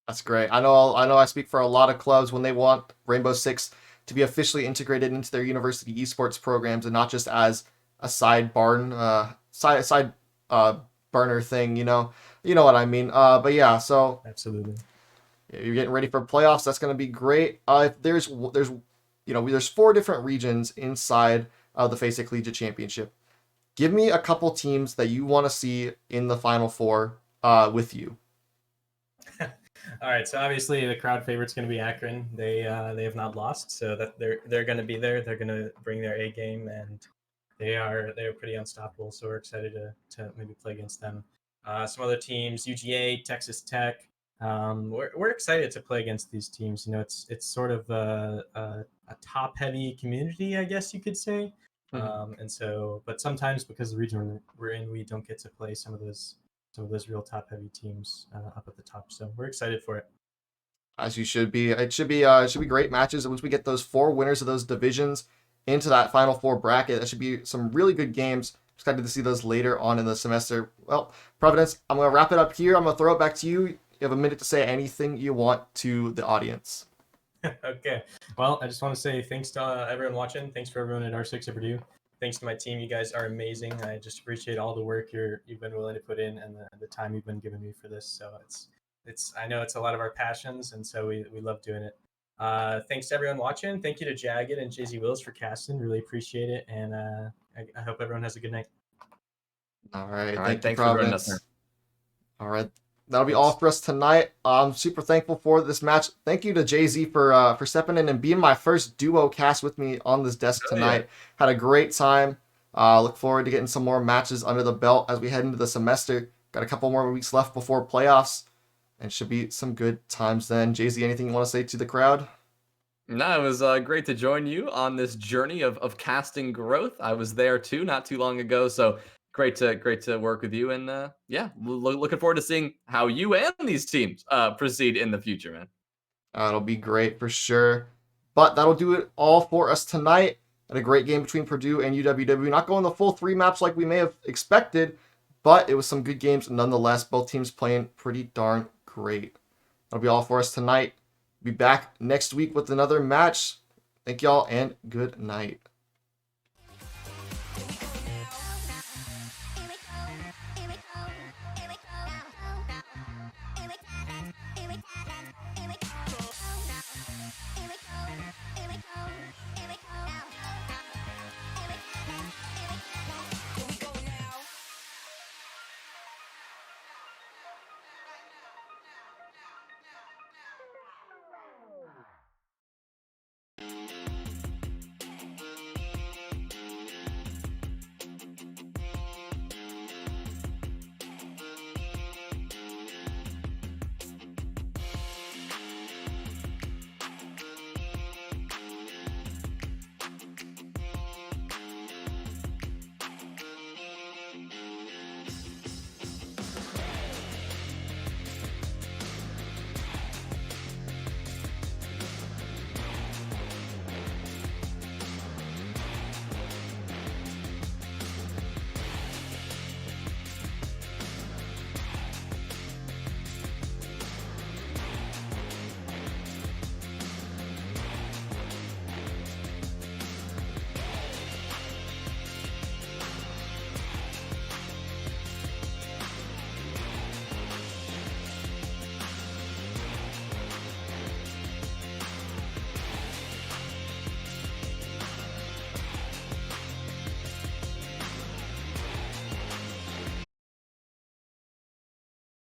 That's great. I know I speak for a lot of clubs when they want Rainbow Six to be officially integrated into their university esports programs and not just as a side burner thing, you know what I mean. But yeah, so absolutely, you're getting ready for playoffs. That's going to be great. If there's 4 different regions inside of the Faceit Collegiate Championship. Give me a couple teams that you want to see in the Final Four with you. All right, so obviously the crowd favorite's going to be Akron. They have not lost, so that they're going to be there. They're going to bring their A game, and they're pretty unstoppable. So we're excited to maybe play against them. Some other teams, UGA, Texas Tech. We're excited to play against these teams. It's sort of a top heavy community, I guess you could say. Mm-hmm. And so, but sometimes because of the region we're in, we don't get to play some of those real top heavy teams up at the top. So we're excited for it. As you should be. It should be great matches. Once we get those 4 winners of those divisions into that Final Four bracket, that should be some really good games. Excited to see those later on in the semester. Well, Providence, I'm going to wrap it up here. I'm going to throw it back to you. You have a minute to say anything you want to the audience. Okay. Well, I just want to say thanks to everyone watching. Thanks for everyone at R6 at Purdue. Thanks to my team. You guys are amazing. I just appreciate all the work you've been willing to put in and the time you've been giving me for this. So it's I know it's a lot of our passions, and so we love doing it. Thanks to everyone watching. Thank you to Jagged and Jzwills for casting. Really appreciate it, and I hope everyone has a good night. All right. Thanks you, for joining us. Providence. All right. That'll be all for us tonight. I'm super thankful for this match. Thank you to JZ for stepping in and being my first duo cast with me on this desk tonight. Had a great time. Look forward to getting some more matches under the belt as we head into the semester. Got a couple more weeks left before playoffs, and should be some good times then. JZ, anything you want to say to the crowd? No, it was great to join you on this journey of casting growth. I was there too, not too long ago, so great to work with you, and looking forward to seeing how you and these teams proceed in the future, man. It'll be great for sure. But that'll do it all for us tonight. Had a great game between Purdue and UWW. Not going the full 3 maps like we may have expected, but it was some good games nonetheless. Both teams playing pretty darn great. That'll be all for us tonight. Be back next week with another match. Thank y'all and good night.